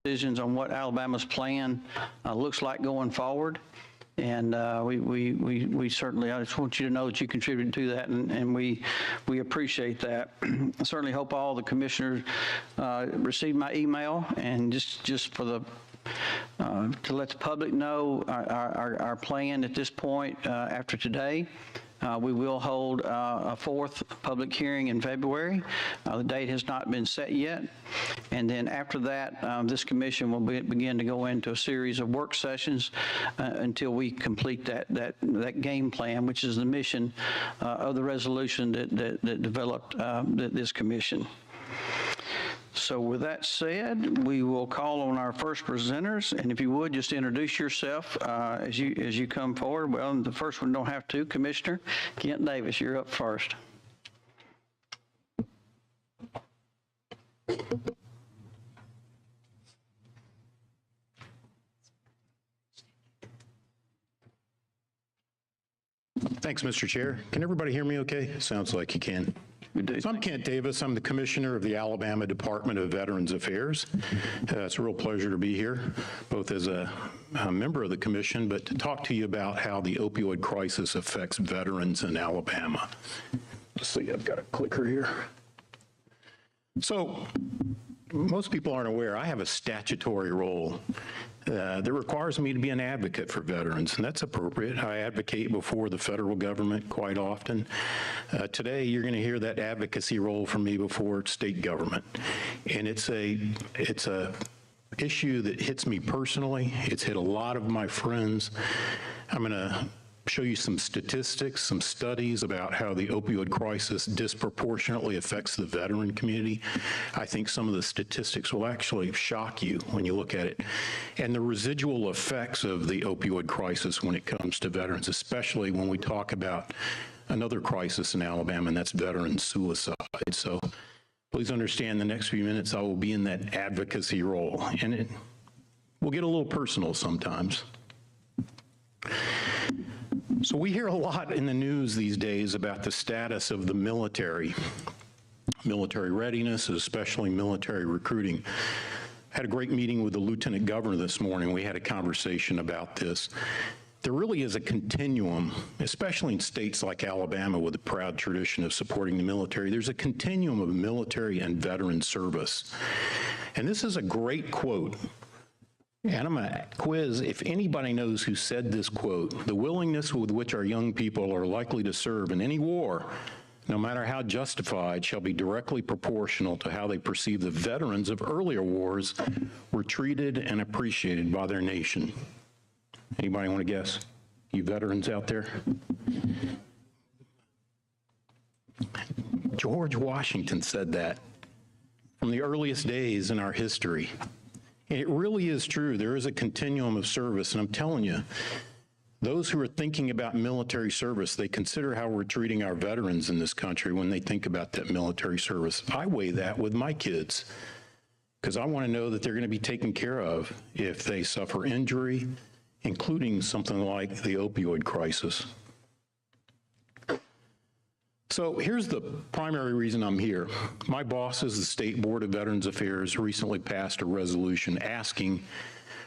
decisions on what Alabama's plan looks like going forward. And we certainly, I just want you to know that you contributed to that, and we appreciate that. I certainly hope all the commissioners received my email, and just for the to let the public know our plan at this point after today. We will hold a fourth public hearing in February. The date has not been set yet. And then after that, this commission will begin to go into a series of work sessions until we complete that game plan, which is the mission of the resolution that developed this commission. So with that said, we will call on our first presenters, and if you would, just introduce yourself as you come forward. Well, the first one don't have to. Commissioner Kent Davis, you're up first. Thanks, Mr. Chair. Can everybody hear me okay? Sounds like you can. So I'm Kent Davis. I'm the Commissioner of the Alabama Department of Veterans Affairs. It's a real pleasure to be here, both as a member of the commission, but to talk to you about how the opioid crisis affects veterans in Alabama. Let's see, I've got a clicker here. So most people aren't aware, I have a statutory role that requires me to be an advocate for veterans, and that's appropriate. I advocate before the federal government quite often. Today, you're going to hear that advocacy role from me before state government, and it's a issue that hits me personally. It's hit a lot of my friends. I'm going to show you some statistics, some studies about how the opioid crisis disproportionately affects the veteran community. I think some of the statistics will actually shock you when you look at it. And the residual effects of the opioid crisis when it comes to veterans, especially when we talk about another crisis in Alabama, and that's veteran suicide. So please understand the next few minutes I will be in that advocacy role, and it will get a little personal sometimes. So we hear a lot in the news these days about the status of the military readiness, especially military recruiting. Had a great meeting with the Lieutenant Governor this morning. We had a conversation about this. There really is a continuum, especially in states like Alabama with a proud tradition of supporting the military. There's a continuum of military and veteran service. And this is a great quote. And I'm going to quiz if anybody knows who said this quote: "The willingness with which our young people are likely to serve in any war, no matter how justified, shall be directly proportional to how they perceive the veterans of earlier wars were treated and appreciated by their nation." Anybody want to guess? You veterans out there? George Washington said that from the earliest days in our history. And it really is true. There is a continuum of service, and I'm telling you, those who are thinking about military service, they consider how we're treating our veterans in this country when they think about that military service. I weigh that with my kids because I want to know that they're going to be taken care of if they suffer injury, including something like the opioid crisis. So here's the primary reason I'm here. My bosses, the State Board of Veterans Affairs, recently passed a resolution asking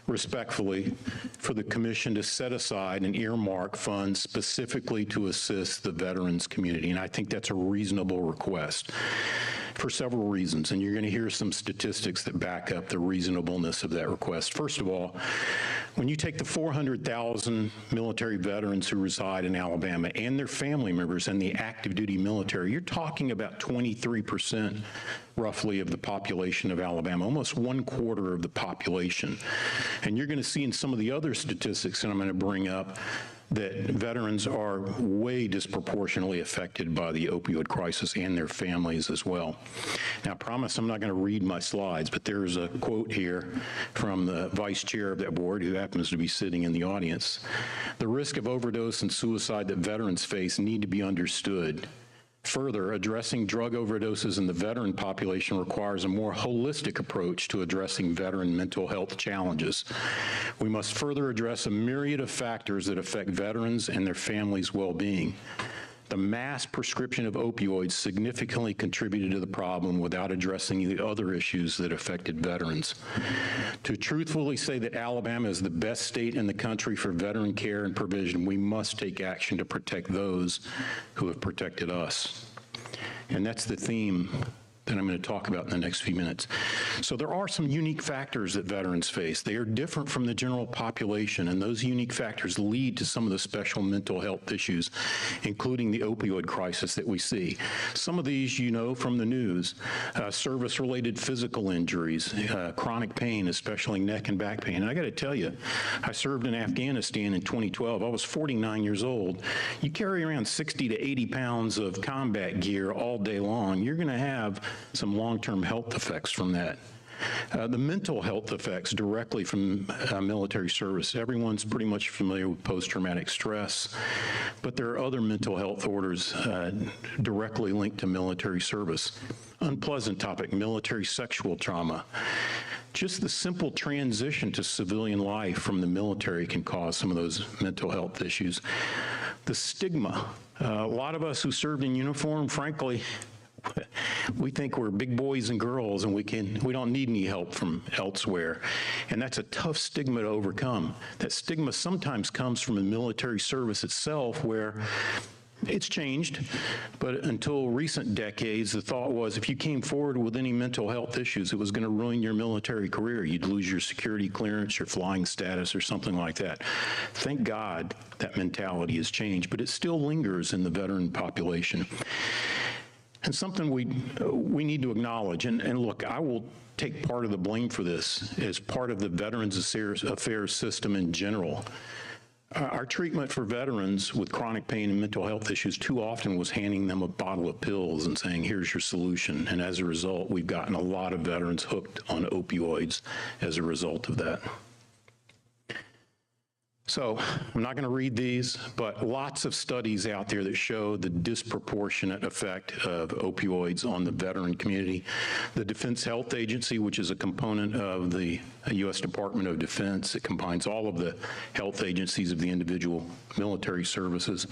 respectfully for the commission to set aside and earmark funds specifically to assist the veterans community. And I think that's a reasonable request for several reasons. And you're going to hear some statistics that back up the reasonableness of that request. First of all, when you take the 400,000 military veterans who reside in Alabama and their family members and the active duty military, you're talking about 23% roughly of the population of Alabama, almost 1/4 of the population. And you're going to see in some of the other statistics that I'm going to bring up that veterans are way disproportionately affected by the opioid crisis and their families as well. Now, I promise I'm not going to read my slides, but there's a quote here from the vice chair of that board, who happens to be sitting in the audience. "The risk of overdose and suicide that veterans face need to be understood. Further, addressing drug overdoses in the veteran population requires a more holistic approach to addressing veteran mental health challenges. We must further address a myriad of factors that affect veterans and their families' well-being. The mass prescription of opioids significantly contributed to the problem without addressing the other issues that affected veterans. To truthfully say that Alabama is the best state in the country for veteran care and provision, we must take action to protect those who have protected us. And that's the theme that I'm going to talk about in the next few minutes. So there are some unique factors that veterans face. They are different from the general population, and those unique factors lead to some of the special mental health issues, including the opioid crisis that we see. Some of these you know from the news: service-related physical injuries, chronic pain, especially neck and back pain. And I got to tell you, I served in Afghanistan in 2012. I was 49 years old. You carry around 60 to 80 pounds of combat gear all day long. You're going to have some long-term health effects from that. The mental health effects directly from military service. Everyone's pretty much familiar with post-traumatic stress, but there are other mental health disorders directly linked to military service. Unpleasant topic: military sexual trauma. Just the simple transition to civilian life from the military can cause some of those mental health issues. The stigma. A lot of us who served in uniform, frankly, we think we're big boys and girls and we don't need any help from elsewhere. And that's a tough stigma to overcome. That stigma sometimes comes from the military service itself, where it's changed, but until recent decades, the thought was if you came forward with any mental health issues, it was going to ruin your military career. You'd lose your security clearance, your flying status, or something like that. Thank God that mentality has changed, but it still lingers in the veteran population. And something we need to acknowledge, and look, I will take part of the blame for this as part of the Veterans Affairs system in general. Our treatment for veterans with chronic pain and mental health issues too often was handing them a bottle of pills and saying, here's your solution. And as a result, we've gotten a lot of veterans hooked on opioids as a result of that. So I'm not going to read these, but lots of studies out there that show the disproportionate effect of opioids on the veteran community. The Defense Health Agency, which is a component of the U.S. Department of Defense, it combines all of the health agencies of the individual military services.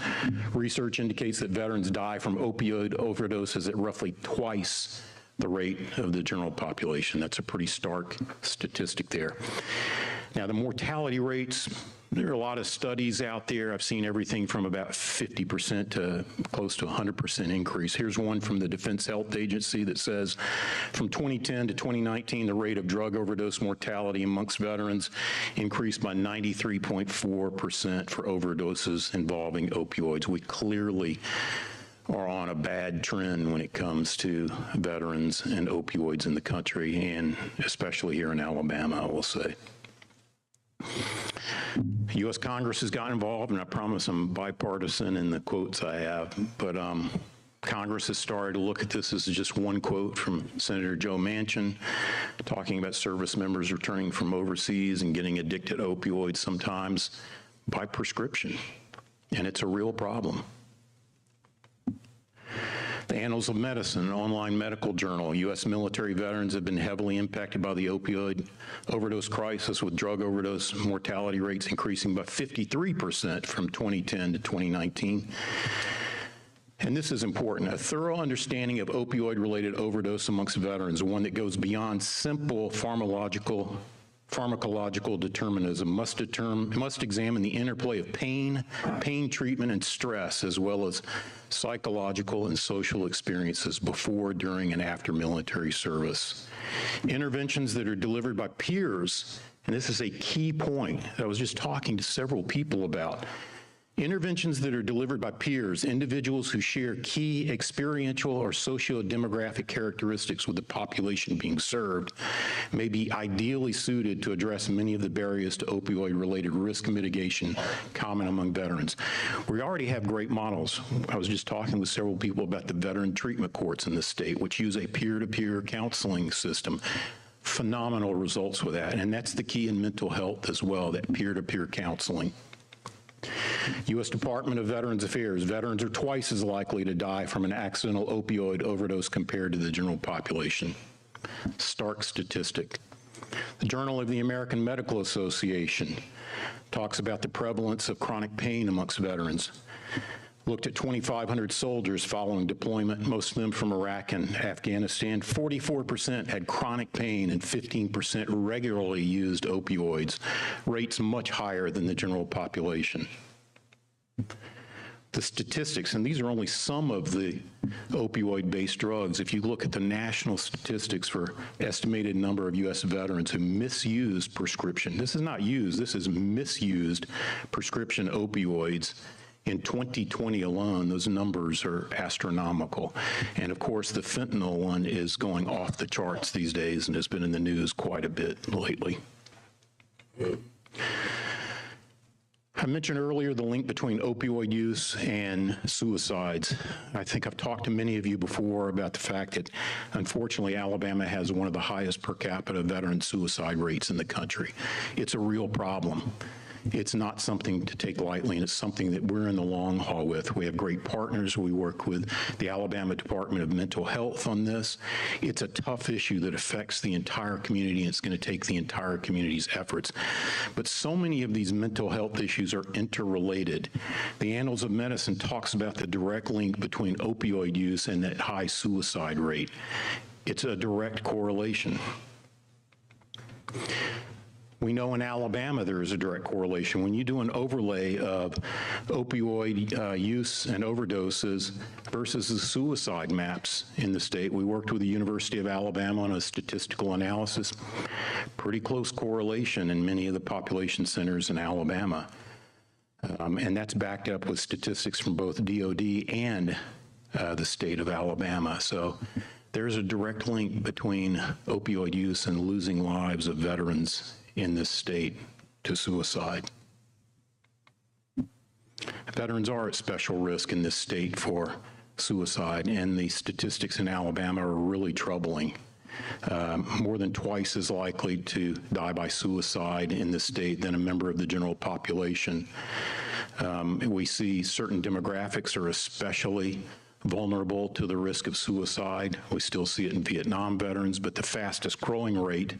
Research indicates that veterans die from opioid overdoses at roughly twice the rate of the general population. That's a pretty stark statistic there. Now, the mortality rates, there are a lot of studies out there. I've seen everything from about 50% to close to 100% increase. Here's one from the Defense Health Agency that says from 2010 to 2019, the rate of drug overdose mortality amongst veterans increased by 93.4% for overdoses involving opioids. We clearly are on a bad trend when it comes to veterans and opioids in the country, and especially here in Alabama, I will say. U.S. Congress has gotten involved, and I promise I'm bipartisan in the quotes I have, but Congress has started to look at this. This is just one quote from Senator Joe Manchin talking about service members returning from overseas and getting addicted to opioids sometimes by prescription, and it's a real problem. The Annals of Medicine, an online medical journal. U.S. military veterans have been heavily impacted by the opioid overdose crisis, with drug overdose mortality rates increasing by 53% from 2010 to 2019. And this is important: a thorough understanding of opioid-related overdose amongst veterans, one that goes beyond simple pharmacological determinism, must examine the interplay of pain treatment, and stress, as well as psychological and social experiences before, during, and after military service. Interventions that are delivered by peers, and this is a key point that I was just talking to several people about. Interventions that are delivered by peers, individuals who share key experiential or socio-demographic characteristics with the population being served, may be ideally suited to address many of the barriers to opioid-related risk mitigation common among veterans. We already have great models. I was just talking with several people about the veteran treatment courts in the state, which use a peer-to-peer counseling system. Phenomenal results with that, and that's the key in mental health as well, that peer-to-peer counseling. U.S. Department of Veterans Affairs, veterans are twice as likely to die from an accidental opioid overdose compared to the general population. Stark statistic. The Journal of the American Medical Association talks about the prevalence of chronic pain amongst veterans. Looked at 2,500 soldiers following deployment, most of them from Iraq and Afghanistan. 44% had chronic pain and 15% regularly used opioids, rates much higher than the general population. The statistics, and these are only some of the opioid-based drugs. If you look at the national statistics for estimated number of U.S. veterans who misused prescription, this is not used, this is misused prescription opioids. In 2020 alone, those numbers are astronomical. And of course, the fentanyl one is going off the charts these days and has been in the news quite a bit lately. I mentioned earlier the link between opioid use and suicides. I think I've talked to many of you before about the fact that, unfortunately, Alabama has one of the highest per capita veteran suicide rates in the country. It's a real problem. It's not something to take lightly, and it's something that we're in the long haul with. We have great partners. We work with the Alabama Department of Mental Health on this. It's a tough issue that affects the entire community, and it's going to take the entire community's efforts. But so many of these mental health issues are interrelated. The Annals of Medicine talks about the direct link between opioid use and that high suicide rate. It's a direct correlation. We know in Alabama there is a direct correlation. When you do an overlay of opioid use and overdoses versus the suicide maps in the state, we worked with the University of Alabama on a statistical analysis, pretty close correlation in many of the population centers in Alabama. And that's backed up with statistics from both DOD and the state of Alabama. So there's a direct link between opioid use and losing lives of veterans in this state to suicide. Veterans are at special risk in this state for suicide, and the statistics in Alabama are really troubling. More than twice as likely to die by suicide in this state than a member of the general population. We see certain demographics are especially vulnerable to the risk of suicide. We still see it in Vietnam veterans, but the fastest growing rate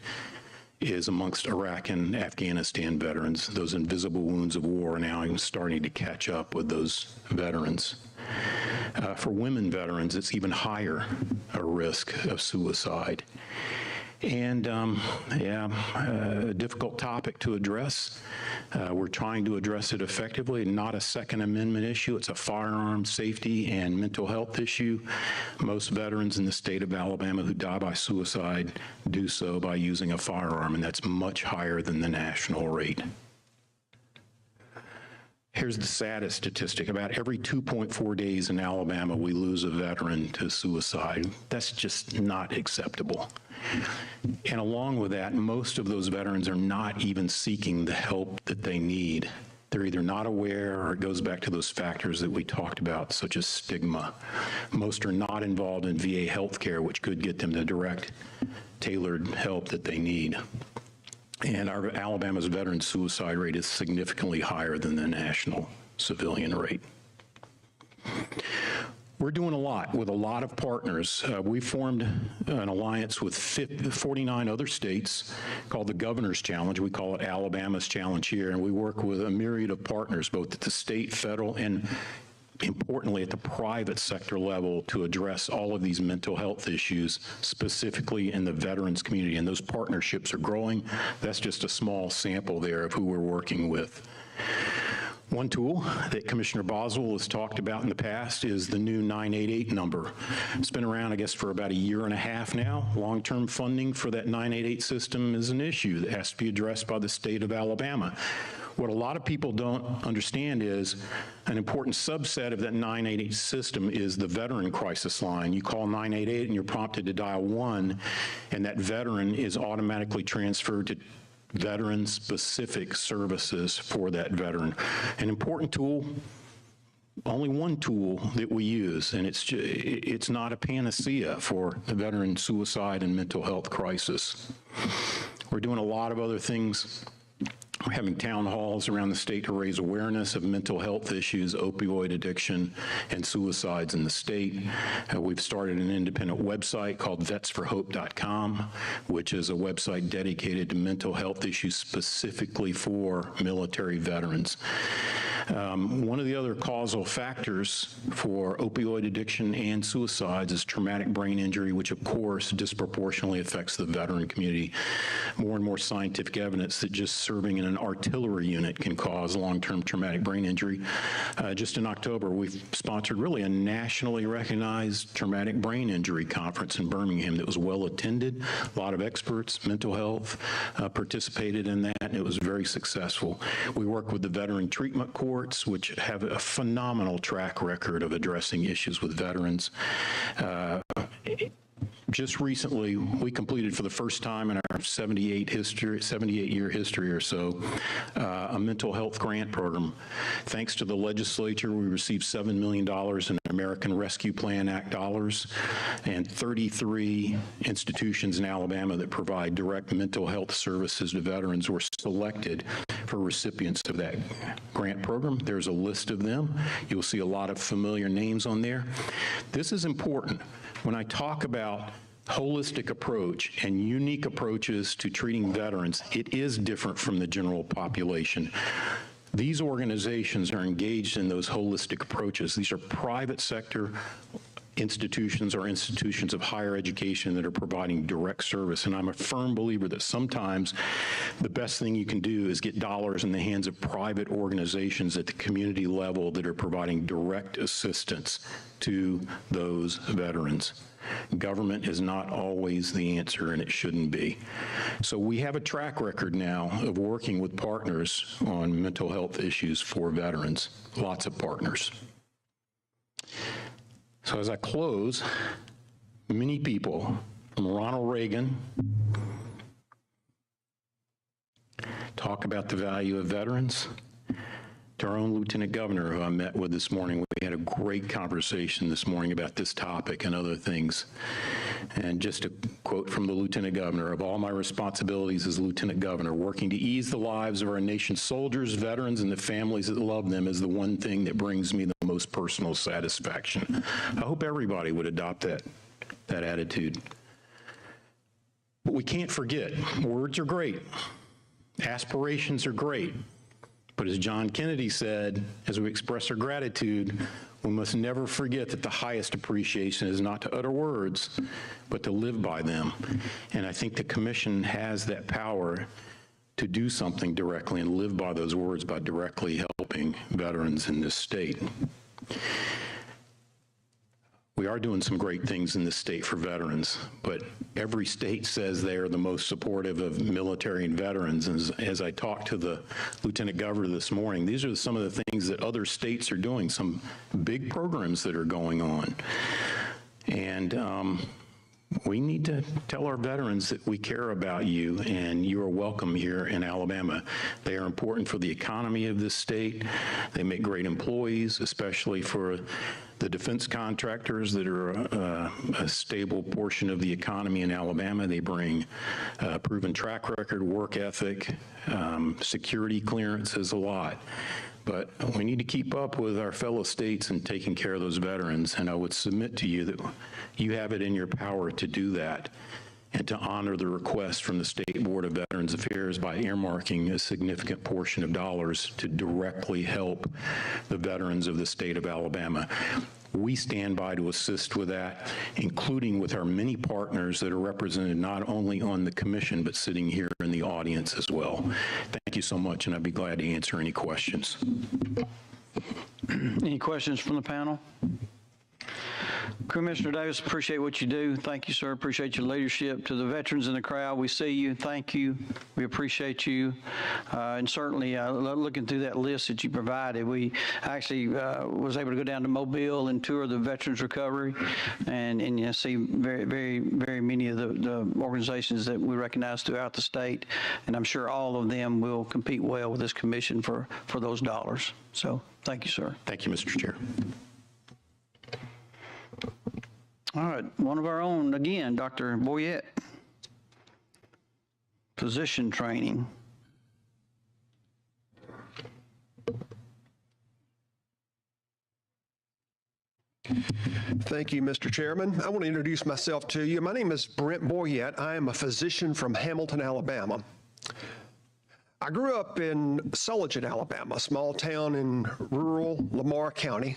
is amongst Iraq and Afghanistan veterans. Those invisible wounds of war are now starting to catch up with those veterans. For women veterans, it's even higher a risk of suicide. And a difficult topic to address. We're trying to address it effectively. Not a Second Amendment issue. It's a firearm safety and mental health issue. Most veterans in the state of Alabama who die by suicide do so by using a firearm, and that's much higher than the national rate. Here's the saddest statistic. About every 2.4 days in Alabama, we lose a veteran to suicide. That's just not acceptable. And along with that, most of those veterans are not even seeking the help that they need. They're either not aware, or it goes back to those factors that we talked about, such as stigma. Most are not involved in VA healthcare, which could get them the direct, tailored help that they need. And our Alabama's veteran suicide rate is significantly higher than the national civilian rate. We're doing a lot with a lot of partners. We formed an alliance with 49 other states called the Governor's Challenge. We call it Alabama's Challenge here, and we work with a myriad of partners, both at the state, federal, and importantly at the private sector level to address all of these mental health issues, specifically in the veterans community, and those partnerships are growing. That's just a small sample there of who we're working with. One tool that Commissioner Boswell has talked about in the past is the new 988 number. It's been around, I guess, for about a year and a half now. Long-term funding for that 988 system is an issue that has to be addressed by the state of Alabama. What a lot of people don't understand is an important subset of that 988 system is the veteran crisis line. You call 988 and you're prompted to dial 1, and that veteran is automatically transferred to veteran-specific services for that veteran. An important tool, only one tool that we use, and it's not a panacea for the veteran suicide and mental health crisis. We're doing a lot of other things We're having town halls around the state to raise awareness of mental health issues, opioid addiction, and suicides in the state. We've started an independent website called vetsforhope.com, which is a website dedicated to mental health issues specifically for military veterans. One of the other causal factors for opioid addiction and suicides is traumatic brain injury, which of course disproportionately affects the veteran community. More and more scientific evidence that just serving in an artillery unit can cause long-term traumatic brain injury. Just in October, we've sponsored really a nationally recognized traumatic brain injury conference in Birmingham that was well attended. A lot of experts, mental health, participated in that, and it was very successful. We work with the veteran treatment courts, which have a phenomenal track record of addressing issues with veterans. Just recently, we completed for the first time in our 78-year history or so, a mental health grant program. Thanks to the legislature, we received $7 million in American Rescue Plan Act dollars, and 33 institutions in Alabama that provide direct mental health services to veterans were selected for recipients of that grant program. There's a list of them. You'll see a lot of familiar names on there. This is important. When I talk about holistic approach and unique approaches to treating veterans, it is different from the general population. These organizations are engaged in those holistic approaches. These are private sector institutions or institutions of higher education that are providing direct service. And I'm a firm believer that sometimes the best thing you can do is get dollars in the hands of private organizations at the community level that are providing direct assistance to those veterans. Government is not always the answer, and it shouldn't be. So we have a track record now of working with partners on mental health issues for veterans, lots of partners. So as I close, many people, from Ronald Reagan, talk about the value of veterans, to our own Lieutenant Governor, who I met with this morning. We had a great conversation this morning about this topic and other things. And just a quote from the Lieutenant Governor: "Of all my responsibilities as Lieutenant Governor, working to ease the lives of our nation's soldiers, veterans, and the families that love them is the one thing that brings me the most personal satisfaction." I hope everybody would adopt that attitude. But we can't forget, words are great, aspirations are great, but as John Kennedy said, as we express our gratitude, we must never forget that the highest appreciation is not to utter words, but to live by them. And I think the commission has that power to do something directly and live by those words by directly helping veterans in this state. We are doing some great things in this state for veterans, but every state says they are the most supportive of military and veterans. And as I talked to the Lieutenant Governor this morning, these are some of the things that other states are doing, some big programs that are going on. And we need to tell our veterans that we care about you and you are welcome here in Alabama. They are important for the economy of this state. They make great employees, especially for the defense contractors that are a stable portion of the economy in Alabama. They bring proven track record, work ethic, security clearances, a lot. But we need to keep up with our fellow states in taking care of those veterans, and I would submit to you that you have it in your power to do that and to honor the request from the State Board of Veterans Affairs by earmarking a significant portion of dollars to directly help the veterans of the state of Alabama. We stand by to assist with that, including with our many partners that are represented not only on the commission, but sitting here in the audience as well. Thank you so much, and I'd be glad to answer any questions. Any questions from the panel? Commissioner Davis, appreciate what you do. Thank you, sir. Appreciate your leadership. To the veterans in the crowd, we see you. Thank you. We appreciate you. And certainly, looking through that list that you provided, we actually was able to go down to Mobile and tour the Veterans Recovery and you know, see very many of the organizations that we recognize throughout the state. And I'm sure all of them will compete well with this commission for those dollars. So thank you, sir. Thank you, Mr. Chair. All right, one of our own, again, Dr. Boyette. Physician training. Thank you, Mr. Chairman. I want to introduce myself to you. My name is Brent Boyette. I am a physician from Hamilton, Alabama. I grew up in Sulligent, Alabama, a small town in rural Lamar County.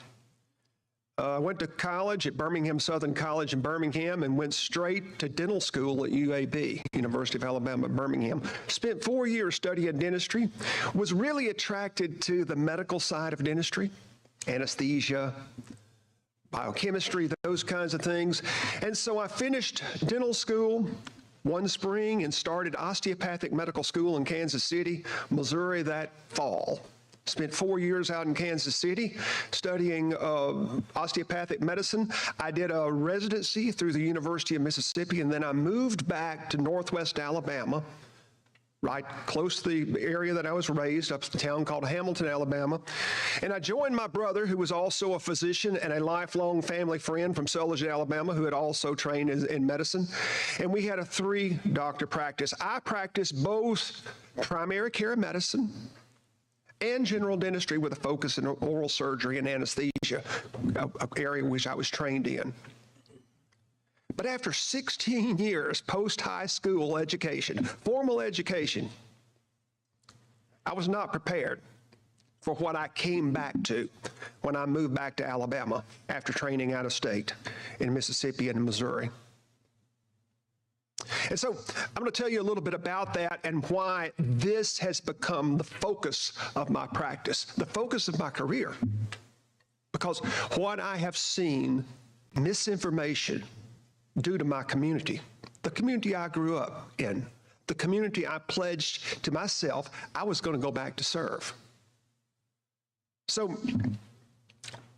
I went to college at Birmingham Southern College in Birmingham and went straight to dental school at UAB, University of Alabama at Birmingham. Spent 4 years studying dentistry, was really attracted to the medical side of dentistry, anesthesia, biochemistry, those kinds of things. And so I finished dental school one spring and started osteopathic medical school in Kansas City, Missouri that fall. Spent 4 years out in Kansas City studying osteopathic medicine. I did a residency through the University of Mississippi, and then I moved back to Northwest Alabama, right close to the area that I was raised, up a town called Hamilton, Alabama. And I joined my brother, who was also a physician and a lifelong family friend from Sulligent, Alabama, who had also trained in medicine. And we had a 3-doctor practice. I practiced both primary care medicine and general dentistry with a focus in oral surgery and anesthesia, an area which I was trained in. But after 16 years post-high school education, formal education, I was not prepared for what I came back to when I moved back to Alabama after training out of state in Mississippi and Missouri. And so I'm going to tell you a little bit about that and why this has become the focus of my practice, the focus of my career. Because what I have seen, misinformation due to my community, the community I grew up in, the community I pledged to myself I was going to go back to serve. So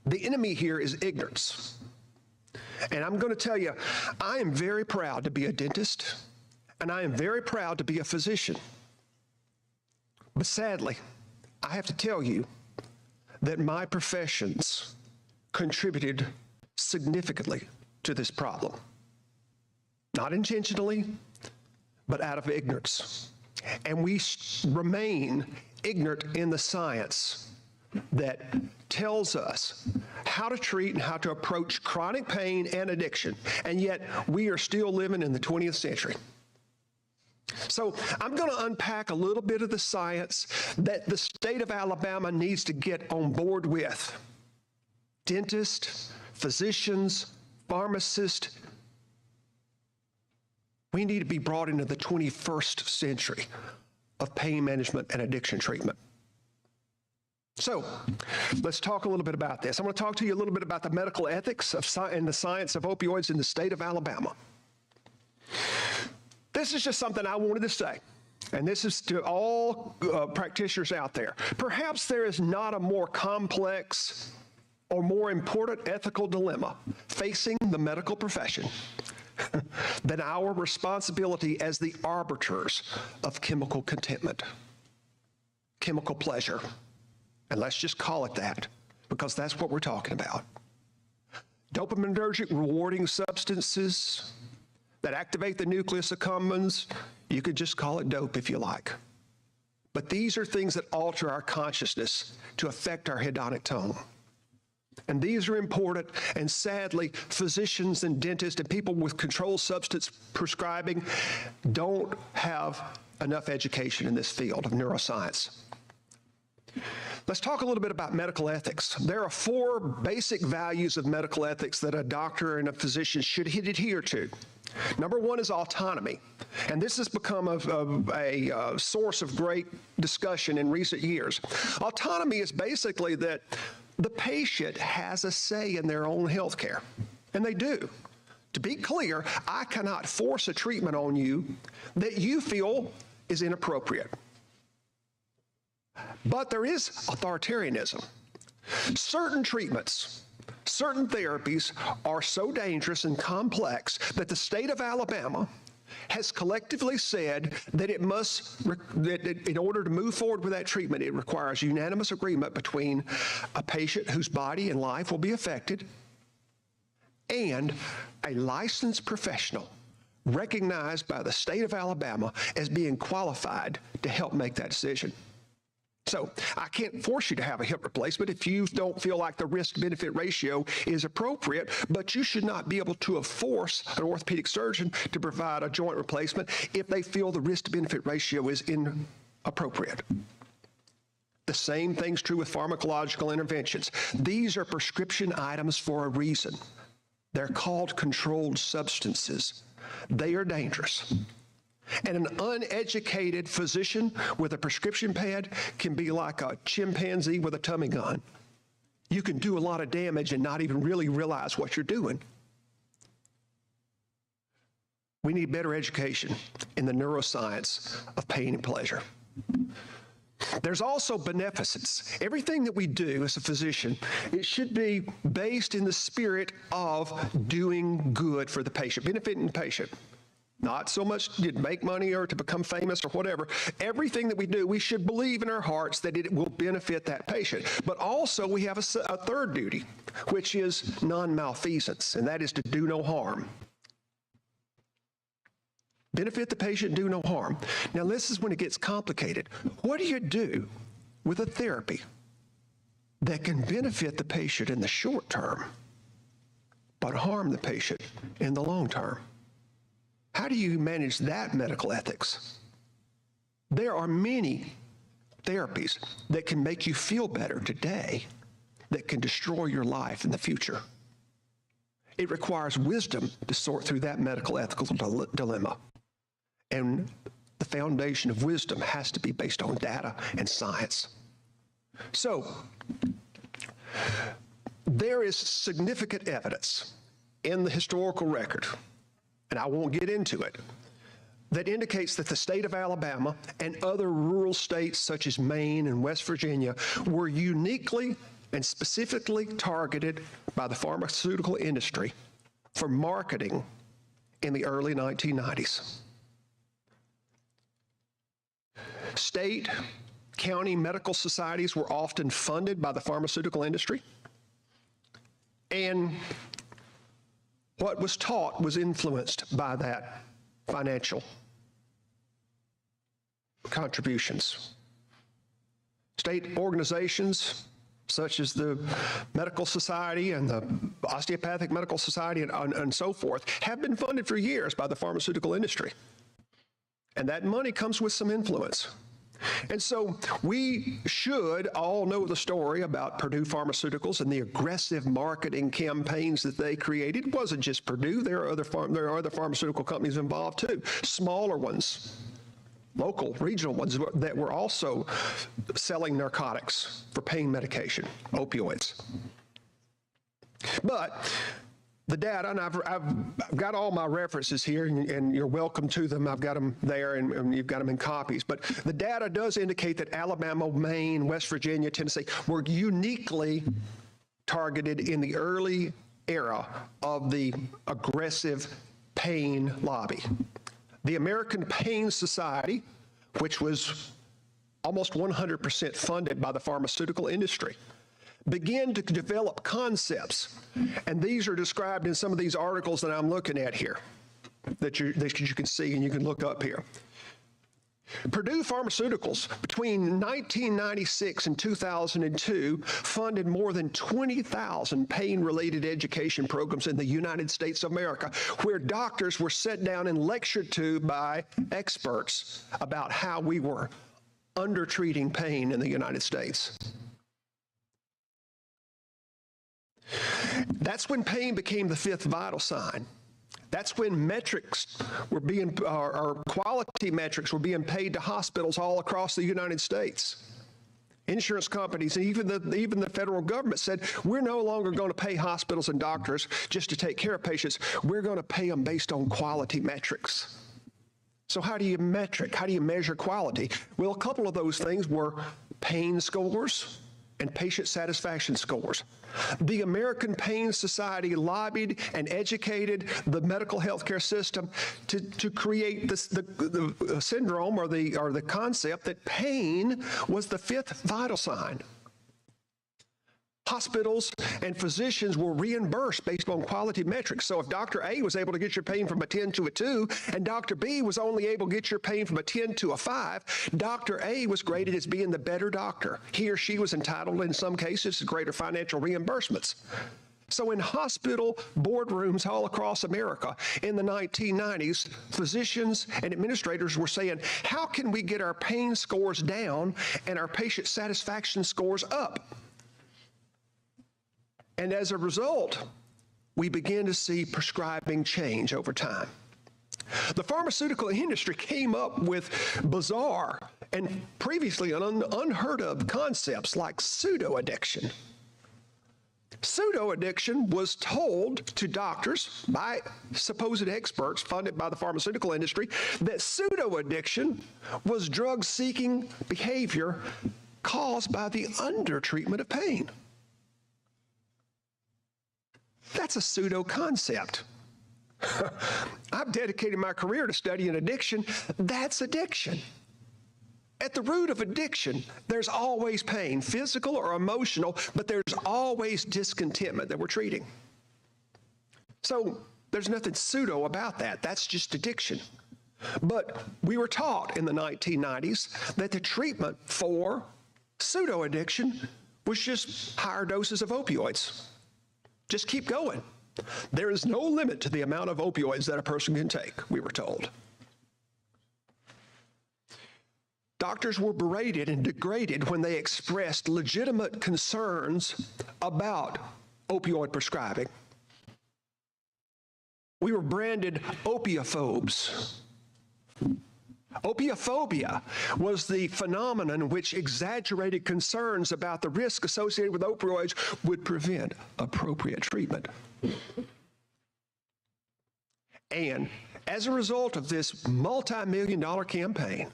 the enemy here is ignorance. And I'm going to tell you, I am very proud to be a dentist, and I am very proud to be a physician. But sadly, I have to tell you that my professions contributed significantly to this problem. Not intentionally, but out of ignorance. And we remain ignorant in the science that tells us how to treat and how to approach chronic pain and addiction, and yet we are still living in the 20th century. So I'm going to unpack a little bit of the science that the state of Alabama needs to get on board with. Dentists, physicians, pharmacists, we need to be brought into the 21st century of pain management and addiction treatment. So let's talk a little bit about this. I'm going to talk to you a little bit about the medical ethics and the science of opioids in the state of Alabama. This is just something I wanted to say, and this is to all practitioners out there. Perhaps there is not a more complex or more important ethical dilemma facing the medical profession than our responsibility as the arbiters of chemical contentment, chemical pleasure. And let's just call it that, because that's what we're talking about. Dopaminergic rewarding substances that activate the nucleus accumbens, you could just call it dope if you like. But these are things that alter our consciousness to affect our hedonic tone. And these are important, and sadly, physicians and dentists and people with controlled substance prescribing don't have enough education in this field of neuroscience. Let's talk a little bit about medical ethics. There are 4 basic values of medical ethics that a doctor and a physician should adhere to. Number 1 is autonomy, and this has become a source of great discussion in recent years. Autonomy is basically that the patient has a say in their own health care, and they do. To be clear, I cannot force a treatment on you that you feel is inappropriate. But there is authoritarianism. Certain treatments, certain therapies are so dangerous and complex that the state of Alabama has collectively said that it must, that in order to move forward with that treatment, it requires unanimous agreement between a patient whose body and life will be affected and a licensed professional recognized by the state of Alabama as being qualified to help make that decision. So I can't force you to have a hip replacement if you don't feel like the risk-benefit ratio is appropriate, but you should not be able to force an orthopedic surgeon to provide a joint replacement if they feel the risk-benefit ratio is inappropriate. The same thing's true with pharmacological interventions. These are prescription items for a reason. They're called controlled substances. They are dangerous. And an uneducated physician with a prescription pad can be like a chimpanzee with a tummy gun. You can do a lot of damage and not even really realize what you're doing. We need better education in the neuroscience of pain and pleasure. There's also beneficence. Everything that we do as a physician, it should be based in the spirit of doing good for the patient, benefiting the patient. Not so much to make money or to become famous or whatever. Everything that we do, we should believe in our hearts that it will benefit that patient. But also we have a third duty, which is non-malfeasance, and that is to do no harm. Benefit the patient, do no harm. Now this is when it gets complicated. What do you do with a therapy that can benefit the patient in the short term, but harm the patient in the long term? How do you manage that medical ethics? There are many therapies that can make you feel better today that can destroy your life in the future. It requires wisdom to sort through that medical ethical dilemma. And the foundation of wisdom has to be based on data and science. So, there is significant evidence in the historical record, and I won't get into it, that indicates that the state of Alabama and other rural states such as Maine and West Virginia were uniquely and specifically targeted by the pharmaceutical industry for marketing in the early 1990s. State, county medical societies were often funded by the pharmaceutical industry, and what was taught was influenced by that financial contributions. State organizations such as the Medical Society and the Osteopathic Medical Society and so forth have been funded for years by the pharmaceutical industry. And that money comes with some influence. And so we should all know the story about Purdue Pharmaceuticals and the aggressive marketing campaigns that they created. It wasn't just Purdue. There are other pharmaceutical companies involved too, smaller ones, local, regional ones that were also selling narcotics for pain medication, opioids. But the data, and I've got all my references here, and you're welcome to them. I've got them there, and you've got them in copies. But the data does indicate that Alabama, Maine, West Virginia, Tennessee were uniquely targeted in the early era of the aggressive pain lobby. The American Pain Society, which was almost 100% funded by the pharmaceutical industry, began to develop concepts, and these are described in some of these articles that I'm looking at here that you can see and you can look up here. Purdue Pharmaceuticals, between 1996 and 2002, funded more than 20,000 pain-related education programs in the United States of America, where doctors were sat down and lectured to by experts about how we were undertreating pain in the United States. That's when pain became the fifth vital sign. That's when metrics were being, or quality metrics were being paid to hospitals all across the United States. Insurance companies and even the federal government said, we're no longer going to pay hospitals and doctors just to take care of patients. We're going to pay them based on quality metrics. So how do you measure quality? Well, a couple of those things were pain scores and patient satisfaction scores. The American Pain Society lobbied and educated the medical healthcare system to create the syndrome or the concept that pain was the fifth vital sign. Hospitals and physicians were reimbursed based on quality metrics. So if Dr. A was able to get your pain from a 10 to a 2, and Dr. B was only able to get your pain from a 10 to a 5, Dr. A was graded as being the better doctor. He or she was entitled, in some cases, to greater financial reimbursements. So in hospital boardrooms all across America in the 1990s, physicians and administrators were saying, how can we get our pain scores down and our patient satisfaction scores up? And as a result, we begin to see prescribing change over time. The pharmaceutical industry came up with bizarre and previously unheard of concepts like pseudo-addiction. Pseudo-addiction was told to doctors by supposed experts funded by the pharmaceutical industry that pseudo-addiction was drug-seeking behavior caused by the undertreatment of pain. That's a pseudo-concept. I've dedicated my career to studying addiction. That's addiction. At the root of addiction, there's always pain, physical or emotional, but there's always discontentment that we're treating. So there's nothing pseudo about that. That's just addiction. But we were taught in the 1990s that the treatment for pseudo-addiction was just higher doses of opioids. Just keep going. There is no limit to the amount of opioids that a person can take, we were told. Doctors were berated and degraded when they expressed legitimate concerns about opioid prescribing. We were branded opiophobes. Opiophobia was the phenomenon in which exaggerated concerns about the risk associated with opioids would prevent appropriate treatment. And as a result of this multi-million-dollar campaign,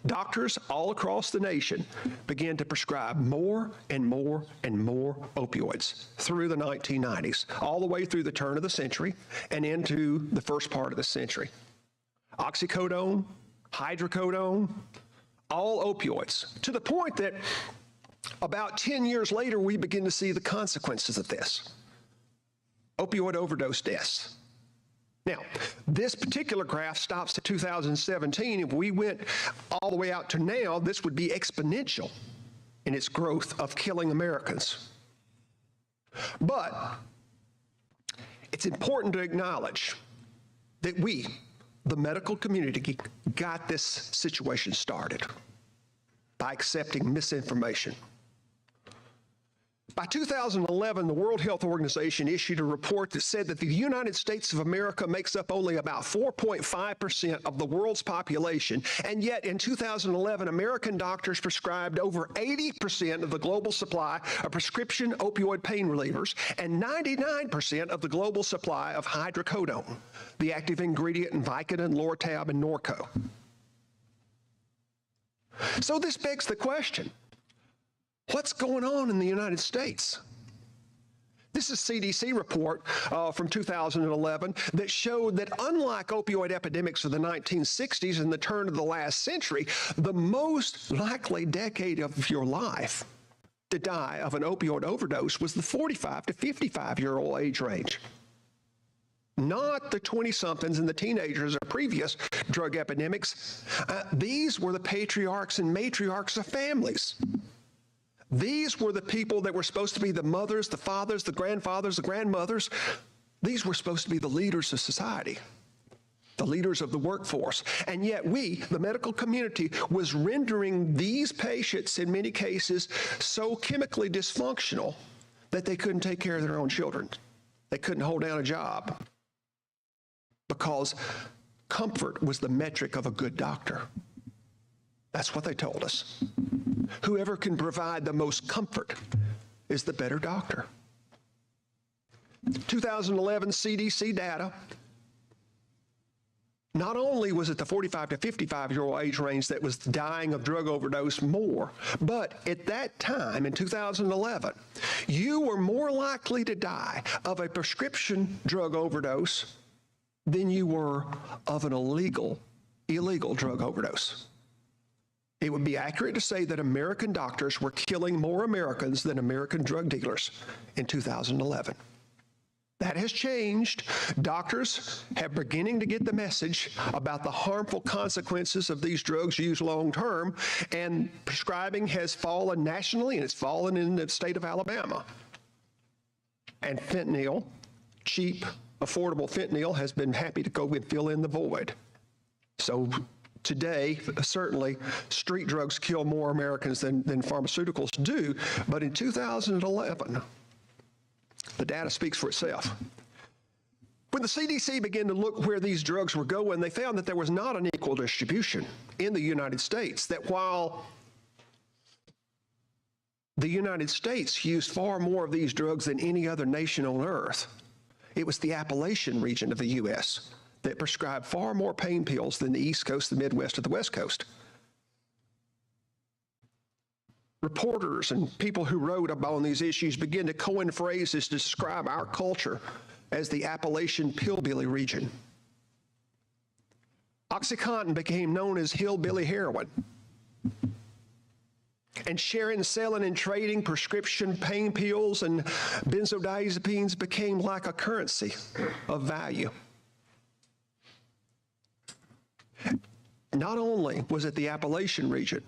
doctors all across the nation began to prescribe more and more and more opioids through the 1990s, all the way through the turn of the century and into the first part of the century. Oxycodone, hydrocodone, all opioids, to the point that about 10 years later, we begin to see the consequences of this. Opioid overdose deaths. Now, this particular graph stops at 2017. If we went all the way out to now, this would be exponential in its growth of killing Americans. But it's important to acknowledge that we, the medical community, got this situation started by accepting misinformation. By 2011, the World Health Organization issued a report that said that the United States of America makes up only about 4.5% of the world's population, and yet in 2011, American doctors prescribed over 80% of the global supply of prescription opioid pain relievers and 99% of the global supply of hydrocodone, the active ingredient in Vicodin, Lortab, and Norco. So this begs the question, what's going on in the United States? This is a CDC report from 2011 that showed that unlike opioid epidemics of the 1960s and the turn of the last century, the most likely decade of your life to die of an opioid overdose was the 45 to 55-year-old age range. Not the 20-somethings and the teenagers of previous drug epidemics. These were the patriarchs and matriarchs of families. These were the people that were supposed to be the mothers, the fathers, the grandfathers, the grandmothers. These were supposed to be the leaders of society, the leaders of the workforce. And yet we, the medical community, was rendering these patients, in many cases, so chemically dysfunctional that they couldn't take care of their own children. They couldn't hold down a job because comfort was the metric of a good doctor. That's what they told us. Whoever can provide the most comfort is the better doctor. 2011 CDC data, not only was it the 45 to 55-year-old age range that was dying of drug overdose more, but at that time in 2011, you were more likely to die of a prescription drug overdose than you were of an illegal drug overdose. it would be accurate to say that American doctors were killing more Americans than American drug dealers in 2011. That has changed. Doctors have beginning to get the message about the harmful consequences of these drugs used long term, and prescribing has fallen nationally, and it's fallen in the state of Alabama. And fentanyl, cheap, affordable fentanyl, has been happy to go and fill in the void. So today, certainly, street drugs kill more Americans than pharmaceuticals do, but in 2011, the data speaks for itself. When the CDC began to look where these drugs were going, they found that there was not an equal distribution in the United States, that while the United States used far more of these drugs than any other nation on earth, it was the Appalachian region of the U.S. that prescribed far more pain pills than the East Coast, the Midwest, or the West Coast. Reporters and people who wrote about on these issues began to coin phrases to describe our culture as the Appalachian Pillbilly region. OxyContin became known as hillbilly heroin. And sharing, selling, and trading prescription pain pills and benzodiazepines became like a currency of value. Not only was it the Appalachian region,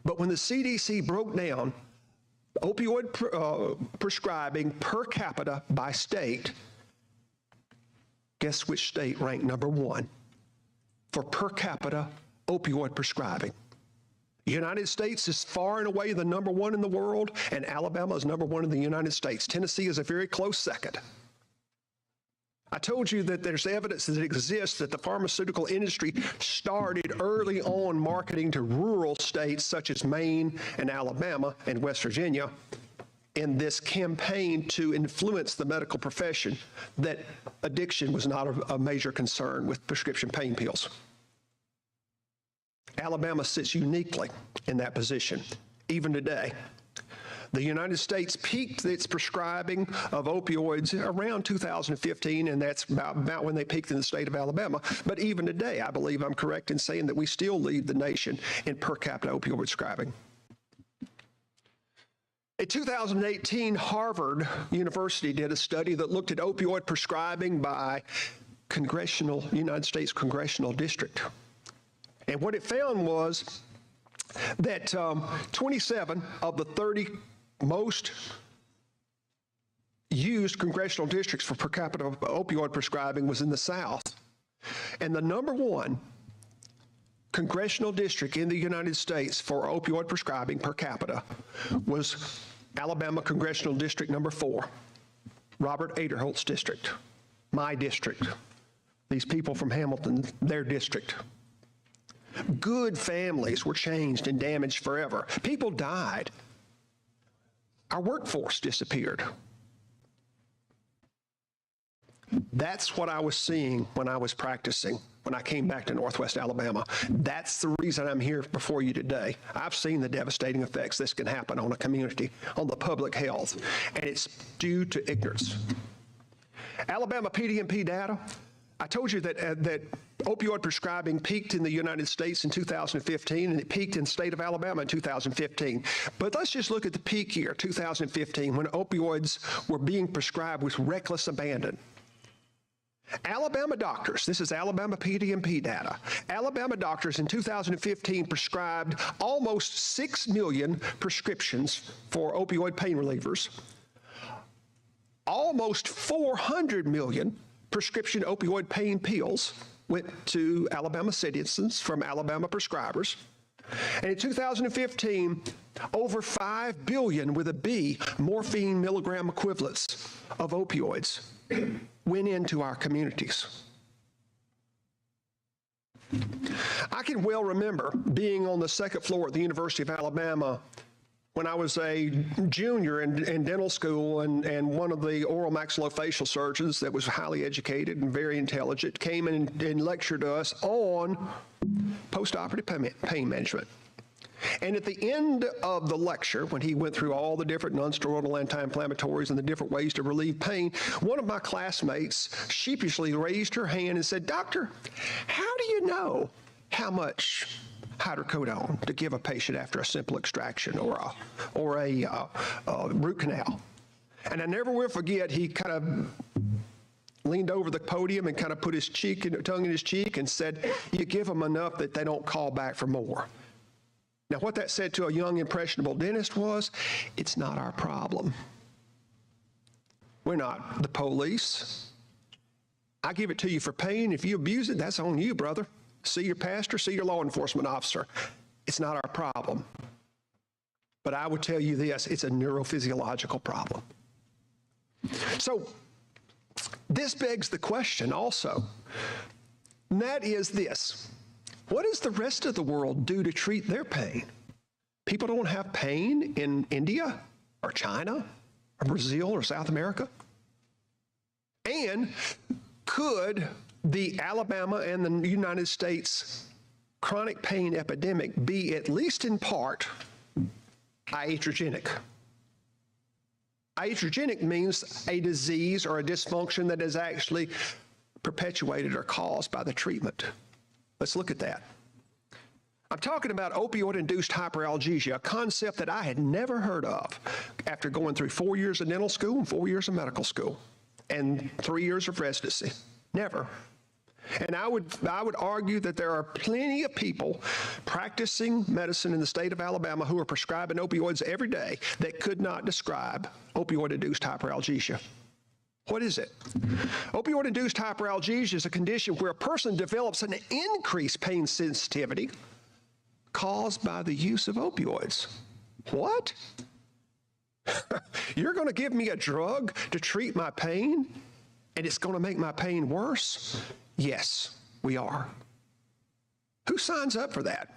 but when the CDC broke down opioid prescribing per capita by state, guess which state ranked number one for per capita opioid prescribing? The United States is far and away the number one in the world, and Alabama is number one in the United States. Tennessee is a very close second. I told you that there's evidence that exists that the pharmaceutical industry started early on marketing to rural states such as Maine and Alabama and West Virginia in this campaign to influence the medical profession that addiction was not a major concern with prescription pain pills. Alabama sits uniquely in that position, even today. The United States peaked its prescribing of opioids around 2015, and that's about when they peaked in the state of Alabama. But even today, I believe I'm correct in saying that we still lead the nation in per capita opioid prescribing. In 2018, Harvard University did a study that looked at opioid prescribing by United States congressional district. And what it found was that 27 of the 30 most used congressional districts for per capita opioid prescribing was in the South. And the number one congressional district in the United States for opioid prescribing per capita was Alabama Congressional District number 4, Robert Aderholt's district, my district, these people from Hamilton, their district. Good families were changed and damaged forever. People died. Our workforce disappeared. That's what I was seeing when I was practicing, when I came back to Northwest Alabama. That's the reason I'm here before you today. I've seen the devastating effects this can happen on a community, on the public health, and it's due to ignorance. Alabama PDMP data, I told you that opioid prescribing peaked in the United States in 2015, and it peaked in the state of Alabama in 2015. But let's just look at the peak year, 2015, when opioids were being prescribed with reckless abandon. Alabama doctors, this is Alabama PDMP data, Alabama doctors in 2015 prescribed almost 6 million prescriptions for opioid pain relievers, almost 400 million prescription opioid pain pills went to Alabama citizens from Alabama prescribers. And in 2015, over 5 billion with a B morphine milligram equivalents of opioids went into our communities. I can well remember being on the second floor at the University of Alabama when I was a junior in dental school, and one of the oral maxillofacial surgeons that was highly educated and very intelligent came in and lectured to us on postoperative pain management. And at the end of the lecture, when he went through all the different non-steroidal anti-inflammatories and the different ways to relieve pain, one of my classmates sheepishly raised her hand and said, "Doctor, how do you know how much hydrocodone to give a patient after a simple extraction or a root canal. And I never will forget, he kind of leaned over the podium and kind of put his tongue in his cheek and said, "You give them enough that they don't call back for more." Now, what that said to a young, impressionable dentist was, it's not our problem. We're not the police. I give it to you for pain. If you abuse it, that's on you, brother. See your pastor, see your law enforcement officer. It's not our problem. But I would tell you this, it's a neurophysiological problem. So this begs the question also, and that is this: what does the rest of the world do to treat their pain? People don't have pain in India or China or Brazil or South America? And could the Alabama and the United States chronic pain epidemic be, at least in part, iatrogenic? Iatrogenic means a disease or a dysfunction that is actually perpetuated or caused by the treatment. Let's look at that. I'm talking about opioid-induced hyperalgesia, a concept that I had never heard of after going through 4 years of dental school and 4 years of medical school and 3 years of residency. Never. And I would argue that there are plenty of people practicing medicine in the state of Alabama who are prescribing opioids every day that could not describe opioid-induced hyperalgesia. What is it? Opioid-induced hyperalgesia is a condition where a person develops an increased pain sensitivity caused by the use of opioids. What? You're going to give me a drug to treat my pain, and it's going to make my pain worse? Yes, we are. Who signs up for that?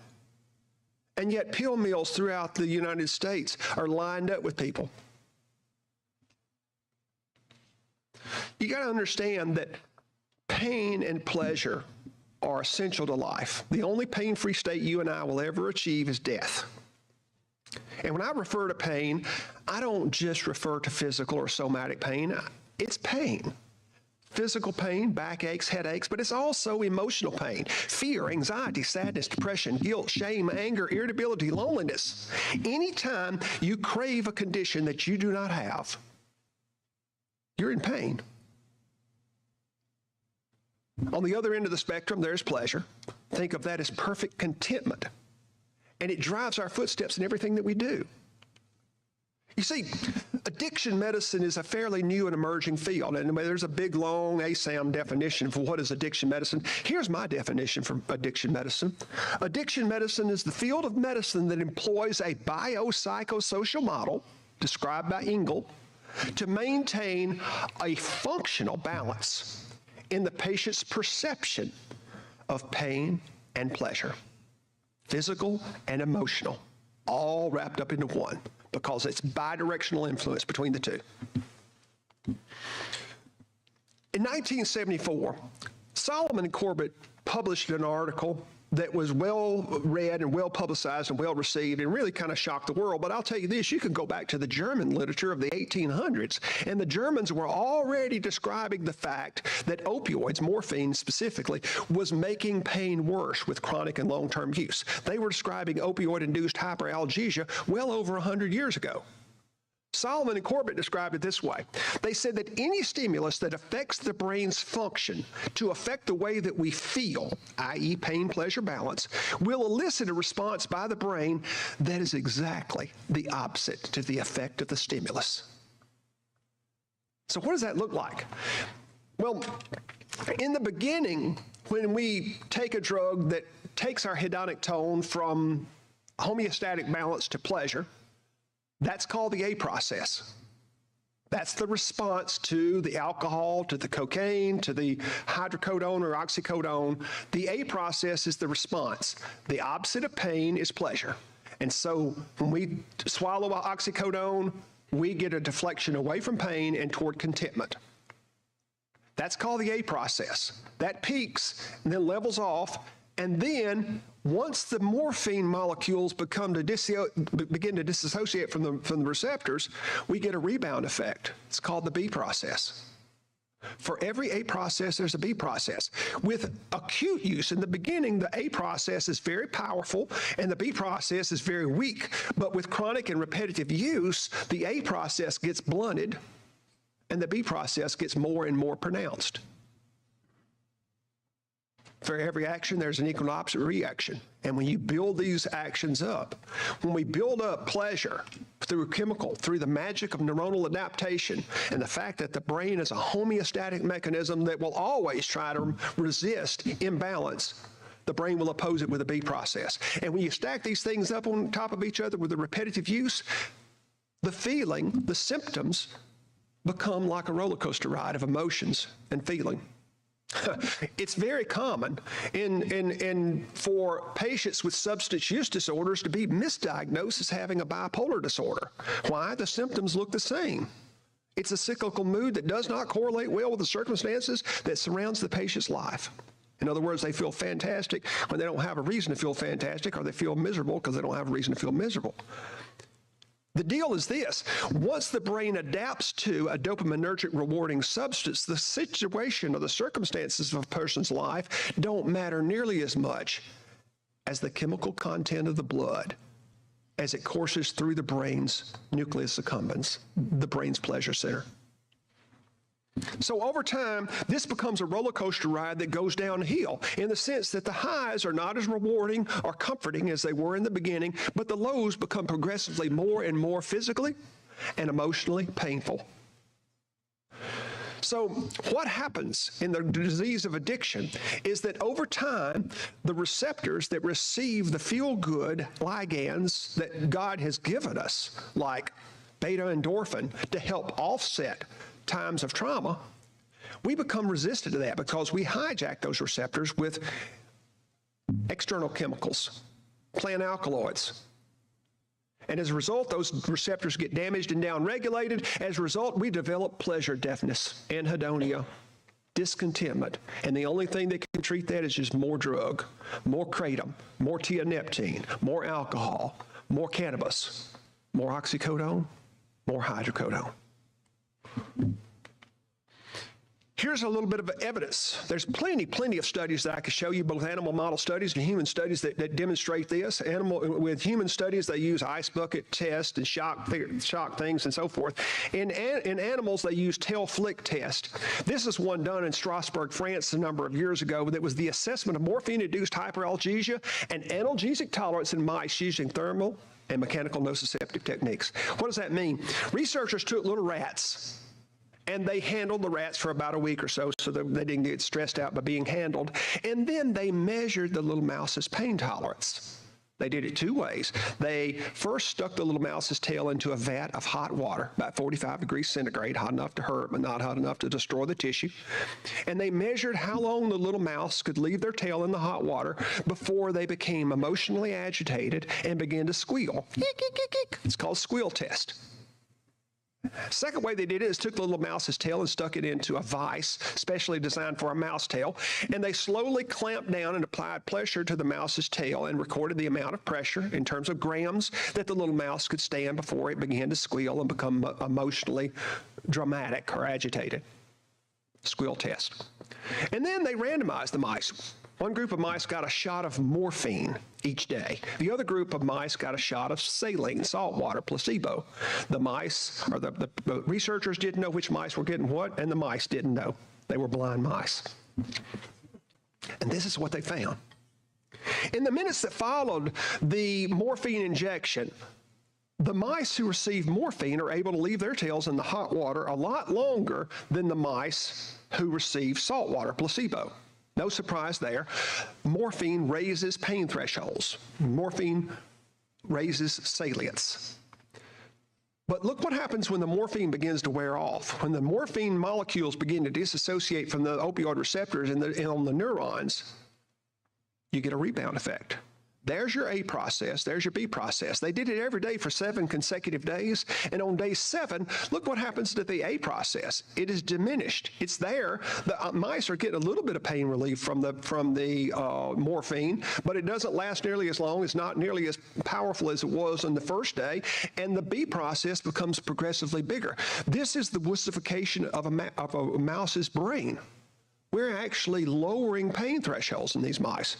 And yet pill mills throughout the United States are lined up with people. You got to understand that pain and pleasure are essential to life. The only pain-free state you and I will ever achieve is death. And when I refer to pain, I don't just refer to physical or somatic pain. It's pain. Physical pain, backaches, headaches, but it's also emotional pain: fear, anxiety, sadness, depression, guilt, shame, anger, irritability, loneliness. Anytime you crave a condition that you do not have, you're in pain. On the other end of the spectrum, there's pleasure. Think of that as perfect contentment. And it drives our footsteps in everything that we do. You see, addiction medicine is a fairly new and emerging field, and there's a big, long ASAM definition for what is addiction medicine. Here's my definition for addiction medicine. Addiction medicine is the field of medicine that employs a biopsychosocial model, described by Engel, to maintain a functional balance in the patient's perception of pain and pleasure, physical and emotional, all wrapped up into one, because it's bidirectional influence between the two. In 1974, Solomon and Corbett published an article that was well read and well publicized and well received and really kind of shocked the world. But I'll tell you this, you can go back to the German literature of the 1800s, and the Germans were already describing the fact that opioids, morphine specifically, was making pain worse with chronic and long-term use. They were describing opioid-induced hyperalgesia well over 100 years ago. Solomon and Corbett described it this way. They said that any stimulus that affects the brain's function to affect the way that we feel, i.e. pain-pleasure balance, will elicit a response by the brain that is exactly the opposite to the effect of the stimulus. So what does that look like? Well, in the beginning, when we take a drug that takes our hedonic tone from homeostatic balance to pleasure, that's called the A process. That's the response to the alcohol, to the cocaine, to the hydrocodone or oxycodone. The A process is the response. The opposite of pain is pleasure. And so when we swallow oxycodone, we get a deflection away from pain and toward contentment. That's called the A process. That peaks and then levels off, and then once the morphine molecules begin to dissociate from the receptors, we get a rebound effect. It's called the B process. For every A process, there's a B process. With acute use in the beginning, the A process is very powerful and the B process is very weak. But with chronic and repetitive use, the A process gets blunted and the B process gets more and more pronounced. For every action, there's an equal and opposite reaction. And when you build these actions up, when we build up pleasure through the magic of neuronal adaptation, and the fact that the brain is a homeostatic mechanism that will always try to resist imbalance, the brain will oppose it with a B process. And when you stack these things up on top of each other with the repetitive use, the feeling, the symptoms become like a roller coaster ride of emotions and feeling. It's very common for patients with substance use disorders to be misdiagnosed as having a bipolar disorder. Why? The symptoms look the same. It's a cyclical mood that does not correlate well with the circumstances that surrounds the patient's life. In other words, they feel fantastic when they don't have a reason to feel fantastic, or they feel miserable because they don't have a reason to feel miserable. The deal is this: once the brain adapts to a dopaminergic rewarding substance, the situation or the circumstances of a person's life don't matter nearly as much as the chemical content of the blood as it courses through the brain's nucleus accumbens, the brain's pleasure center. So over time, this becomes a roller coaster ride that goes downhill in the sense that the highs are not as rewarding or comforting as they were in the beginning, but the lows become progressively more and more physically and emotionally painful. So what happens in the disease of addiction is that over time, the receptors that receive the feel-good ligands that God has given us, like beta endorphin, to help offset times of trauma, we become resistant to that because we hijack those receptors with external chemicals, plant alkaloids. And as a result, those receptors get damaged and downregulated. As a result, we develop pleasure deafness, anhedonia, discontentment. And the only thing that can treat that is just more drug, more kratom, more tianeptine, more alcohol, more cannabis, more oxycodone, more hydrocodone. Here's a little bit of evidence. There's plenty of studies that I could show you, both animal model studies and human studies that demonstrate this. With human studies, they use ice bucket tests and shock things and so forth. In animals, they use tail flick test. This is one done in Strasbourg, France, a number of years ago that was the assessment of morphine-induced hyperalgesia and analgesic tolerance in mice using thermal and mechanical nociceptive techniques. What does that mean? Researchers took little rats, and they handled the rats for about a week or so they didn't get stressed out by being handled. And then they measured the little mouse's pain tolerance. They did it two ways. They first stuck the little mouse's tail into a vat of hot water, about 45 degrees centigrade, hot enough to hurt, but not hot enough to destroy the tissue. And they measured how long the little mouse could leave their tail in the hot water before they became emotionally agitated and began to squeal. It's called squeal test. Second way they did it is took the little mouse's tail and stuck it into a vise specially designed for a mouse tail, and they slowly clamped down and applied pressure to the mouse's tail and recorded the amount of pressure in terms of grams that the little mouse could stand before it began to squeal and become emotionally dramatic or agitated. Squeal test. And then they randomized the mice. One group of mice got a shot of morphine each day. The other group of mice got a shot of saline, salt water, placebo. The mice, or the researchers didn't know which mice were getting what, and the mice didn't know. They were blind mice. And this is what they found. In the minutes that followed the morphine injection, the mice who received morphine are able to leave their tails in the hot water a lot longer than the mice who received salt water, placebo. No surprise there. Morphine raises pain thresholds. Morphine raises salience. But look what happens when the morphine begins to wear off. When the morphine molecules begin to disassociate from the opioid receptors and on the neurons, you get a rebound effect. There's your A process. There's your B process. They did it every day for 7 consecutive days. And on day 7, look what happens to the A process. It is diminished. It's there. The mice are getting a little bit of pain relief from the morphine, but it doesn't last nearly as long. It's not nearly as powerful as it was on the first day. And the B process becomes progressively bigger. This is the wussification of a mouse's brain. We're actually lowering pain thresholds in these mice.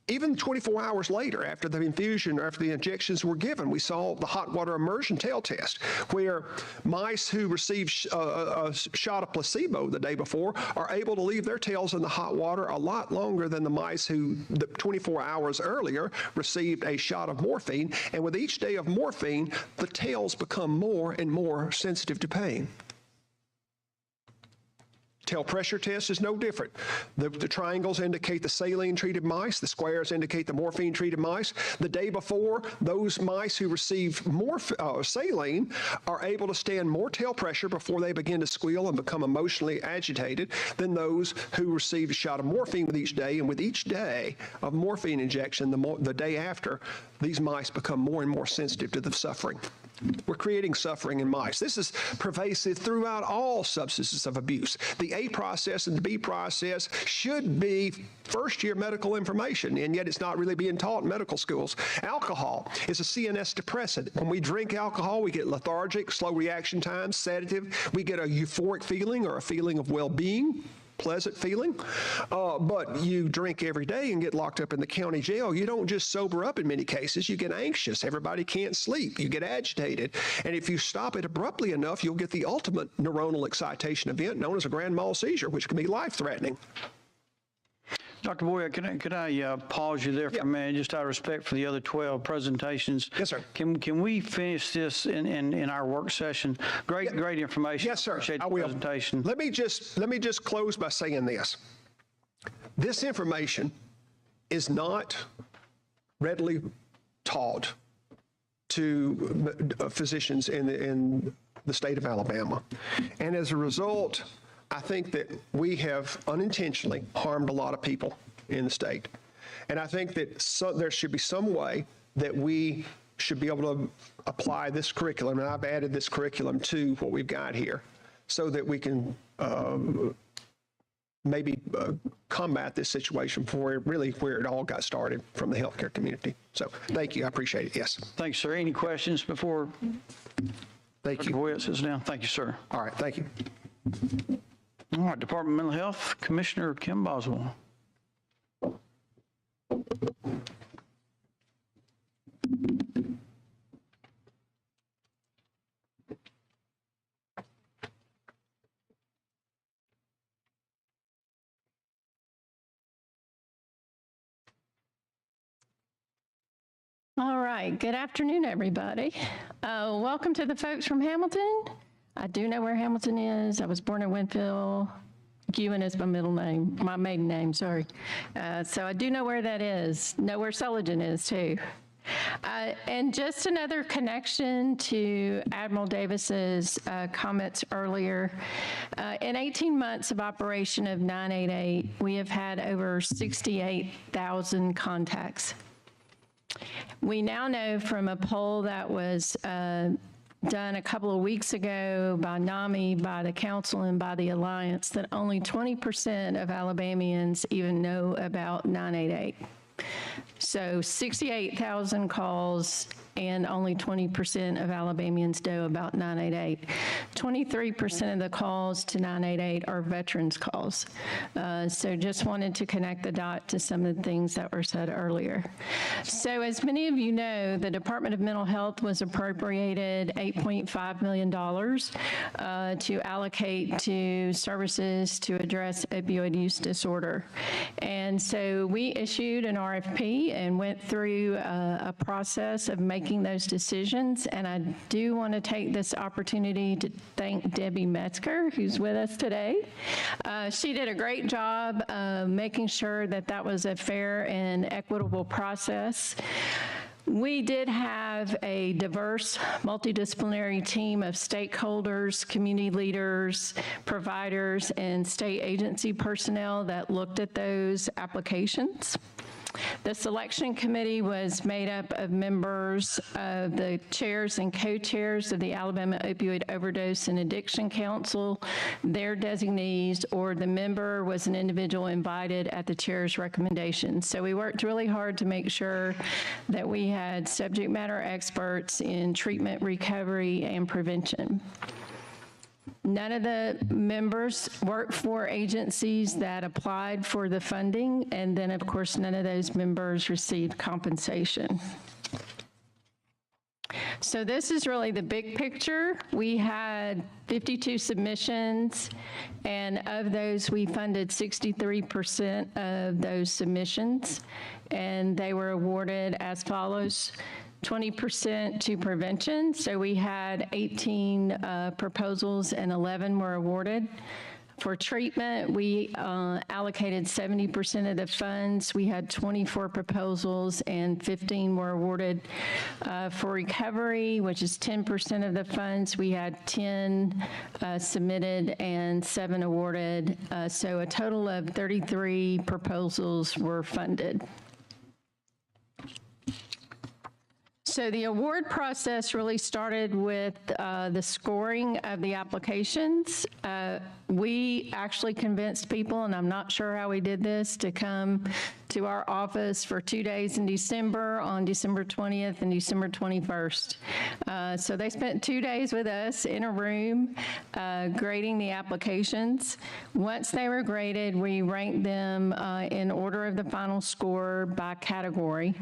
Even 24 hours later, after the infusion, or after the injections were given, we saw the hot water immersion tail test, where mice who received a shot of placebo the day before are able to leave their tails in the hot water a lot longer than the mice who, 24 hours earlier, received a shot of morphine. And with each day of morphine, the tails become more and more sensitive to pain. Tail pressure test is no different. The triangles indicate the saline-treated mice. The squares indicate the morphine-treated mice. The day before, those mice who receive saline are able to stand more tail pressure before they begin to squeal and become emotionally agitated than those who receive a shot of morphine with each day. And with each day of morphine injection, the day after, these mice become more and more sensitive to the suffering. We're creating suffering in mice. This is pervasive throughout all substances of abuse. The A process and the B process should be first-year medical information, and yet it's not really being taught in medical schools. Alcohol is a CNS depressant. When we drink alcohol, we get lethargic, slow reaction times, sedative. We get a euphoric feeling or a feeling of well-being. Pleasant feeling, but you drink every day and get locked up in the county jail. You don't just sober up in many cases. You get anxious. Everybody can't sleep. You get agitated. And if you stop it abruptly enough, you'll get the ultimate neuronal excitation event known as a grand mal seizure, which can be life-threatening. Dr. Boyer, could I pause you there for a minute, just out of respect for the other 12 presentations? Yes, sir. Can we finish this in our work session? Great information. Yes, sir. Appreciate the I will. presentation. Let me just close by saying this. This information is not readily taught to physicians in the state of Alabama, and as a result, I think that we have unintentionally harmed a lot of people in the state. And I think that there should be some way that we should be able to apply this curriculum, and I've added this curriculum to what we've got here, so that we can maybe combat this situation before where it all got started from the healthcare community. So thank you. I appreciate it. Yes. Thanks, sir. Any questions before Thank Dr. you. Boyer sits down? Thank you, sir. All right. Thank you. All right, Department of Mental Health, Commissioner Kim Boswell. All right, good afternoon, everybody. Welcome to the folks from Hamilton. I do know where Hamilton is. I was born in Winfield. Ewan is my middle name, my maiden name, sorry. So I do know where that is. Know where Sullivan is, too. And just another connection to Admiral Davis's comments earlier. In 18 months of operation of 988, we have had over 68,000 contacts. We now know from a poll that was done a couple of weeks ago by NAMI, by the council, and by the Alliance that only 20% of Alabamians even know about 988. So 68,000 calls and only 20% of Alabamians know about 988. 23% of the calls to 988 are veterans calls. So just wanted to connect the dot to some of the things that were said earlier. So as many of you know, the Department of Mental Health was appropriated $8.5 million to allocate to services to address opioid use disorder. And so we issued an RFP and went through a process of making those decisions. And I do want to take this opportunity to thank Debbie Metzger, who's with us today. She did a great job making sure that that was a fair and equitable process. We did have a diverse, multidisciplinary team of stakeholders, community leaders, providers, and state agency personnel that looked at those applications. The selection committee was made up of members of the chairs and co-chairs of the Alabama Opioid Overdose and Addiction Council, their designees, or the member was an individual invited at the chair's recommendation. So we worked really hard to make sure that we had subject matter experts in treatment, recovery, and prevention. None of the members worked for agencies that applied for the funding, and then, of course, none of those members received compensation. So this is really the big picture. We had 52 submissions, and of those, we funded 63% of those submissions, and they were awarded as follows. 20% to prevention. So we had 18 proposals and 11 were awarded. For treatment, we allocated 70% of the funds. We had 24 proposals and 15 were awarded. For recovery, which is 10% of the funds, we had 10 submitted and 7 awarded. So a total of 33 proposals were funded. So the award process really started with the scoring of the applications. We actually convinced people, and I'm not sure how we did this, to come to our office for 2 days in December, on December 20th and December 21st. So they spent 2 days with us in a room grading the applications. Once they were graded, we ranked them in order of the final score by category.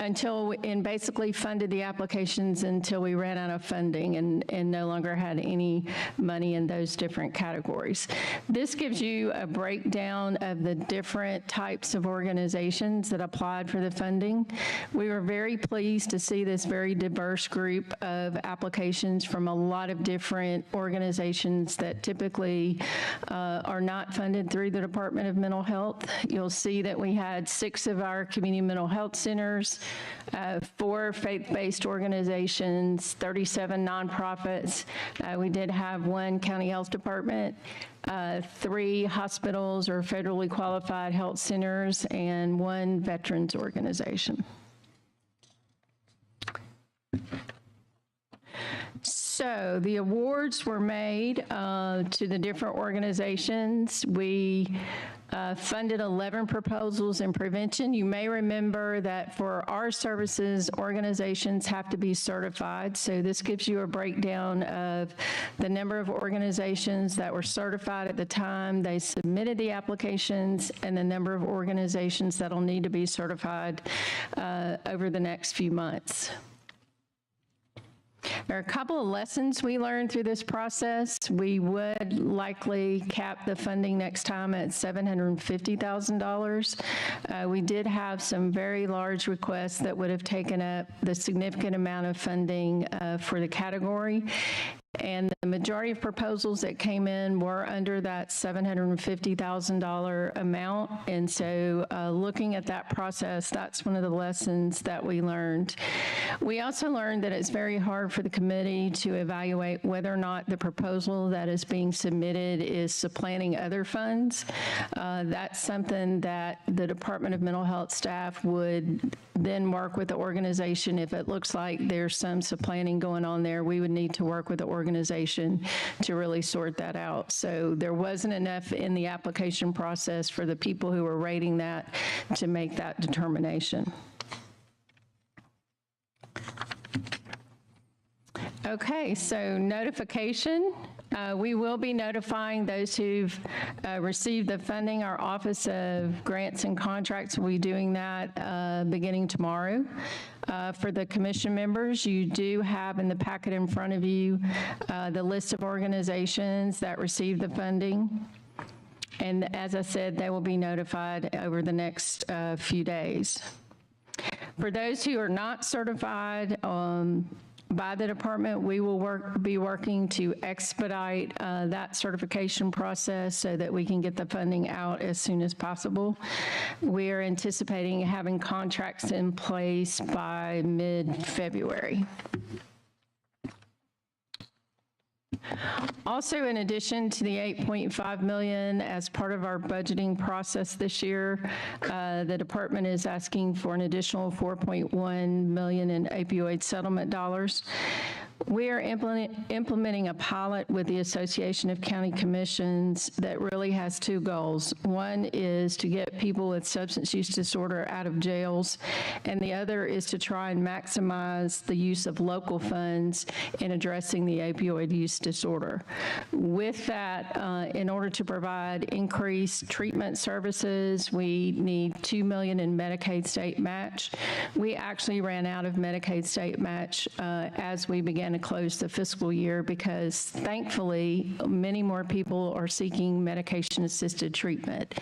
And basically funded the applications until we ran out of funding and no longer had any money in those different categories. This gives you a breakdown of the different types of organizations that applied for the funding. We were very pleased to see this very diverse group of applications from a lot of different organizations that typically are not funded through the Department of Mental Health. You'll see that we had 6 of our community mental health centers, 4 faith-based organizations, 37 nonprofits. We did have 1 county health department, 3 hospitals or federally qualified health centers, and 1 veterans organization. So the awards were made to the different organizations. We funded 11 proposals in prevention. You may remember that for our services, organizations have to be certified. So this gives you a breakdown of the number of organizations that were certified at the time they submitted the applications and the number of organizations that'll need to be certified over the next few months. There are a couple of lessons we learned through this process. We would likely cap the funding next time at $750,000. We did have some very large requests that would have taken up the significant amount of funding for the category. And the majority of proposals that came in were under that $750,000 amount. And so looking at that process, that's one of the lessons that we learned. We also learned that it's very hard for the committee to evaluate whether or not the proposal that is being submitted is supplanting other funds. That's something that the Department of Mental Health staff would then work with the organization. If it looks like there's some supplanting going on there, we would need to work with the organization to really sort that out. So there wasn't enough in the application process for the people who were rating that to make that determination. Okay, so notification. We will be notifying those who've received the funding. Our Office of Grants and Contracts will be doing that beginning tomorrow. For the commission members, you do have in the packet in front of you the list of organizations that received the funding. And as I said, they will be notified over the next few days. For those who are not certified by the department, we will be working to expedite that certification process so that we can get the funding out as soon as possible. We are anticipating having contracts in place by mid-February. Also, in addition to the $8.5 million, as part of our budgeting process this year, the department is asking for an additional $4.1 million in opioid settlement dollars. We are implementing a pilot with the Association of County Commissions that really has two goals. One is to get people with substance use disorder out of jails, and the other is to try and maximize the use of local funds in addressing the opioid use disorder. With that, in order to provide increased treatment services, we need $2 million in Medicaid state match. We actually ran out of Medicaid state match as we began to close the fiscal year because thankfully many more people are seeking medication-assisted treatment.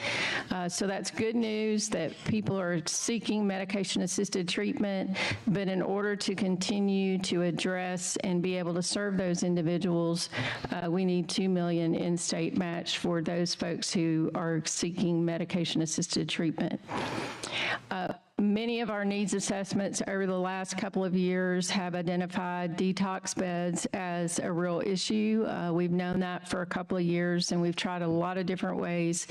So that's good news that people are seeking medication-assisted treatment, but in order to continue to address and be able to serve those individuals, we need $2 million in state match for those folks who are seeking medication-assisted treatment. Many of our needs assessments over the last couple of years have identified detox beds as a real issue. We've known that for a couple of years, and we've tried a lot of different ways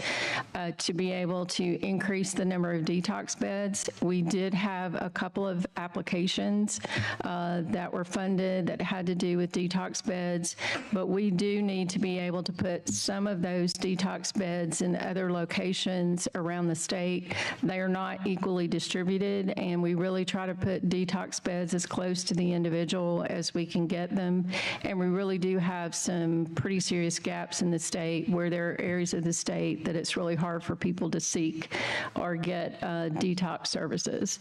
to be able to increase the number of detox beds. We did have a couple of applications that were funded that had to do with detox beds, but we do need to be able to put some of those detox beds in other locations around the state. They are not equally distributed, and we really try to put detox beds as close to the individual as we can get them. And we really do have some pretty serious gaps in the state where there are areas of the state that it's really hard for people to seek or get detox services.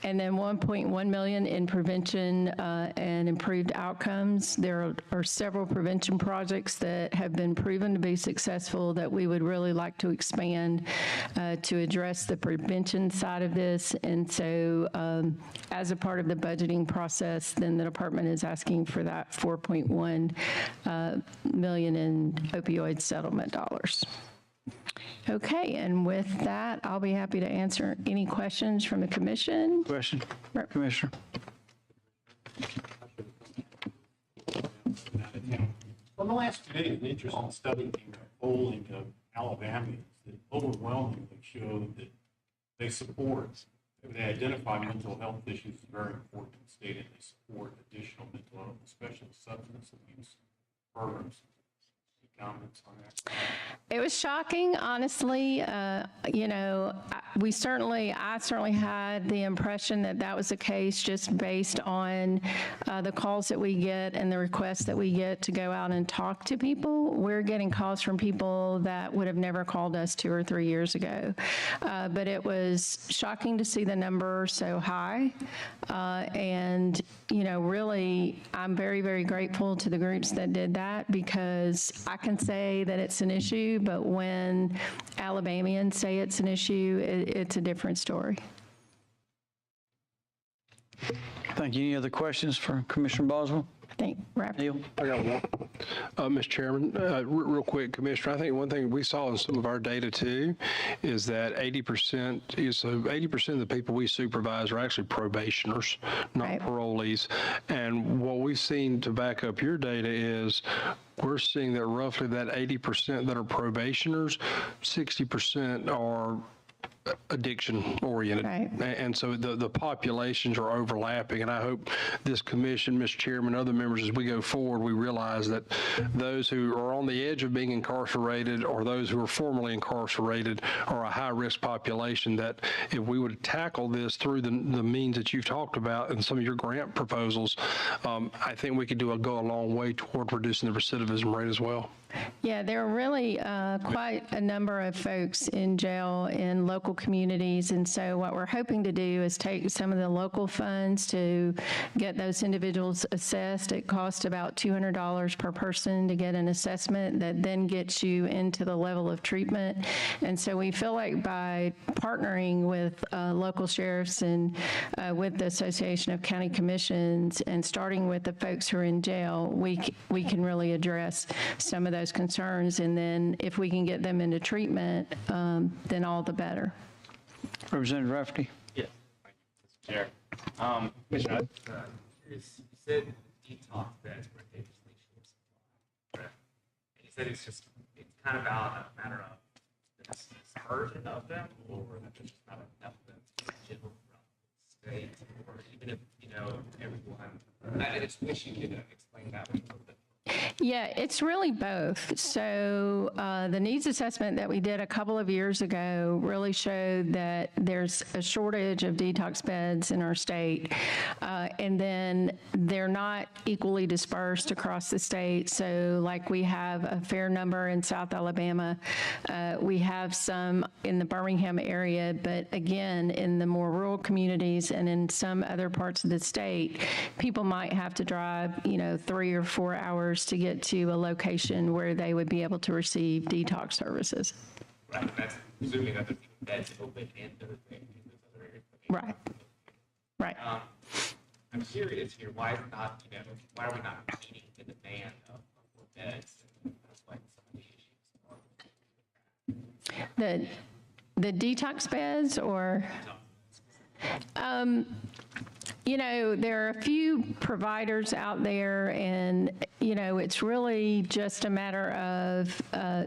And then $1.1 million in prevention and improved outcomes. There are several prevention projects that have been proven to be successful that we would really like to expand to address the prevention side of this. And so as a part of the budgeting process, then the department is asking for that $4.1 million in opioid settlement dollars. Okay, and with that, I'll be happy to answer any questions from the commission. Question, Commissioner? From the last few days, an interesting study came out, polling of Alabamians that overwhelmingly showed that they support, they identify mental health issues as very important in the state, and they support additional mental health, especially substance abuse programs. Any comments on that? It was shocking, honestly. You know, I certainly had the impression that that was the case just based on the calls that we get and the requests that we get to go out and talk to people. We're getting calls from people that would have never called us 2 or 3 years ago. But it was shocking to see the number so high. And, you know, really, I'm very, very grateful to the groups that did that because I can say that it's an issue, but when Alabamians say it's an issue, it's a different story. Thank you. Any other questions for Commissioner Boswell? Neil? I got one. Mr. Chairman, real quick, Commissioner, I think one thing we saw in some of our data too is that 80% of the people we supervise are actually probationers, not Right. parolees. And what we've seen to back up your data is we're seeing that roughly that 80% that are probationers, 60% are addiction oriented. Right. And so the populations are overlapping. And I hope this commission, Mr. Chairman, other members, as we go forward, we realize that those who are on the edge of being incarcerated or those who are formerly incarcerated are a high risk population, that if we would tackle this through the means that you've talked about in some of your grant proposals, I think we could go a long way toward reducing the recidivism rate as well. Yeah, there are really quite a number of folks in jail in local communities, and so what we're hoping to do is take some of the local funds to get those individuals assessed. It costs about $200 per person to get an assessment that then gets you into the level of treatment. And so we feel like by partnering with local sheriffs and with the Association of County Commissions and starting with the folks who are in jail, we can really address some of those concerns, and then if we can get them into treatment, then all the better. Representative Rafferty? Yes, thank you, Mr. Chair. Commissioner, you said detox beds were dangerously short supply. said it's kind of about a matter of the dispersion of them, or that there's just not enough of them in general throughout the state, or even if, everyone, I just wish you could explain that a little bit. Yeah, it's really both. So the needs assessment that we did a couple of years ago really showed that there's a shortage of detox beds in our state, and then they're not equally dispersed across the state. So like we have a fair number in South Alabama, we have some in the Birmingham area, but again, in the more rural communities and in some other parts of the state, people might have to drive, 3 or 4 hours to get to a location where they would be able to receive detox services. Right, that's presuming that the beds open in those areas. Right. Right. I'm curious here, why are we not meeting the demand of more beds? That's like some of the issues. The detox beds, or there are a few providers out there, and, it's really just a matter of,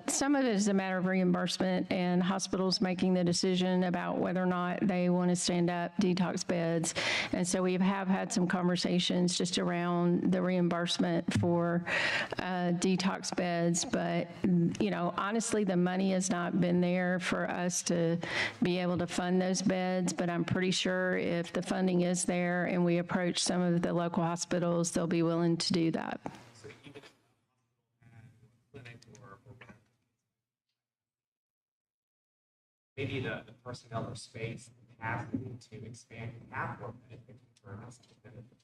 some of it is a matter of reimbursement and hospitals making the decision about whether or not they want to stand up detox beds. And so we have had some conversations just around the reimbursement for detox beds. But, honestly, the money has not been there for us to be able to fund those beds. But I'm pretty sure if the funding is there and we approach some of the local hospitals, they'll be willing to do that. So even if a clinic or whatever, maybe the personnel or space capacity to expand have more benefit for us to benefit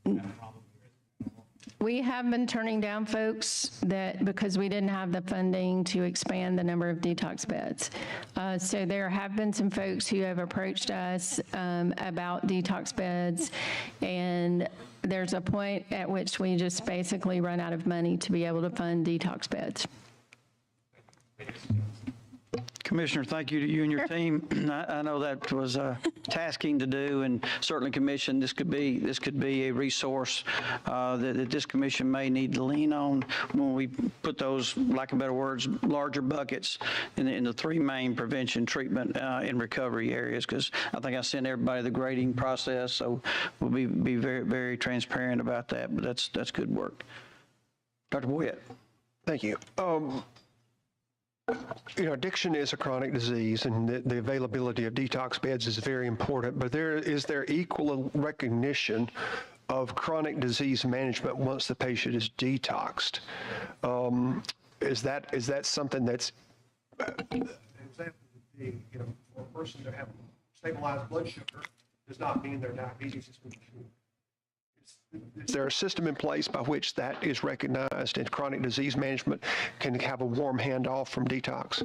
from that problem here as well. We have been turning down folks because we didn't have the funding to expand the number of detox beds. So there have been some folks who have approached us about detox beds, and there's a point at which we just basically run out of money to be able to fund detox beds. Commissioner, thank you to you and your team. I know that was tasking to do, and certainly, Commission, this could be a resource that this commission may need to lean on when we put those, lack of better words, larger buckets in the three main prevention, treatment, and recovery areas. Because I think I sent everybody the grading process, so we'll be very, very transparent about that. But that's good work. Dr. Boyette. Thank you. Addiction is a chronic disease, and the availability of detox beds is very important, but is there equal recognition of chronic disease management once the patient is detoxed? Is that something that's... An example would be, for a person to have stabilized blood sugar does not mean their diabetes is controlled. Is there a system in place by which that is recognized and chronic disease management can have a warm handoff from detox?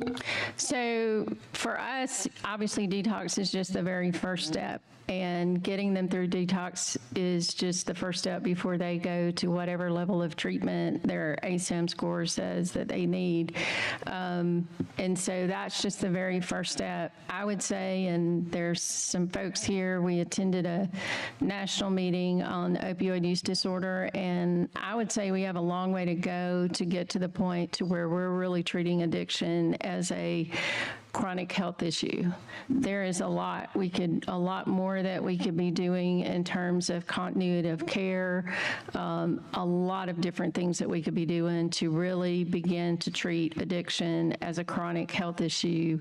So for us, obviously detox is just the very first step, and getting them through detox is just the first step before they go to whatever level of treatment their ASAM score says that they need. And so that's just the very first step, I would say. And there's some folks here, we attended a national meeting on opioid use disorder, and I would say we have a long way to go to get to the point to where we're really treating addiction as a chronic health issue. There is a lot more that we could be doing in terms of continuity of care, a lot of different things that we could be doing to really begin to treat addiction as a chronic health issue,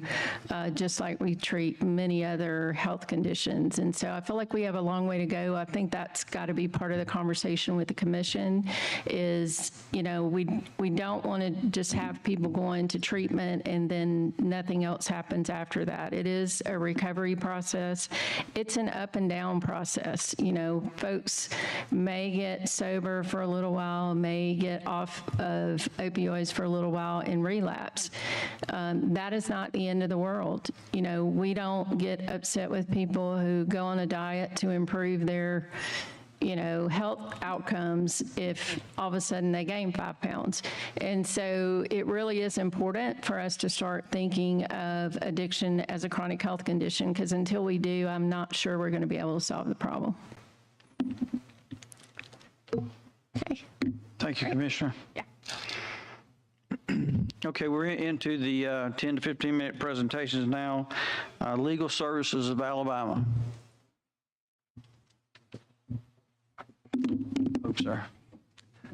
just like we treat many other health conditions. And so I feel like we have a long way to go. I think that's got to be part of the conversation with the commission is, we don't want to just have people going to treatment and then nothing else happens after that. It is a recovery process. It's an up and down process. Folks may get sober for a little while, may get off of opioids for a little while and relapse. That is not the end of the world. We don't get upset with people who go on a diet to improve their health outcomes if all of a sudden they gain 5 pounds. And so it really is important for us to start thinking of addiction as a chronic health condition, because until we do, I'm not sure we're going to be able to solve the problem. Okay. Thank Thank you, Commissioner. Yeah. Okay, we're into the 10 to 15-minute presentations now. Legal Services of Alabama. Oops, sorry.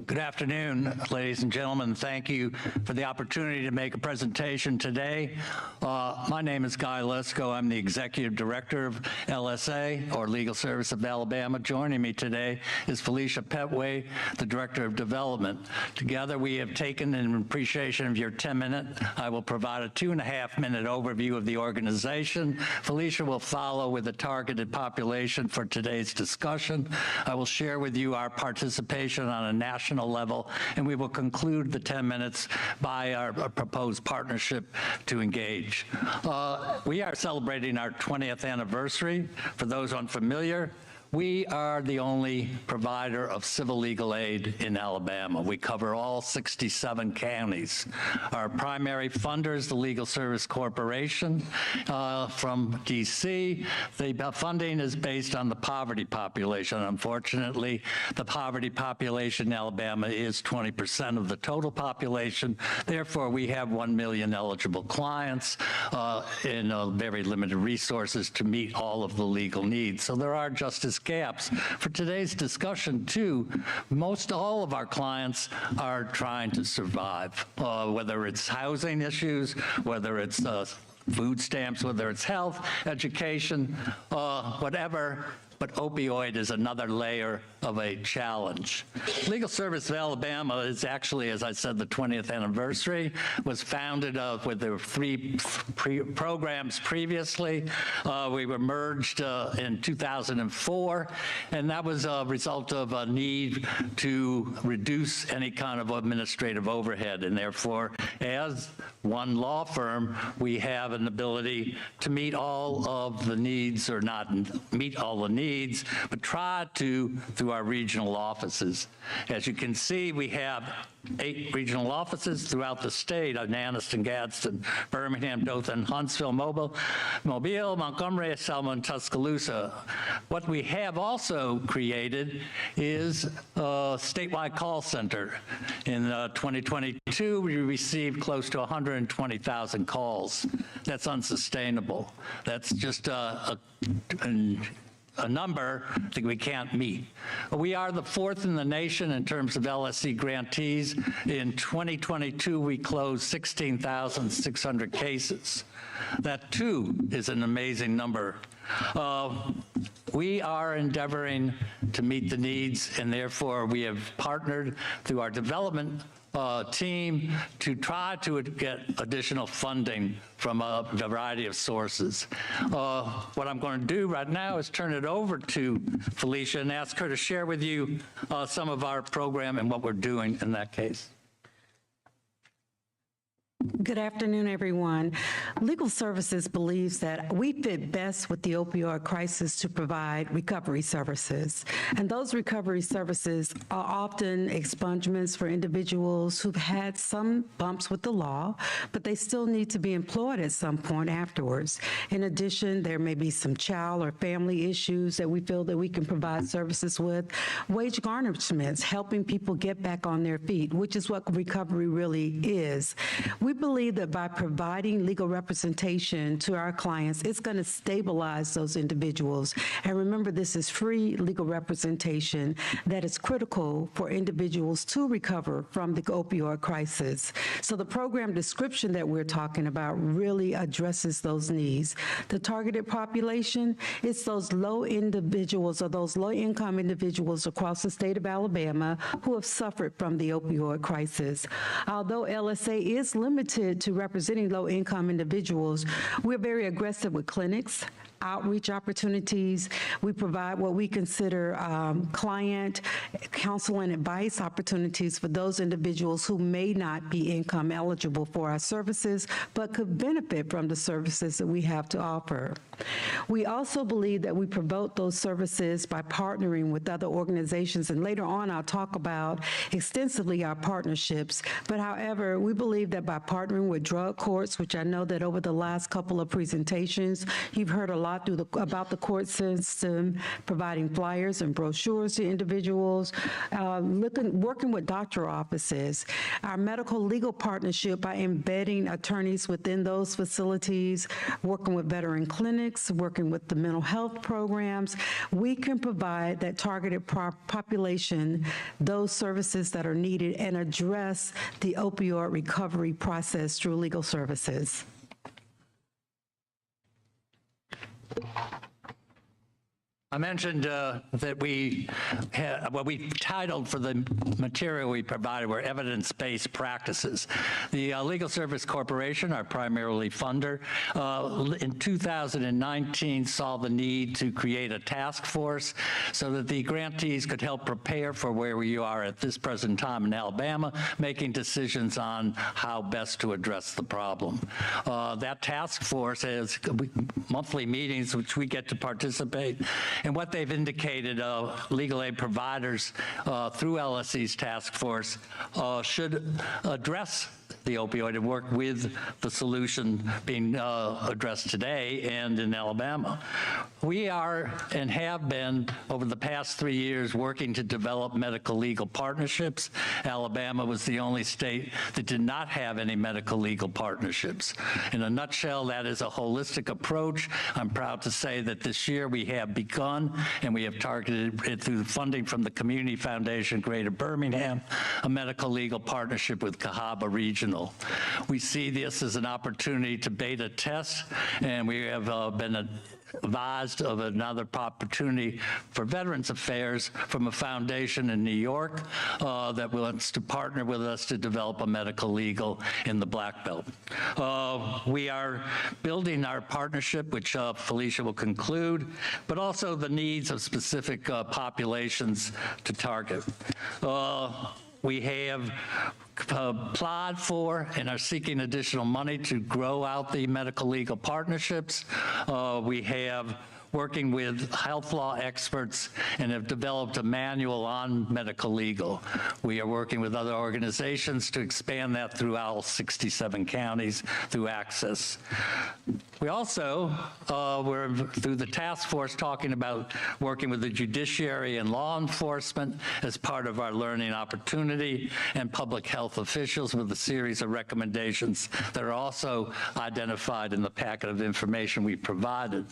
Good afternoon, ladies and gentlemen. Thank you for the opportunity to make a presentation today. My name is Guy Lesko. I'm the Executive Director of LSA, or Legal Service of Alabama. Joining me today is Felicia Petway, the Director of Development. Together, we have taken, in appreciation of your 10-minute, I will provide a 2.5-minute overview of the organization. Felicia will follow with a targeted population for today's discussion. I will share with you our participation on a national level, and we will conclude the 10 minutes by our proposed partnership to engage. We are celebrating our 20th anniversary. For those unfamiliar, we are the only provider of civil legal aid in Alabama. We cover all 67 counties. Our primary funder is the Legal Service Corporation from DC. The funding is based on the poverty population. Unfortunately, the poverty population in Alabama is 20% of the total population. Therefore, we have 1 million eligible clients and very limited resources to meet all of the legal needs. So there are justice gaps. For today's discussion, too, most all of our clients are trying to survive, whether it's housing issues, whether it's food stamps, whether it's health, education, whatever. But opioid is another layer of a challenge. Legal Service of Alabama is actually, as I said, the 20th anniversary, was founded with the 3 programs previously. We were merged in 2004, and that was a result of a need to reduce any kind of administrative overhead, and therefore, as one law firm, we have an ability to meet all of the needs, or not meet all the needs, but try to through our regional offices. As you can see, we have 8 regional offices throughout the state: Anniston, Gadsden, Birmingham, Dothan, Huntsville, Mobile, Montgomery, Selma, and Tuscaloosa. What we have also created is a statewide call center. In 2022, we received close to 120,000 calls. That's unsustainable. That's just a number that we can't meet. We are the 4th in the nation in terms of LSC grantees. In 2022, we closed 16,600 cases. That, too, is an amazing number. We are endeavoring to meet the needs, and therefore we have partnered through our development team to try to get additional funding from a variety of sources. What I'm going to do right now is turn it over to Felicia and ask her to share with you some of our program and what we're doing in that case. Good afternoon, everyone. Legal Services believes that we fit best with the opioid crisis to provide recovery services. And those recovery services are often expungements for individuals who've had some bumps with the law, but they still need to be employed at some point afterwards. In addition, there may be some child or family issues that we feel that we can provide services with. Wage garnishments, helping people get back on their feet, which is what recovery really is. We believe that by providing legal representation to our clients, it's going to stabilize those individuals. And remember, this is free legal representation that is critical for individuals to recover from the opioid crisis. So the program description that we're talking about really addresses those needs. The targeted population is those low individuals, or those low-income individuals across the state of Alabama who have suffered from the opioid crisis. Although LSA is limited to representing low-income individuals, we're very aggressive with clinics, outreach opportunities. We provide what we consider client counsel and advice opportunities for those individuals who may not be income eligible for our services, but could benefit from the services that we have to offer. We also believe that we promote those services by partnering with other organizations, and later on I'll talk about extensively our partnerships. But however, we believe that by partnering with drug courts, which I know that over the last couple of presentations, you've heard a lot about the court system, providing flyers and brochures to individuals, working with doctor offices, our medical legal partnership by embedding attorneys within those facilities, working with veteran clinics, working with the mental health programs. We can provide that targeted population those services that are needed and address the opioid recovery process through legal services. I mentioned that we titled for the material we provided were evidence-based practices. The Legal Service Corporation, our primarily funder, in 2019 saw the need to create a task force so that the grantees could help prepare for where we are at this present time in Alabama, making decisions on how best to address the problem. That task force has monthly meetings which we get to participate. And what they've indicated, legal aid providers through LSC's task force should address the opioid and work with the solution being addressed today and in Alabama. We are and have been over the past 3 years working to develop medical legal partnerships. Alabama was the only state that did not have any medical legal partnerships. In a nutshell, that is a holistic approach. I'm proud to say that this year we have begun and we have targeted it through funding from the Community Foundation Greater Birmingham, a medical legal partnership with Cahaba Regional. We see this as an opportunity to beta test, and we have been advised of another opportunity for Veterans Affairs from a foundation in New York that wants to partner with us to develop a medical legal in the Black Belt. We are building our partnership, which Felicia will conclude, but also the needs of specific populations to target. We have applied for and are seeking additional money to grow out the medical legal partnerships. We have working with health law experts and have developed a manual on medical legal. We are working with other organizations to expand that through all 67 counties through access. We also, we're through the task force talking about working with the judiciary and law enforcement as part of our learning opportunity, and public health officials with a series of recommendations that are also identified in the packet of information we provided.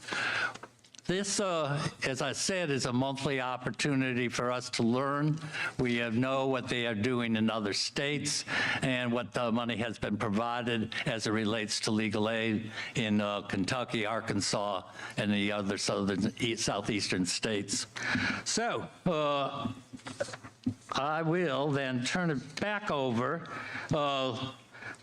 This, as I said, is a monthly opportunity for us to learn. We know what they are doing in other states and what the money has been provided as it relates to legal aid in Kentucky, Arkansas, and the other southeastern states. So I will then turn it back over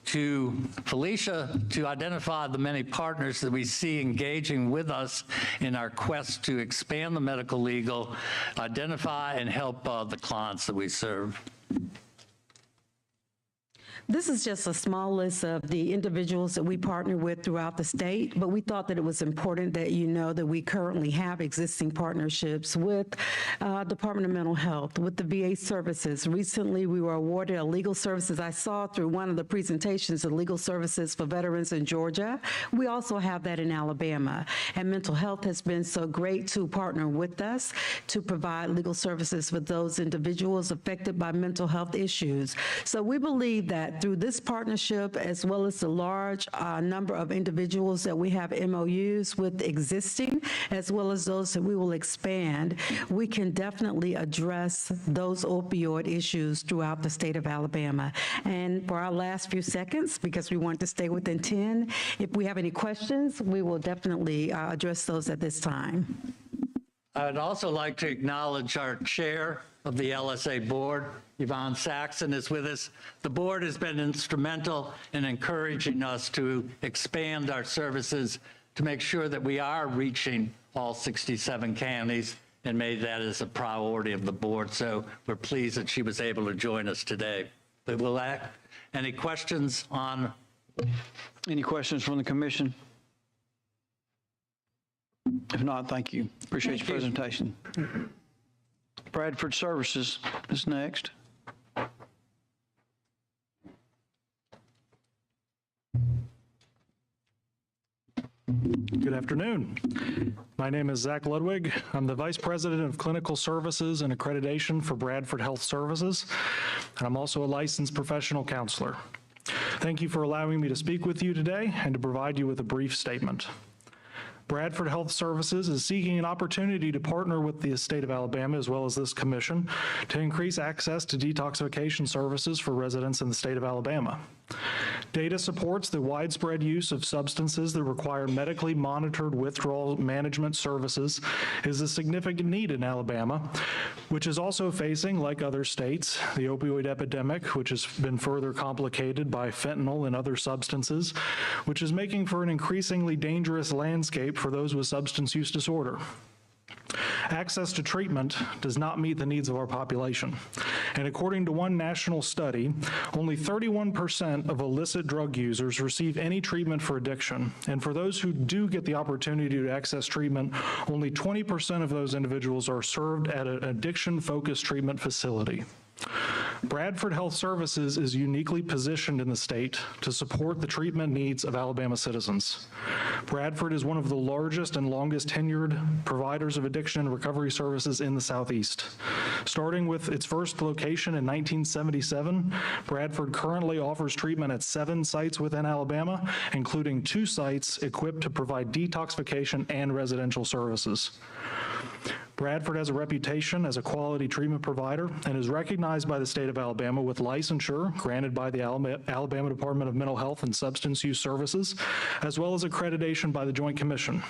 to Felicia to identify the many partners that we see engaging with us in our quest to expand the medical legal, identify and help the clients that we serve. This is just a small list of the individuals that we partner with throughout the state, but we thought that it was important that you know that we currently have existing partnerships with Department of Mental Health, with the VA services. Recently, we were awarded a legal services. I saw through one of the presentations, the legal services for veterans in Georgia. We also have that in Alabama. And mental health has been so great to partner with us to provide legal services for those individuals affected by mental health issues. So we believe that through this partnership, as well as the large number of individuals that we have MOUs with existing, as well as those that we will expand, we can definitely address those opioid issues throughout the state of Alabama. And for our last few seconds, because we want to stay within 10, if we have any questions, we will definitely address those at this time. I'd also like to acknowledge our chair of the LSA board, Yvonne Saxon, is with us. The board has been instrumental in encouraging us to expand our services to make sure that we are reaching all 67 counties, and made that as a priority of the board. So we're pleased that she was able to join us today. But any questions on? Any questions from the commission? If not, thank you. Appreciate your presentation. Bradford Services is next. Good afternoon. My name is Zach Ludwig. I'm the Vice President of Clinical Services and Accreditation for Bradford Health Services, and I'm also a licensed professional counselor. Thank you for allowing me to speak with you today and to provide you with a brief statement. Bradford Health Services is seeking an opportunity to partner with the state of Alabama as well as this commission to increase access to detoxification services for residents in the state of Alabama. Data supports the widespread use of substances that require medically monitored withdrawal management services is a significant need in Alabama, which is also facing, like other states, the opioid epidemic, which has been further complicated by fentanyl and other substances, which is making for an increasingly dangerous landscape for those with substance use disorder. Access to treatment does not meet the needs of our population. And according to one national study, only 31% of illicit drug users receive any treatment for addiction. And for those who do get the opportunity to access treatment, only 20% of those individuals are served at an addiction-focused treatment facility. Bradford Health Services is uniquely positioned in the state to support the treatment needs of Alabama citizens. Bradford is one of the largest and longest tenured providers of addiction and recovery services in the Southeast. Starting with its first location in 1977, Bradford currently offers treatment at 7 sites within Alabama, including 2 sites equipped to provide detoxification and residential services. Bradford has a reputation as a quality treatment provider and is recognized by the state of Alabama with licensure granted by the Alabama Department of Mental Health and Substance Use Services, as well as accreditation by the Joint Commission.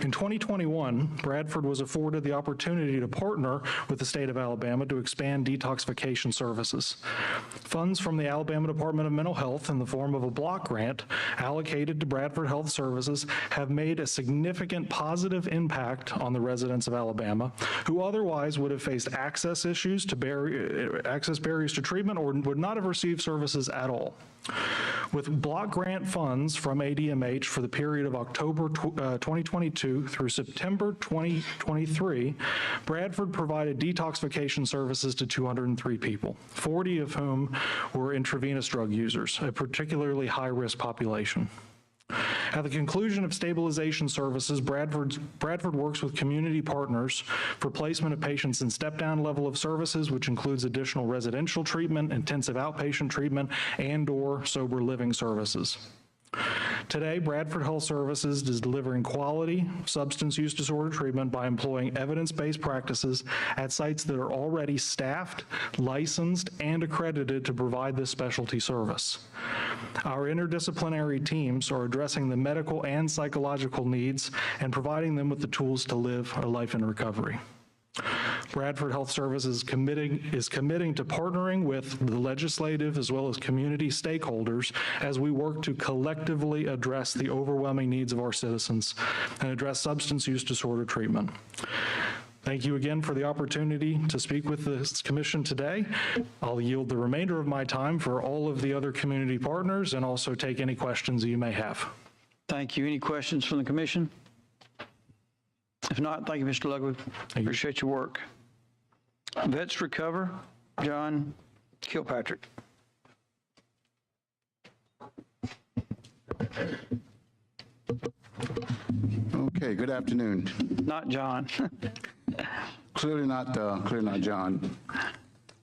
In 2021, Bradford was afforded the opportunity to partner with the state of Alabama to expand detoxification services. Funds from the Alabama Department of Mental Health in the form of a block grant allocated to Bradford Health Services have made a significant positive impact on the residents of Alabama who otherwise would have faced access issues to access barriers to treatment or would not have received services at all. With block grant funds from ADMH for the period of October 2022 through September 2023, Bradford provided detoxification services to 203 people, 40 of whom were intravenous drug users, a particularly high-risk population. At the conclusion of stabilization services, Bradford works with community partners for placement of patients in step-down level of services, which includes additional residential treatment, intensive outpatient treatment, and/or sober living services. Today, Bradford Health Services is delivering quality substance use disorder treatment by employing evidence-based practices at sites that are already staffed, licensed, and accredited to provide this specialty service. Our interdisciplinary teams are addressing the medical and psychological needs and providing them with the tools to live a life in recovery. Bradford Health Services is committing to partnering with the legislative as well as community stakeholders as we work to collectively address the overwhelming needs of our citizens and address substance use disorder treatment. Thank you again for the opportunity to speak with this commission today. I'll yield the remainder of my time for all of the other community partners and also take any questions you may have. Thank you. Any questions from the commission? If not, thank you, Mr. Ludwig. Appreciate your work. Vets Recover, John Kilpatrick. Okay, good afternoon. Not John. Clearly not John.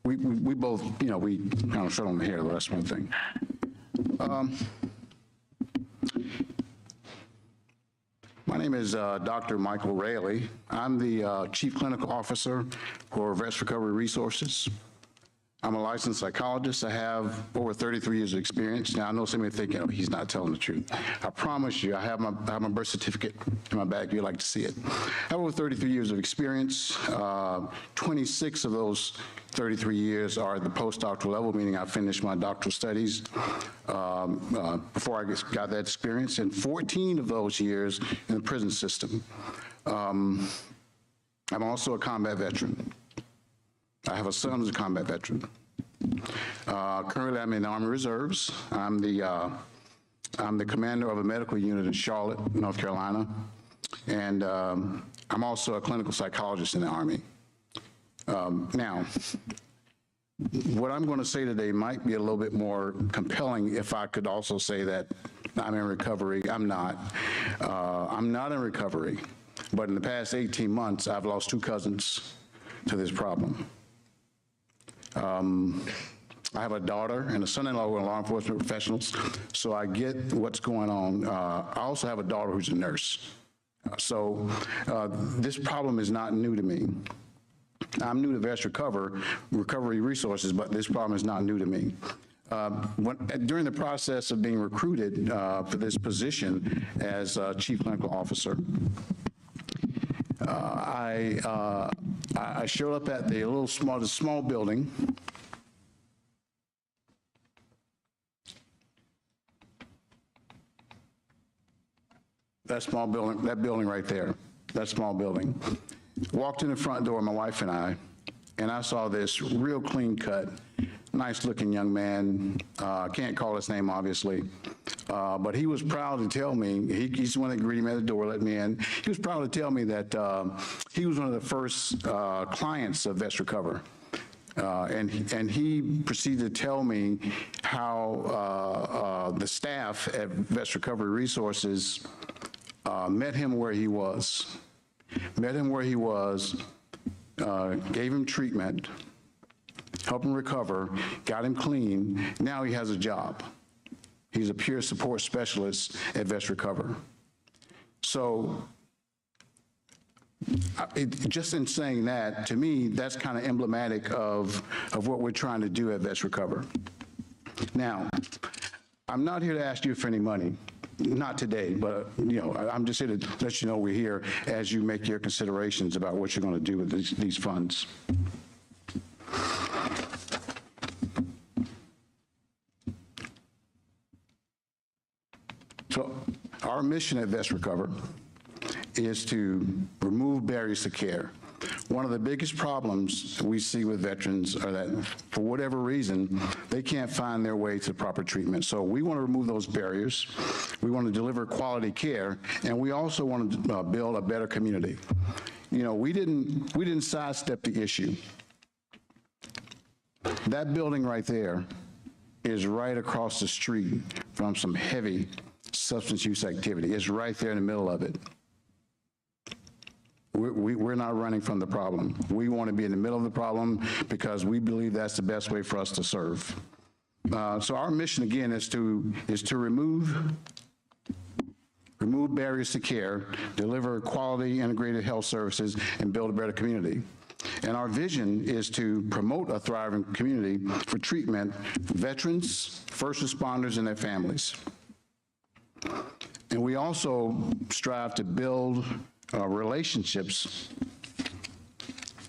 We both, we kind of shut on the hair, but that's one thing. My name is Dr. Michael Raley. I'm the Chief Clinical Officer for Vets Recovery Resources. I'm a licensed psychologist. I have over 33 years of experience. Now, I know some of you are thinking, oh, he's not telling the truth. I promise you, I have my birth certificate in my bag. You'd like to see it. I have over 33 years of experience. 26 of those 33 years are at the postdoctoral level, meaning I finished my doctoral studies before I got that experience, and 14 of those years in the prison system. I'm also a combat veteran. I have a son who's a combat veteran. Currently, I'm in the Army Reserves. I'm the commander of a medical unit in Charlotte, North Carolina. and I'm also a clinical psychologist in the Army. Now, what I'm going to say today might be a little bit more compelling if I could also say that I'm in recovery. I'm not. I'm not in recovery, but in the past 18 months, I've lost 2 cousins to this problem. I have a daughter and a son-in-law who are law enforcement professionals, so I get what's going on. I also have a daughter who's a nurse. So this problem is not new to me. I'm new to Vest Recovery Resources, but this problem is not new to me. During the process of being recruited for this position as Chief Clinical Officer, I showed up at the small building. That building right there, that small building. Walked in the front door, my wife and I saw this real clean cut, nice looking young man. Can't call his name, obviously, but he was proud to tell me, he's the one that greeted me at the door, let me in. He was proud to tell me that he was one of the first clients of Vest Recover. And he proceeded to tell me how the staff at Vest Recovery Resources met him where he was. Gave him treatment, helped him recover, got him clean. Now he has a job. He's a peer support specialist at Vest Recover. So just in saying that, to me, that's kind of emblematic of what we're trying to do at Vest Recover. Now, I'm not here to ask you for any money. Not today, but I'm just here to let you know we're here as you make your considerations about what you're going to do with these funds. So our mission at Vest Recover is to remove barriers to care. One of the biggest problems we see with veterans are that, for whatever reason, they can't find their way to proper treatment. So we want to remove those barriers. We want to deliver quality care, and we also want to build a better community. We didn't sidestep the issue. That building right there is right across the street from some heavy substance use activity. It's right there in the middle of it. We're not running from the problem. We want to be in the middle of the problem because we believe that's the best way for us to serve. So our mission, again, is to remove barriers to care, deliver quality integrated health services, and build a better community. And our vision is to promote a thriving community for treatment for veterans, first responders, and their families. And we also strive to build relationships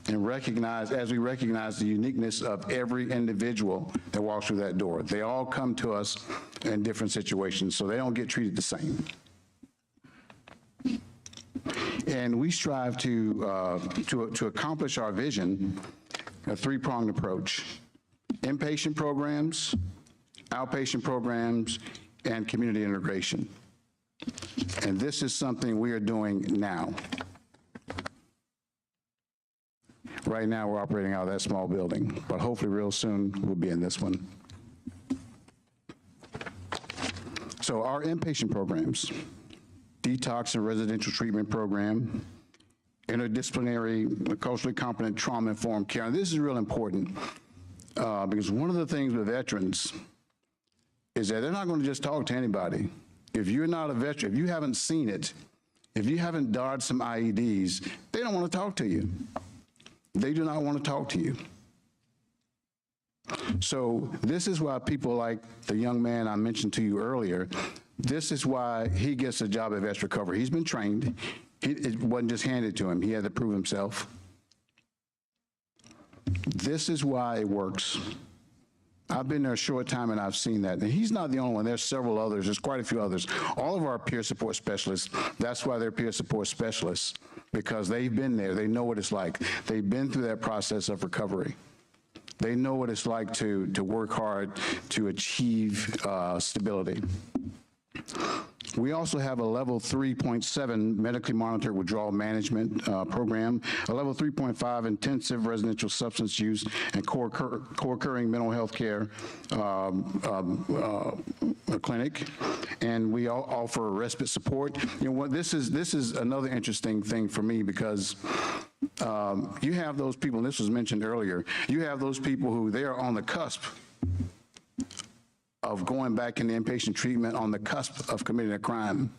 and as we recognize the uniqueness of every individual that walks through that door. They all come to us in different situations, so they don't get treated the same. And we strive to accomplish our vision, a 3-pronged approach: inpatient programs, outpatient programs, and community integration. And this is something we are doing now. Right now, we're operating out of that small building, but hopefully real soon we'll be in this one. So our inpatient programs: detox and residential treatment program, interdisciplinary, culturally competent, trauma-informed care. And this is real important because one of the things with veterans is that they're not going to just talk to anybody. If you're not a veteran, if you haven't seen it, if you haven't dodged some IEDs, they don't want to talk to you. They do not want to talk to you. So this is why people like the young man I mentioned to you earlier, this is why he gets a job at Vest Recovery. He's been trained. It wasn't just handed to him. He had to prove himself. This is why it works. I've been there a short time and I've seen that. And he's not the only one. There's several others. There's quite a few others. All of our peer support specialists, that's why they're peer support specialists, because they've been there. They know what it's like. They've been through that process of recovery. They know what it's like to work hard to achieve stability. We also have a level 3.7 medically monitored withdrawal management program, a level 3.5 intensive residential substance use and co-occurring mental health care clinic, and we offer respite support. You know what? This is another interesting thing for me because you have those people, and this was mentioned earlier. You have those people who they are on the cusp of going back into inpatient treatment, on the cusp of committing a crime.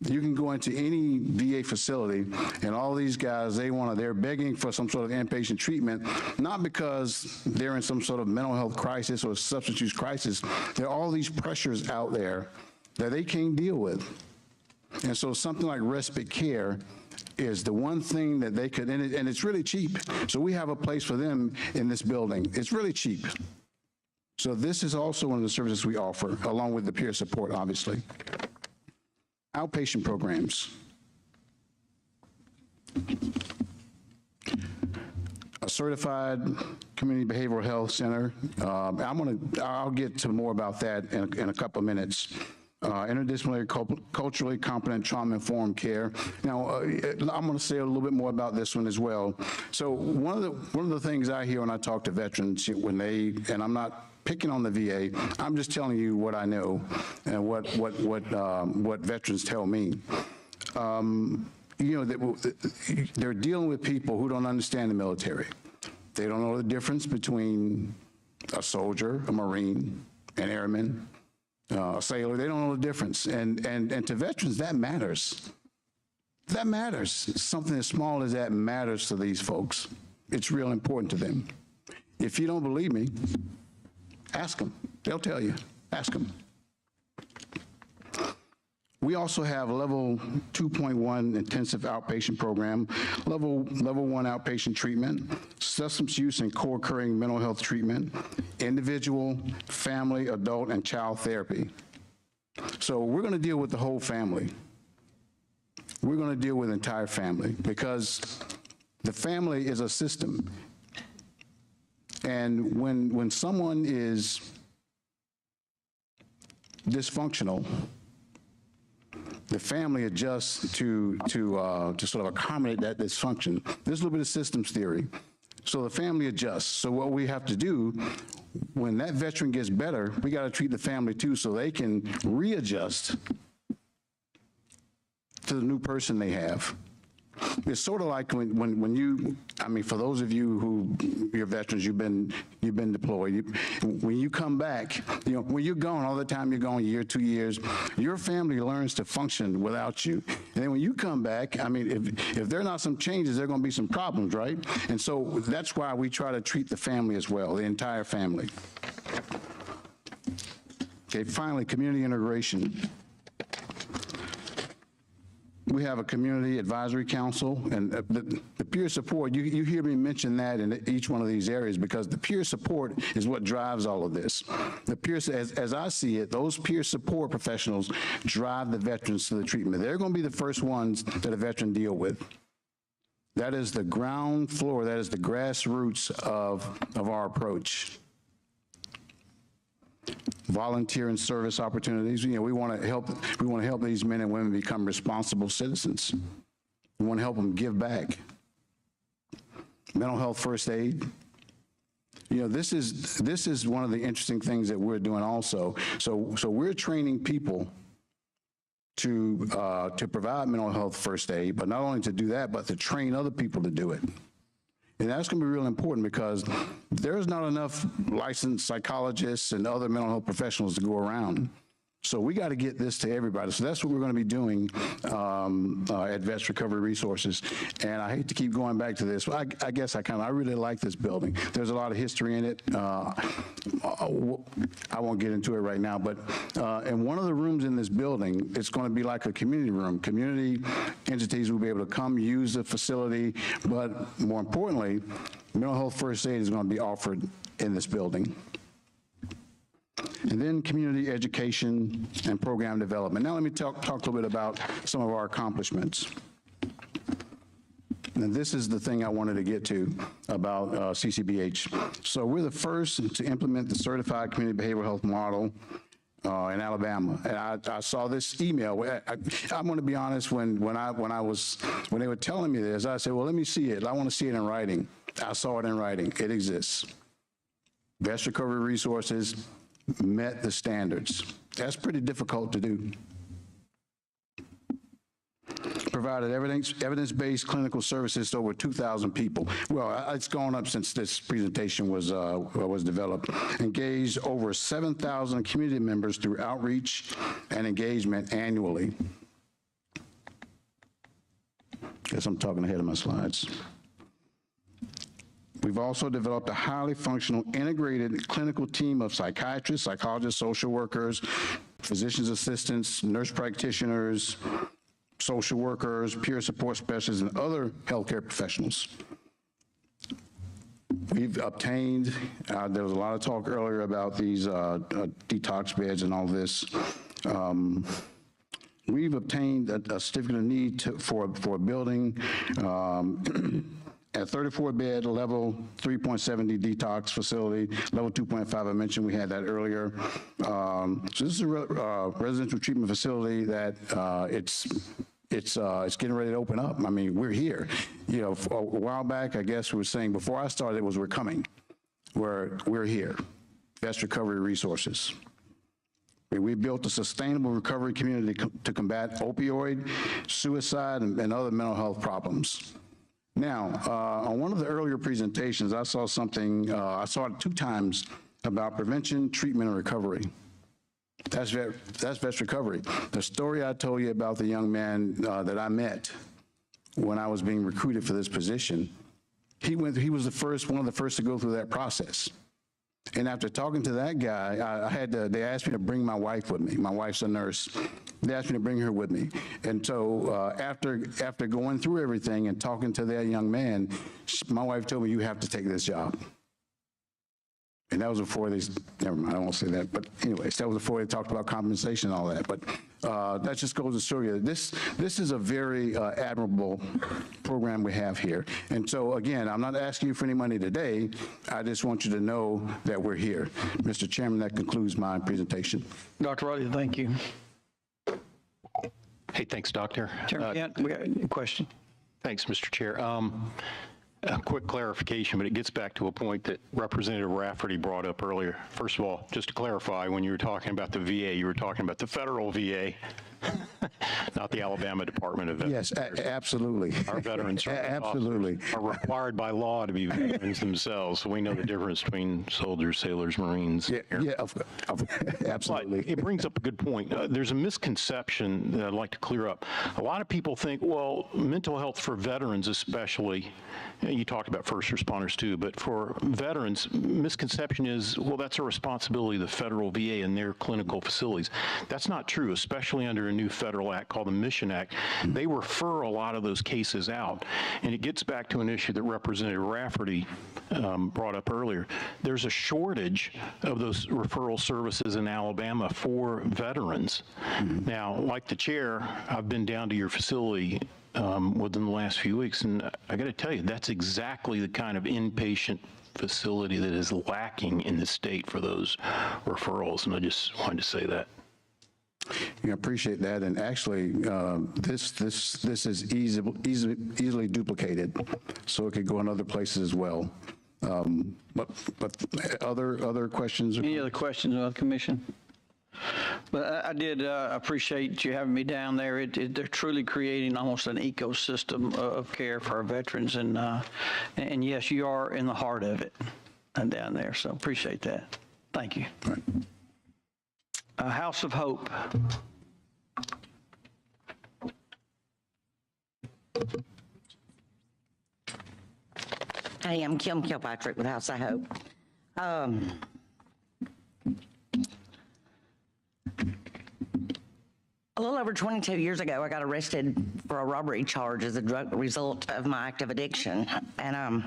You can go into any VA facility, and all these guys, they're begging for some sort of inpatient treatment, not because they're in some sort of mental health crisis or substance use crisis. There are all these pressures out there that they can't deal with. And so something like respite care is the one thing that they could, and it's really cheap. So we have a place for them in this building. It's really cheap. So this is also one of the services we offer, along with the peer support, obviously. Outpatient programs. A certified community behavioral health center. I'll get to more about that in a couple of minutes. Interdisciplinary, culturally competent, trauma-informed care. Now, I'm going to say a little bit more about this one as well. So one of the things I hear when I talk to veterans, and I'm not picking on the VA, I'm just telling you what I know and what veterans tell me. You know, they're dealing with people who don't understand the military. They don't know the difference between a soldier, a Marine, an airman, a sailor. They don't know the difference. And to veterans, that matters. That matters. Something as small as that matters to these folks. It's real important to them. If you don't believe me, ask them. They'll tell you. Ask them. We also have level 2.1 intensive outpatient program, level 1 outpatient treatment, substance use and co-occurring mental health treatment, individual, family, adult, and child therapy. So we're going to deal with the whole family. We're going to deal with the entire family because the family is a system. And when someone is dysfunctional, the family adjusts to sort of accommodate that dysfunction. There's a little bit of systems theory. So the family adjusts. So what we have to do, when that veteran gets better, we got to treat the family too so they can readjust to the new person they have. It's sort of like when you, I mean, for those of you who, you're veterans, you've been deployed, when you come back, you know, when you're gone, all the time you're gone, a year, 2 years, your family learns to function without you. And then when you come back, I mean, if there are not some changes, there are going to be some problems, right? And so that's why we try to treat the family as well, the entire family. Okay, finally, community integration. We have a community advisory council, and the peer support, you hear me mention that in each one of these areas because the peer support is what drives all of this. The peer, as I see it, those peer support professionals drive the veterans to the treatment. They're going to be the first ones that a veteran deal with. That is the ground floor, that is the grassroots of our approach. Volunteer and service opportunities. You know, we want to help these men and women become responsible citizens. We want to help them give back. Mental health first aid. You know, this is one of the interesting things that we're doing also. So we're training people to provide mental health first aid, but not only to do that, but to train other people to do it. And that's going to be real important because there's not enough licensed psychologists and other mental health professionals to go around. So we got to get this to everybody. So that's what we're going to be doing at Vets Recovery Resources. And I hate to keep going back to this. I guess I really like this building. There's a lot of history in it. I won't get into it right now, but in one of the rooms in this building, it's going to be like a community room. Community entities will be able to come use the facility, but more importantly, mental health first aid is going to be offered in this building. And then community education and program development. Now let me talk a little bit about some of our accomplishments. And this is the thing I wanted to get to about CCBH. So we're the first to implement the certified community behavioral health model in Alabama, and I saw this email. I'm going to be honest. When they were telling me this, I said, "Well, let me see it. I want to see it in writing." I saw it in writing. It exists. Best Recovery Resources met the standards. That's pretty difficult to do. Provided evidence-based clinical services to over 2,000 people. Well, it's gone up since this presentation was developed. Engaged over 7,000 community members through outreach and engagement annually. Guess I'm talking ahead of my slides. We've also developed a highly functional, integrated clinical team of psychiatrists, psychologists, social workers, physician's assistants, nurse practitioners, social workers, peer support specialists, and other healthcare professionals. We've obtained, there was a lot of talk earlier about these detox beds and all this. We've obtained a certificate of need for a building at 34-bed, level 3.70 detox facility, level 2.5, I mentioned we had that earlier. So this is a residential treatment facility that it's getting ready to open up. I mean, we're here. You know, a while back, I guess we were saying before I started, it was we're coming. We're here. Best Recovery Resources. We built a sustainable recovery community to combat opioid, suicide, and other mental health problems. Now, on one of the earlier presentations, I saw something, I saw it 2 times about prevention, treatment, and recovery. That's Best Recovery. The story I told you about the young man that I met when I was being recruited for this position, he was one of the first to go through that process. And after talking to that guy, they asked me to bring my wife with me. My wife's a nurse. They asked me to bring her with me. And so after going through everything and talking to that young man, my wife told me, "You have to take this job." And that was before never mind, I won't say that. But anyways, that was before they talked about compensation and all that. But that just goes to show you that this is a very admirable program we have here. And so again, I'm not asking you for any money today. I just want you to know that we're here. Mr. Chairman, that concludes my presentation. Dr. Ruddy, thank you. Hey, thanks, Doctor. Chairman, we got a question. Thanks, Mr. Chair. A quick clarification, but it gets back to a point that Representative Rafferty brought up earlier. First of all, just to clarify, when you were talking about the VA, you were talking about the federal VA, not the Alabama Department of Veterans. Yes, absolutely. Our veterans absolutely are required by law to be veterans themselves, so we know the difference between soldiers, sailors, Marines. Yeah, absolutely. But it brings up a good point. There's a misconception that I'd like to clear up. A lot of people think, well, mental health for veterans especially, you talked about first responders too, but for veterans, misconception is, well, that's a responsibility of the federal VA and their clinical facilities. That's not true, especially under a new federal act called the Mission Act. They refer a lot of those cases out. And it gets back to an issue that Representative Rafferty brought up earlier. There's a shortage of those referral services in Alabama for veterans. Now, like the chair, I've been down to your facility within the last few weeks, and I got to tell you, that's exactly the kind of inpatient facility that is lacking in the state for those referrals, and I just wanted to say that. I appreciate that, and actually, this is easily duplicated, so it could go in other places as well. But other questions? Any other questions about the commission? But I did appreciate you having me down there. They're truly creating almost an ecosystem of care for our veterans, and yes, you are in the heart of it down there. So appreciate that. Thank you. All right. House of Hope. Hey, I'm Kim Kilpatrick with House of Hope. A little over 22 years ago, I got arrested for a robbery charge as a result of my active addiction. And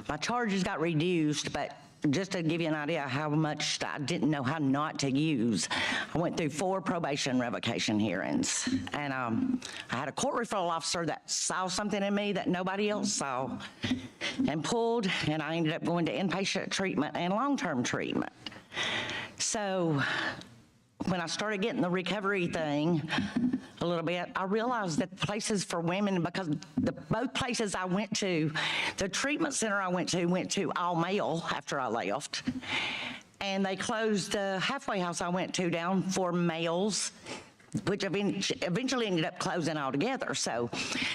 my charges got reduced, but just to give you an idea how much I didn't know how not to use, I went through 4 probation revocation hearings. And I had a court referral officer that saw something in me that nobody else saw and pulled, and I ended up going to inpatient treatment and long-term treatment. So when I started getting the recovery thing a little bit, I realized that places for women, because both places I went to, the treatment center I went to all male after I left. And they closed the halfway house I went to down for males, which eventually ended up closing altogether. So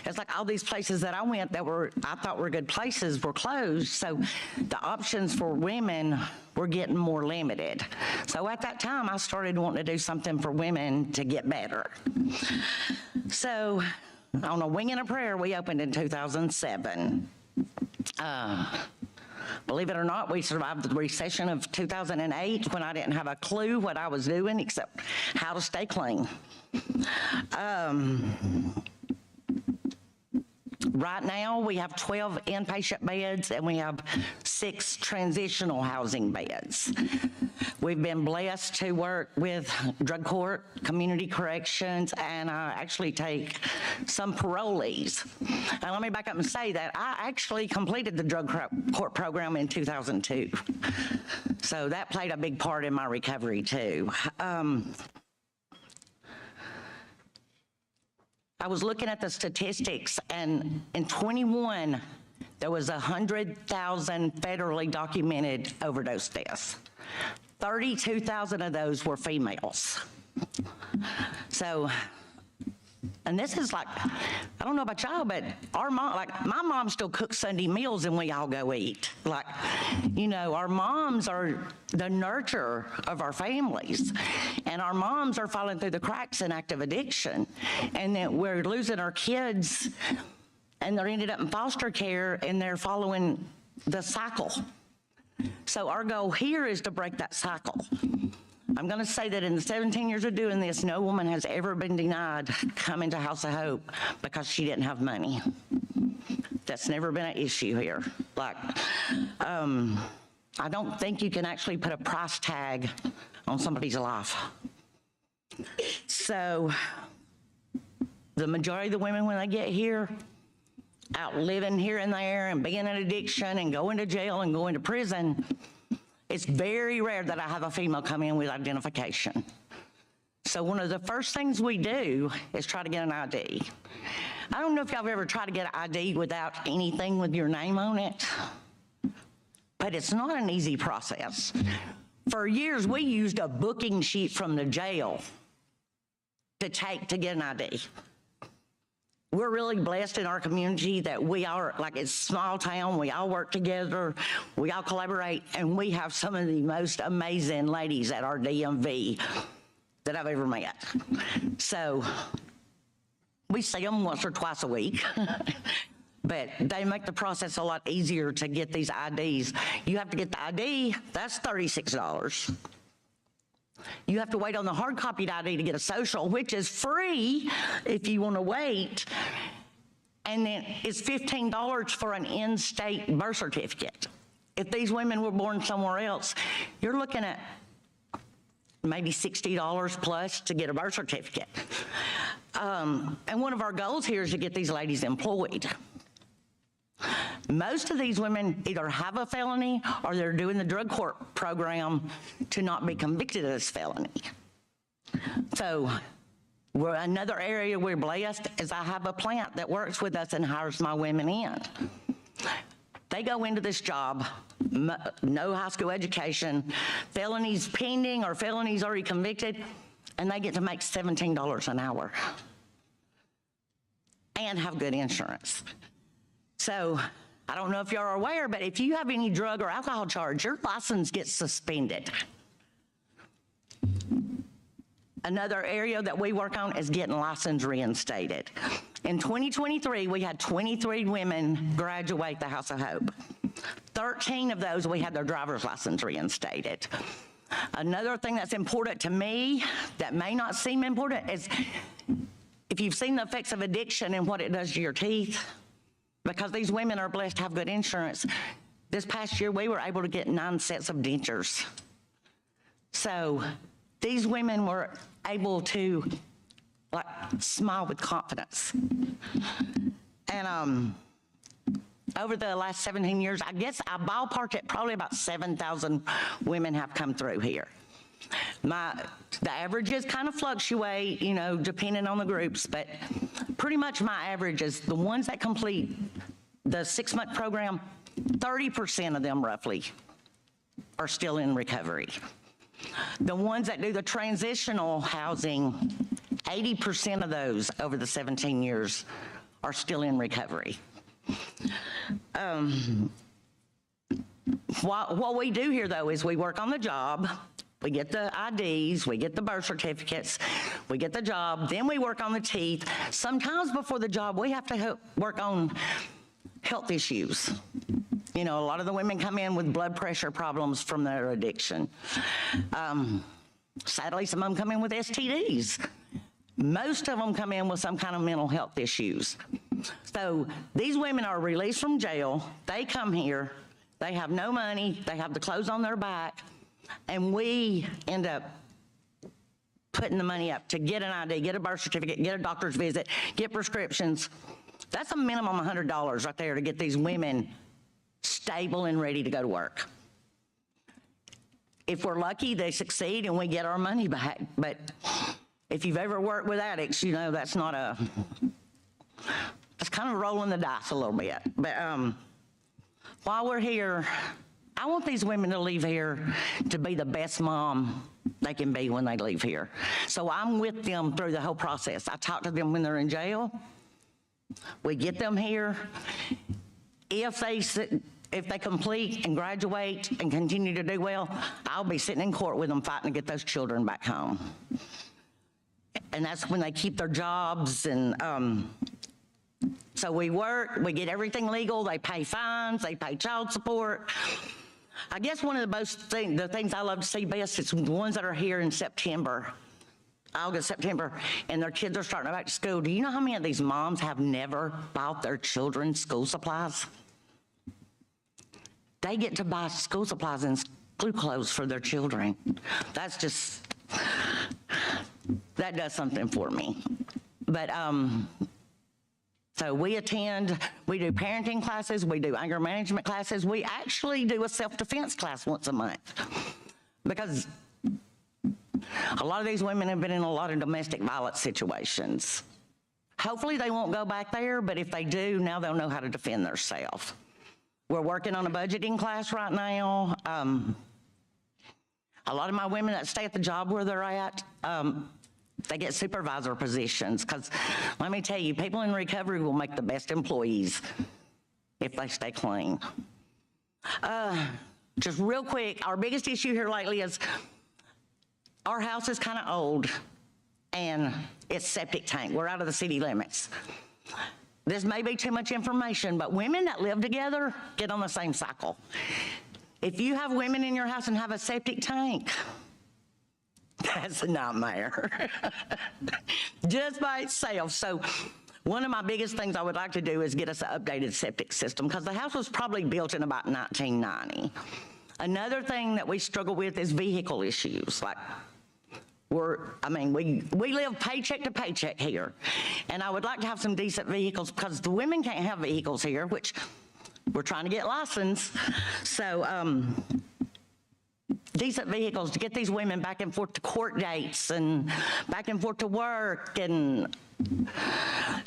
it's like all these places that I went that I thought were good places were closed. So the options for women were getting more limited. So at that time, I started wanting to do something for women to get better. So on a wing and a prayer, we opened in 2007. Believe it or not, we survived the recession of 2008 when I didn't have a clue what I was doing except how to stay clean. Right now, we have 12 inpatient beds and we have 6 transitional housing beds. We've been blessed to work with drug court, community corrections, and actually take some parolees. And let me back up and say that I actually completed the drug court program in 2002. So that played a big part in my recovery too. I was looking at the statistics, and in 21, there was 100,000 federally documented overdose deaths. 32,000 of those were females. So, and this is like, I don't know about y'all, but our mom, like my mom still cooks Sunday meals and we all go eat. Like, you know, our moms are the nurture of our families, and our moms are falling through the cracks in active addiction, and then we're losing our kids and they're ended up in foster care and they're following the cycle. So our goal here is to break that cycle. I'm going to say that in the 17 years of doing this, no woman has ever been denied coming to House of Hope because she didn't have money. That's never been an issue here. Like, I don't think you can actually put a price tag on somebody's life. So the majority of the women, when they get here, out living here and there and being in addiction and going to jail and going to prison, it's very rare that I have a female come in with identification. So one of the first things we do is try to get an ID. I don't know if y'all have ever tried to get an ID without anything with your name on it, but it's not an easy process. For years, we used a booking sheet from the jail to get an ID. We're really blessed in our community that we are, like it's a small town, we all work together, we all collaborate, and we have some of the most amazing ladies at our DMV that I've ever met. So we see them once or twice a week, but they make the process a lot easier to get these IDs. You have to get the ID, that's $36. You have to wait on the hard copied ID to get a social, which is free if you want to wait. And then it's $15 for an in-state birth certificate. If these women were born somewhere else, you're looking at maybe $60 plus to get a birth certificate. And one of our goals here is to get these ladies employed. Most of these women either have a felony or they're doing the drug court program to not be convicted of this felony. So another area we're blessed is I have a plant that works with us and hires my women in. They go into this job, no high school education, felonies pending or felonies already convicted, and they get to make $17 an hour and have good insurance. So I don't know if you're aware, but if you have any drug or alcohol charge, your license gets suspended. Another area that we work on is getting license reinstated. In 2023, we had 23 women graduate the House of Hope. 13 of those, we had their driver's license reinstated. Another thing that's important to me that may not seem important is if you've seen the effects of addiction and what it does to your teeth, because these women are blessed to have good insurance, this past year we were able to get 9 sets of dentures. So these women were able to like smile with confidence. And over the last 17 years, I guess I ballparked it, probably about 7,000 women have come through here. The averages kind of fluctuate, you know, depending on the groups, but pretty much my average is the ones that complete the 6-month program, 30% of them roughly are still in recovery. The ones that do the transitional housing, 80% of those over the 17 years are still in recovery. What we do here, though, is we work on the job. We get the IDs, we get the birth certificates, we get the job, then we work on the teeth. Sometimes before the job, we have to work on health issues. You know, a lot of the women come in with blood pressure problems from their addiction. Sadly, some of them come in with STDs. Most of them come in with some kind of mental health issues. So these women are released from jail. They come here. They have no money. They have the clothes on their back. And we end up putting the money up to get an ID, get a birth certificate, get a doctor's visit, get prescriptions. That's a minimum $100 right there to get these women stable and ready to go to work. If we're lucky, they succeed and we get our money back. But if you've ever worked with addicts, you know that's kind of rolling the dice a little bit. But while we're here, I want these women to leave here to be the best mom they can be when they leave here. So I'm with them through the whole process. I talk to them when they're in jail. We get them here. If they complete and graduate and continue to do well, I'll be sitting in court with them fighting to get those children back home. And that's when they keep their jobs. And so we work, we get everything legal. They pay fines, they pay child support. I guess one of the things I love to see best is the ones that are here in September, August, September, and their kids are starting back to school. Do you know how many of these moms have never bought their children school supplies? They get to buy school supplies and school clothes for their children. That's just, that does something for me. But so we do parenting classes, we do anger management classes, we actually do a self-defense class once a month. Because a lot of these women have been in a lot of domestic violence situations. Hopefully they won't go back there, but if they do, now they'll know how to defend themselves. We're working on a budgeting class right now. A lot of my women that stay at the job where they're at, they get supervisor positions, because let me tell you, people in recovery will make the best employees if they stay clean. Just real quick, our biggest issue here lately is our house is kind of old and it's septic tank. We're out of the city limits. This may be too much information, but women that live together get on the same cycle. If you have women in your house and have a septic tank, that's a nightmare, just by itself. So one of my biggest things I would like to do is get us an updated septic system, because the house was probably built in about 1990. Another thing that we struggle with is vehicle issues. Like we live paycheck to paycheck here, and I would like to have some decent vehicles, because the women can't have vehicles here, which we're trying to get licensed. So decent vehicles to get these women back and forth to court dates and back and forth to work and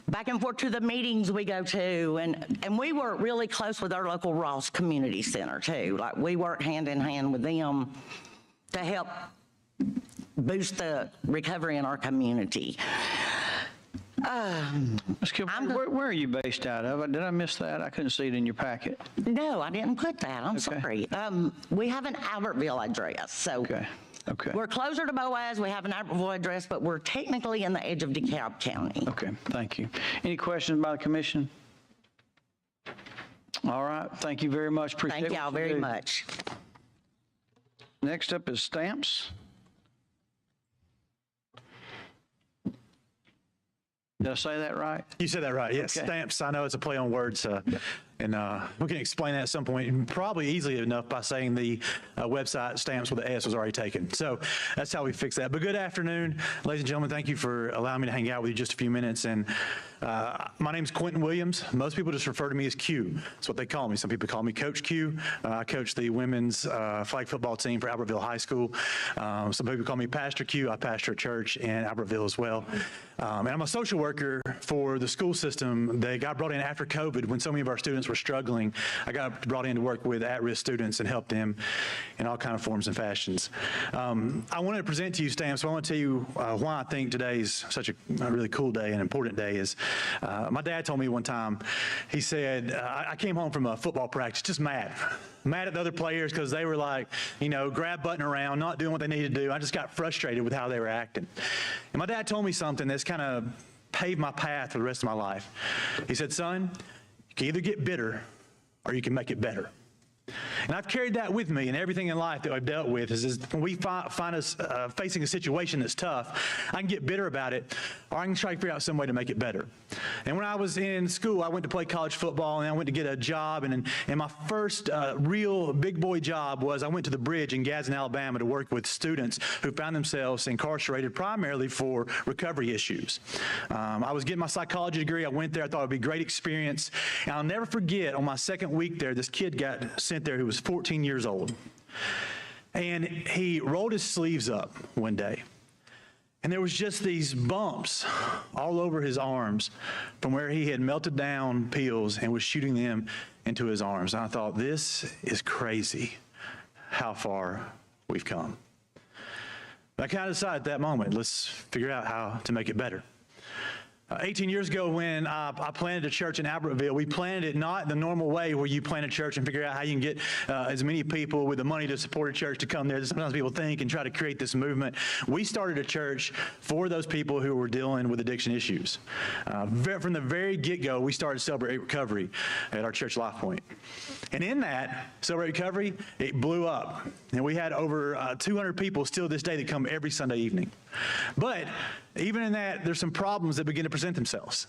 back and forth to the meetings we go to. And we work really close with our local Ross Community Center too. Like we work hand in hand with them to help boost the recovery in our community. Ms. Kilburn, where are you based out of? Did I miss that? I couldn't see it in your packet. No, I didn't put that. I'm sorry. We have an Albertville address, so Okay. we're closer to Boaz. We have an Albertville address, but we're technically in the edge of DeKalb County. Okay, thank you. Any questions by the commission? All right, thank you very much. Appreciate Thank y'all very much. Next up is stamps. Did I say that right? You said that right, yes. Okay. Stamps, I know it's a play on words, and we can explain that at some point, probably easily enough by saying the website stamps with the S was already taken. So that's how we fix that. But good afternoon, ladies and gentlemen. Thank you for allowing me to hang out with you just a few minutes. And My name's Quentin Williams. Most people just refer to me as Q. That's what they call me. Some people call me Coach Q. I coach the women's flag football team for Albertville High School. Some people call me Pastor Q. I pastor a church in Albertville as well. And I'm a social worker for the school system. They got brought in after COVID when so many of our students were struggling. I got brought in to work with at-risk students and help them in all kinds of forms and fashions. I wanted to present to you, Stan, so I want to tell you why I think today's such a really cool day and important day is my dad told me one time, he said, I came home from a football practice just mad at the other players because they were like, grab button around, not doing what they needed to do. I just got frustrated with how they were acting. And my dad told me something that's kind of paved my path for the rest of my life. He said, son, you can either get bitter or you can make it better. And I've carried that with me in everything in life that I've dealt with is when we find us facing a situation that's tough, I can get bitter about it, or I can try to figure out some way to make it better. And when I was in school, I went to play college football, and I went to get a job, and my first real big boy job was I went to the bridge in Gadsden, Alabama to work with students who found themselves incarcerated primarily for recovery issues. I was getting my psychology degree. I went there. I thought it would be a great experience. And I'll never forget, on my second week there, this kid got sent there who was 14 years old. And he rolled his sleeves up one day. And there was just these bumps all over his arms from where he had melted down pills and was shooting them into his arms. And I thought, this is crazy how far we've come. But I kind of decided at that moment, let's figure out how to make it better. 18 years ago when I planted a church in Albertville, we planted it not the normal way where you plant a church and figure out how you can get as many people with the money to support a church to come there. Sometimes people think and try to create this movement. We started a church for those people who were dealing with addiction issues. From the very get-go, we started Celebrate Recovery at our church Life Point. And in that, Celebrate Recovery, it blew up. And we had over 200 people still to this day that come every Sunday evening. But even in that, there's some problems that begin to present themselves.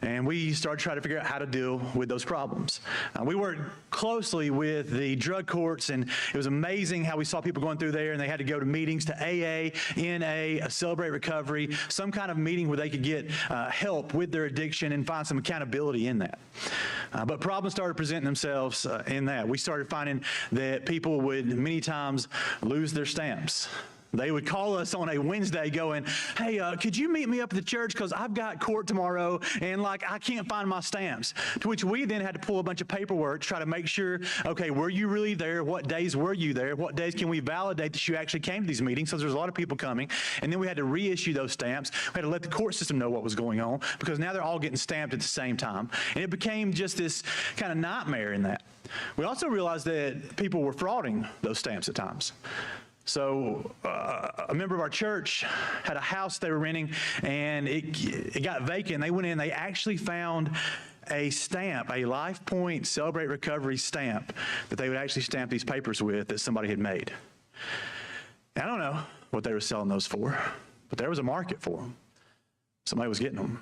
And we started trying to figure out how to deal with those problems. We worked closely with the drug courts, and it was amazing how we saw people going through there, and they had to go to meetings to AA, NA, Celebrate Recovery, some kind of meeting where they could get help with their addiction and find some accountability in that. But problems started presenting themselves in that. We started finding that people would many times lose their stamps. They would call us on a Wednesday going, hey, could you meet me up at the church because I've got court tomorrow and I can't find my stamps. To which we then had to pull a bunch of paperwork to try to make sure, okay, were you really there? What days were you there? What days can we validate that you actually came to these meetings? So there's a lot of people coming. And then we had to reissue those stamps. We had to let the court system know what was going on because now they're all getting stamped at the same time. And it became just this kind of nightmare in that. We also realized that people were frauding those stamps at times. So a member of our church had a house they were renting, and it got vacant. They went in, they actually found a stamp, a Life Point Celebrate Recovery stamp that they would actually stamp these papers with that somebody had made. And I don't know what they were selling those for, but there was a market for them. Somebody was getting them.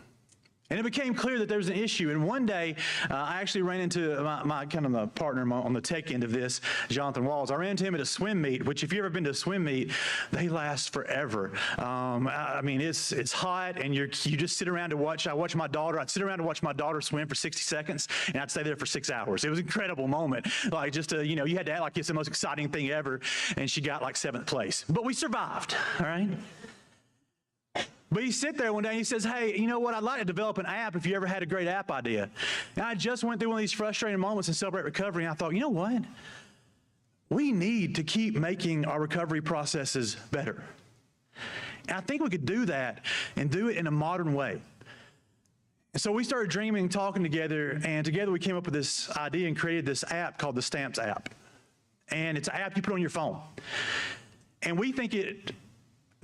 And it became clear that there was an issue. And one day, I actually ran into my partner on the tech end of this, Jonathan Walls. I ran into him at a swim meet, which if you've ever been to a swim meet, they last forever. I mean, it's hot, and you just sit around to watch. I'd sit around to watch my daughter swim for 60 seconds, and I'd stay there for 6 hours. It was an incredible moment. Like just to, you had to act like it's the most exciting thing ever, and she got like 7th place. But we survived, all right? But he sit there one day and he says, hey, you know what, I'd like to develop an app if you ever had a great app idea. And I just went through one of these frustrating moments in Celebrate Recovery, and I thought, you know what? We need to keep making our recovery processes better. And I think we could do that and do it in a modern way. And so we started dreaming, talking together, and together we came up with this idea and created this app called the Stamps app. And it's an app you put on your phone. And we think it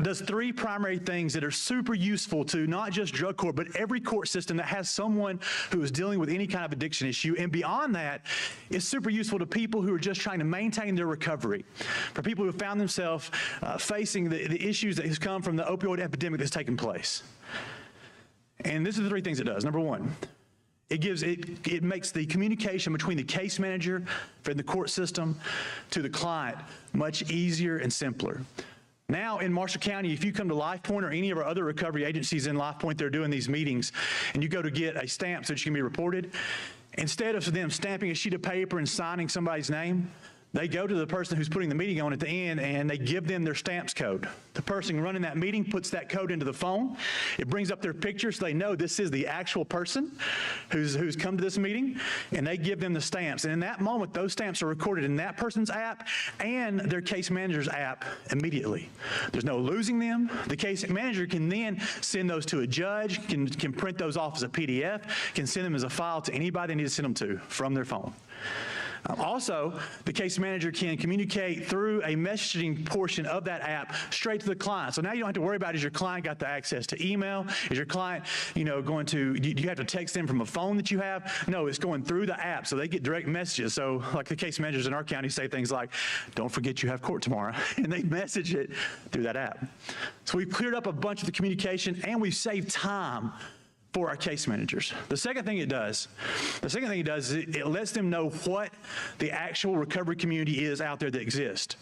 does 3 primary things that are super useful to not just drug court, but every court system that has someone who is dealing with any kind of addiction issue. And beyond that, it's super useful to people who are just trying to maintain their recovery. For people who have found themselves facing the issues that has come from the opioid epidemic that's taken place. And this is the 3 things it does. Number 1, it makes the communication between the case manager for the court system to the client much easier and simpler. Now in Marshall County, if you come to LifePoint or any of our other recovery agencies in LifePoint, they're doing these meetings, and you go to get a stamp so that you can be reported, instead of them stamping a sheet of paper and signing somebody's name, they go to the person who's putting the meeting on at the end and they give them their stamps code. The person running that meeting puts that code into the phone. It brings up their picture so they know this is the actual person who's come to this meeting, and they give them the stamps. And in that moment, those stamps are recorded in that person's app and their case manager's app immediately. There's no losing them. The case manager can then send those to a judge, can print those off as a PDF, can send them as a file to anybody they need to send them to from their phone. Also, the case manager can communicate through a messaging portion of that app straight to the client. So now you don't have to worry about, is your client got the access to email? Is your client, going to, do you have to text them from a phone that you have? No, it's going through the app, so they get direct messages. So like the case managers in our county say things like, don't forget you have court tomorrow, and they message it through that app. So we've cleared up a bunch of the communication, and we've saved time for our case managers. The second thing it does is it lets them know what the actual recovery community is out there that exists.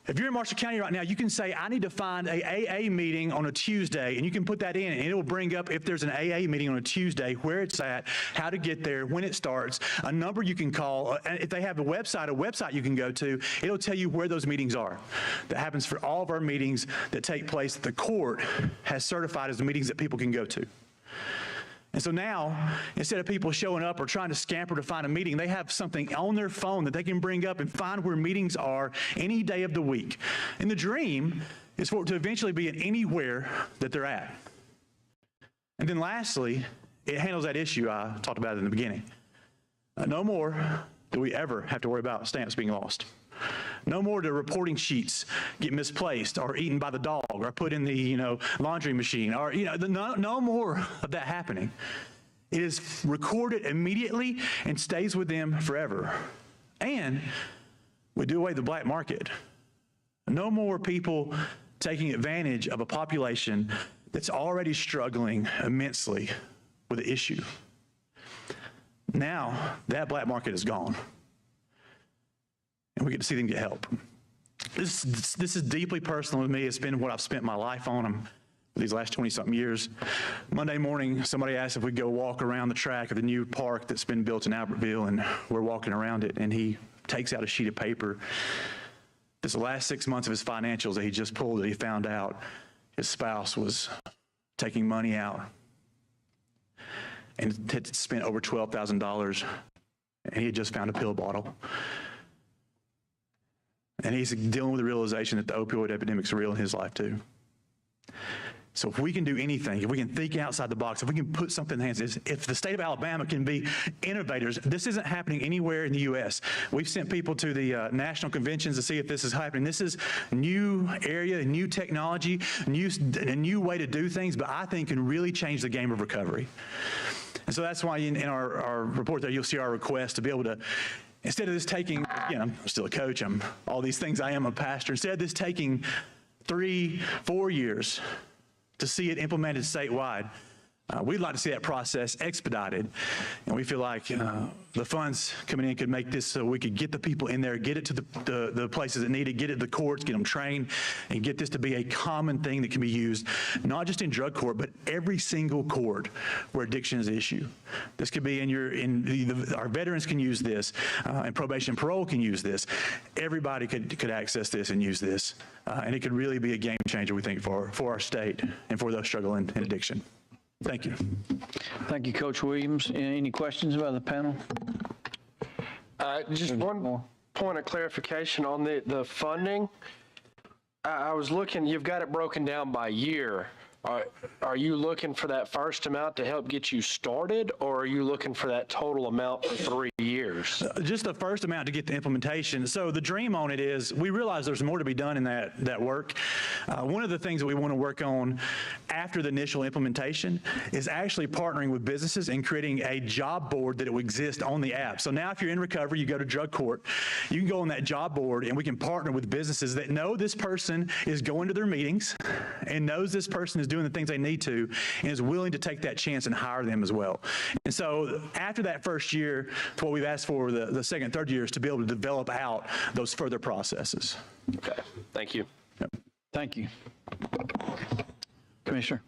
If you're in Marshall County right now, you can say, I need to find a AA meeting on a Tuesday, and you can put that in, and it will bring up, if there's an AA meeting on a Tuesday, where it's at, how to get there, when it starts, a number you can call. If they have a website you can go to, it'll tell you where those meetings are. That happens for all of our meetings that take place that the court has certified as the meetings that people can go to. And so now, instead of people showing up or trying to scamper to find a meeting, they have something on their phone that they can bring up and find where meetings are any day of the week. And the dream is for it to eventually be in anywhere that they're at. And then lastly, it handles that issue I talked about in the beginning. No more do we ever have to worry about stamps being lost. No more do reporting sheets get misplaced or eaten by the dog or put in the, laundry machine or, no more of that happening. It is recorded immediately and stays with them forever. And we do away the black market. No more people taking advantage of a population that's already struggling immensely with the issue. Now, that black market is gone. And we get to see them get help. This is deeply personal to me. It's been what I've spent my life on these last 20-something years. Monday morning, somebody asked if we'd go walk around the track of the new park that's been built in Albertville, and we're walking around it, and he takes out a sheet of paper. This is the last 6 months of his financials that he just pulled that he found out his spouse was taking money out and had spent over $12,000, and he had just found a pill bottle. And he's dealing with the realization that the opioid epidemic's real in his life too. So if we can do anything, if we can think outside the box, if we can put something in the hands, if the state of Alabama can be innovators, this isn't happening anywhere in the U.S. We've sent people to the national conventions to see if this is happening. This is new area, new technology, a new way to do things, but I think can really change the game of recovery. And so that's why in our report there, you'll see our request to be able to, instead of this taking, I'm still a coach, I'm all these things, I am a pastor, instead of this taking 3-4 years to see it implemented statewide, we'd like to see that process expedited. And we feel like the funds coming in could make this so we could get the people in there, get it to the places that need it, get it to the courts, get them trained, and get this to be a common thing that can be used, not just in drug court, but every single court where addiction is an issue. This could be our veterans can use this, and probation and parole can use this. Everybody could access this and use this. And it could really be a game changer, we think, for our state and for those struggling in addiction. Thank you. Thank you, Coach Williams. Any questions about the panel? Just one point of clarification on the funding. I was looking, you've got it broken down by year. Are you looking for that first amount to help get you started, or are you looking for that total amount for 3 years? Just the first amount to get the implementation. So the dream on it is we realize there's more to be done in that work. One of the things that we want to work on after the initial implementation is actually partnering with businesses and creating a job board that will exist on the app. So now if you're in recovery, you go to drug court, you can go on that job board and we can partner with businesses that know this person is going to their meetings and knows this person is doing the things they need to and is willing to take that chance and hire them as well. And so after that first year, what we've asked for the second and third year is to be able to develop out those further processes. Okay, thank you. Yep. Thank you. Commissioner.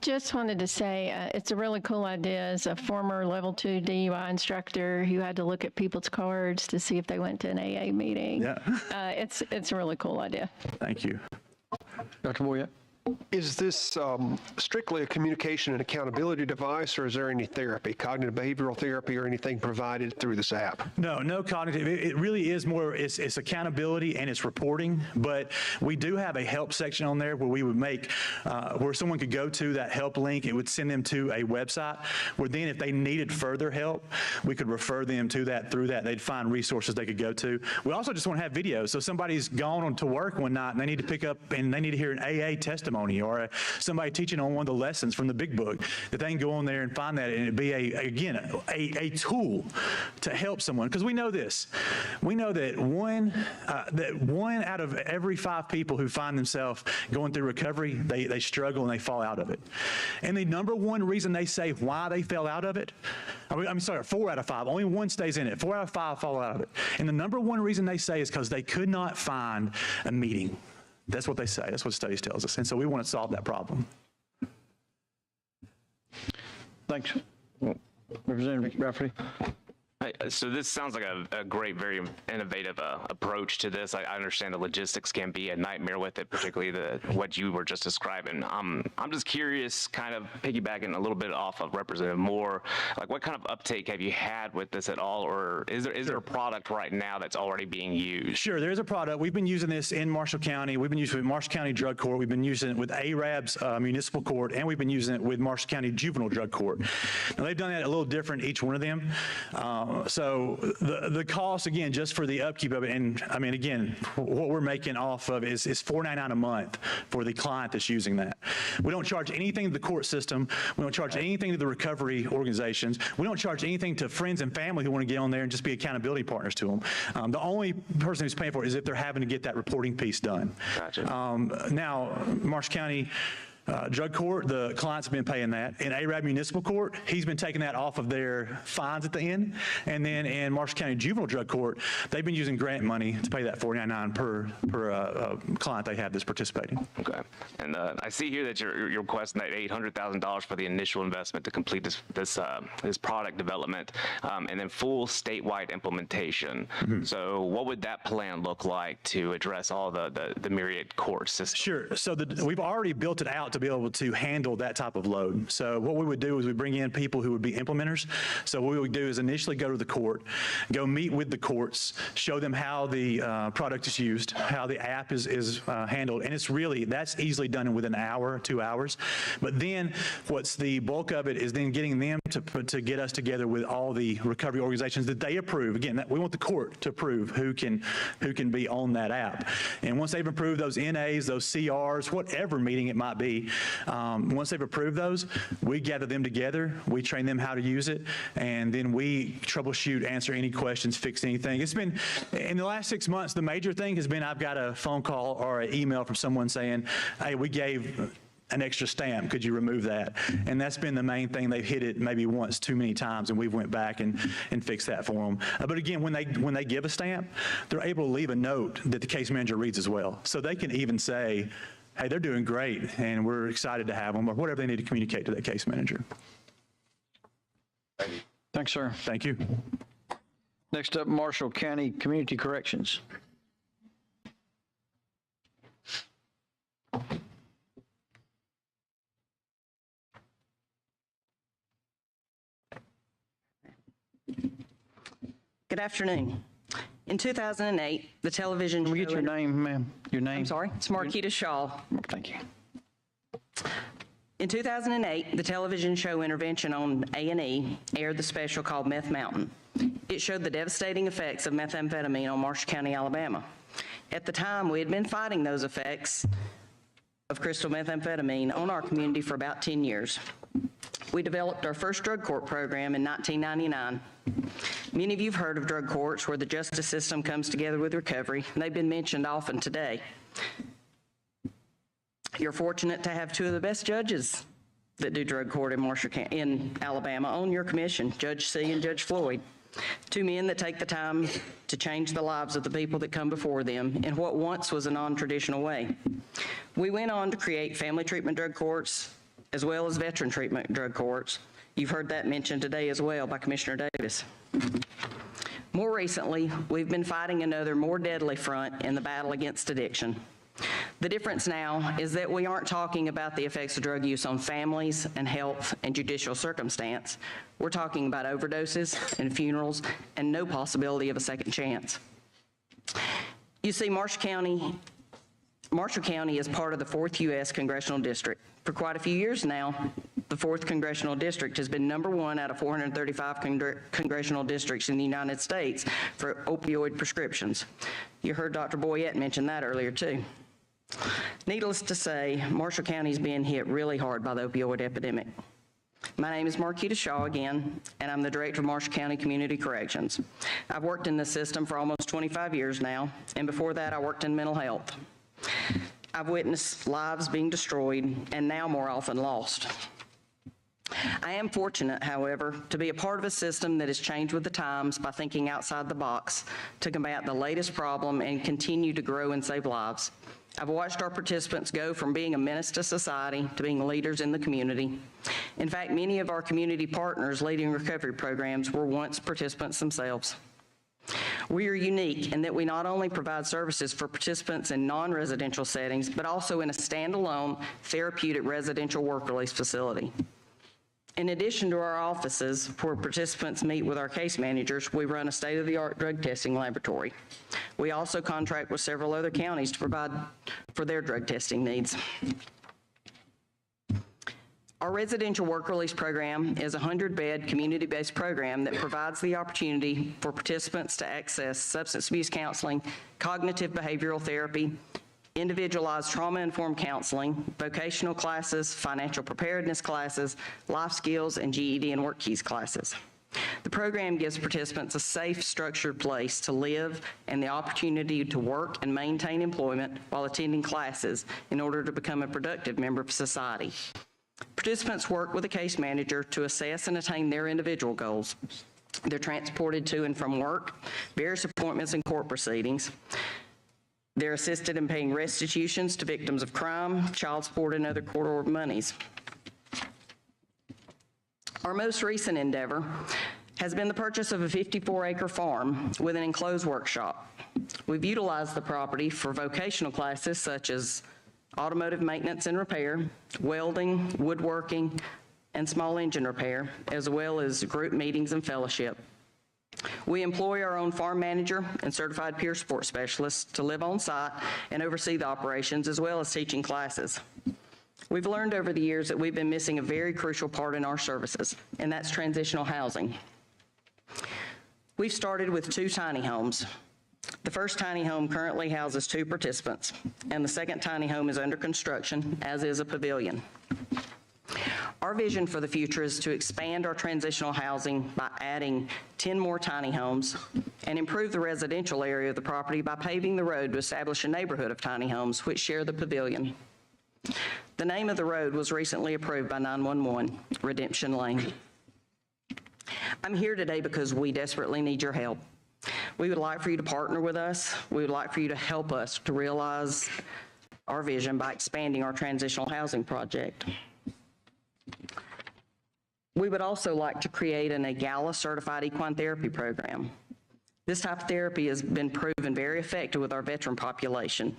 Just wanted to say it's a really cool idea. As a former level 2 DUI instructor who had to look at people's cards to see if they went to an AA meeting, it's a really cool idea. Thank you. Dr. Boyette. Is this strictly a communication and accountability device, or is there any therapy, cognitive behavioral therapy, or anything provided through this app? No cognitive. It really is more, it's accountability and it's reporting, but we do have a help section on there where we would make, where someone could go to that help link. It would send them to a website where then if they needed further help, we could refer them to that. Through that, they'd find resources they could go to. We also just want to have videos. So somebody's gone on to work one night and they need to pick up and they need to hear an AA testimony or somebody teaching on one of the lessons from the big book, that they can go on there and find that, and it'd be a tool to help someone. Because we know this, we know that one out of every 5 people who find themselves going through recovery, they struggle and they fall out of it. And the number one reason they say why they fell out of it, I'm sorry, 4 out of 5, only 1 stays in it. 4 out of 5 fall out of it. And the number one reason they say is because they could not find a meeting. That's what they say. That's what studies tells us. And so we want to solve that problem. Thanks. Representative Rafferty. So this sounds like a great, very innovative approach to this. I understand the logistics can be a nightmare with it, particularly what you were just describing. I'm just curious, kind of piggybacking a little bit off of Representative Moore, like what kind of uptake have you had with this at all, or is there a product right now that's already being used? Sure, there is a product. We've been using this in Marshall County. We've been using it with Marshall County Drug Court. We've been using it with ARAB's Municipal Court, and we've been using it with Marshall County Juvenile Drug Court. Now, they've done that a little different, each one of them. So the cost, again, just for the upkeep of it, and I mean, again, what we're making off of is $4.99 a month for the client that's using that. We don't charge anything to the court system. We don't charge anything to the recovery organizations. We don't charge anything to friends and family who want to get on there and just be accountability partners to them. The only person who's paying for it is if they're having to get that reporting piece done. Gotcha. Now, Marshall County Drug Court, the client's been paying that. In ARAB Municipal Court, he's been taking that off of their fines at the end. And then in Marshall County Juvenile Drug Court, they've been using grant money to pay that $4.99 per client they have that's participating. Okay. And I see here that you're requesting that $800,000 for the initial investment to complete this product development, and then full statewide implementation. Mm-hmm. So what would that plan look like to address all the myriad court systems? Sure. So we've already built it out to be able to handle that type of load. So what we would do is we bring in people who would be implementers. So what we would do is initially go to the court, go meet with the courts, show them how the product is used, how the app is handled, and that's easily done within an hour, 2 hours. But then what's the bulk of it is then getting them to get us together with all the recovery organizations that they approve. Again, we want the court to approve who can be on that app. And once they've approved those NAs, those CRs, whatever meeting it might be, once they've approved those, we gather them together, we train them how to use it, and then we troubleshoot, answer any questions, fix anything. It's been, in the last 6 months, the major thing has been I've got a phone call or an email from someone saying, hey, we gave an extra stamp, could you remove that? And that's been the main thing. They've hit it maybe once too many times, and we've went back and fixed that for them. But again, when they give a stamp, they're able to leave a note that the case manager reads as well. So they can even say, hey, they're doing great, and we're excited to have them, or whatever they need to communicate to that case manager. Thanks, sir. Thank you. Next up, Marshall County Community Corrections. Good afternoon. In 2008, the television Can we get your name, ma'am? Your name? I'm sorry, it's Marquita Shaw. Thank you. In 2008, the television show Intervention on A&E aired the special called Meth Mountain. It showed the devastating effects of methamphetamine on Marshall County, Alabama. At the time, we had been fighting those effects of crystal methamphetamine on our community for about 10 years. We developed our first drug court program in 1999. Many of you have heard of drug courts where the justice system comes together with recovery, and they've been mentioned often today. You're fortunate to have two of the best judges that do drug court in Alabama on your commission, Judge C and Judge Floyd. Two men that take the time to change the lives of the people that come before them in what once was a non-traditional way. We went on to create family treatment drug courts as well as veteran treatment drug courts. You've heard that mentioned today as well by Commissioner Davis. More recently, we've been fighting another more deadly front in the battle against addiction. The difference now is that we aren't talking about the effects of drug use on families and health and judicial circumstance. We're talking about overdoses and funerals and no possibility of a second chance. You see, Marshall County is part of the 4th U.S. Congressional District. For quite a few years now, the 4th Congressional District has been #1 out of 435 congressional districts in the United States for opioid prescriptions. You heard Dr. Boyette mention that earlier too. Needless to say, Marshall County is being hit really hard by the opioid epidemic. My name is Marquita Shaw again, and I'm the Director of Marshall County Community Corrections. I've worked in this system for almost 25 years now, and before that I worked in mental health. I've witnessed lives being destroyed and now more often lost. I am fortunate, however, to be a part of a system that has changed with the times by thinking outside the box to combat the latest problem and continue to grow and save lives. I've watched our participants go from being a menace to society to being leaders in the community. In fact, many of our community partners leading recovery programs were once participants themselves. We are unique in that we not only provide services for participants in non-residential settings, but also in a standalone therapeutic residential work release facility. In addition to our offices where participants meet with our case managers, we run a state-of-the-art drug testing laboratory. We also contract with several other counties to provide for their drug testing needs. Our residential work release program is a 100-bed community-based program that provides the opportunity for participants to access substance abuse counseling, cognitive behavioral therapy, individualized trauma-informed counseling, vocational classes, financial preparedness classes, life skills, and GED and work keys classes. The program gives participants a safe, structured place to live and the opportunity to work and maintain employment while attending classes in order to become a productive member of society. Participants work with a case manager to assess and attain their individual goals. They're transported to and from work, various appointments and court proceedings. They're assisted in paying restitutions to victims of crime, child support, and other court-ordered monies. Our most recent endeavor has been the purchase of a 54-acre farm with an enclosed workshop. We've utilized the property for vocational classes such as automotive maintenance and repair, welding, woodworking, and small engine repair, as well as group meetings and fellowship. We employ our own farm manager and certified peer support specialists to live on site and oversee the operations as well as teaching classes. We've learned over the years that we've been missing a very crucial part in our services, and that's transitional housing. We've started with 2 tiny homes. The first tiny home currently houses 2 participants, and the second tiny home is under construction, as is a pavilion. Our vision for the future is to expand our transitional housing by adding 10 more tiny homes and improve the residential area of the property by paving the road to establish a neighborhood of tiny homes which share the pavilion. The name of the road was recently approved by 911, Redemption Lane. I'm here today because we desperately need your help. We would like for you to partner with us. We would like for you to help us to realize our vision by expanding our transitional housing project. We would also like to create an EGALA certified equine therapy program. This type of therapy has been proven very effective with our veteran population.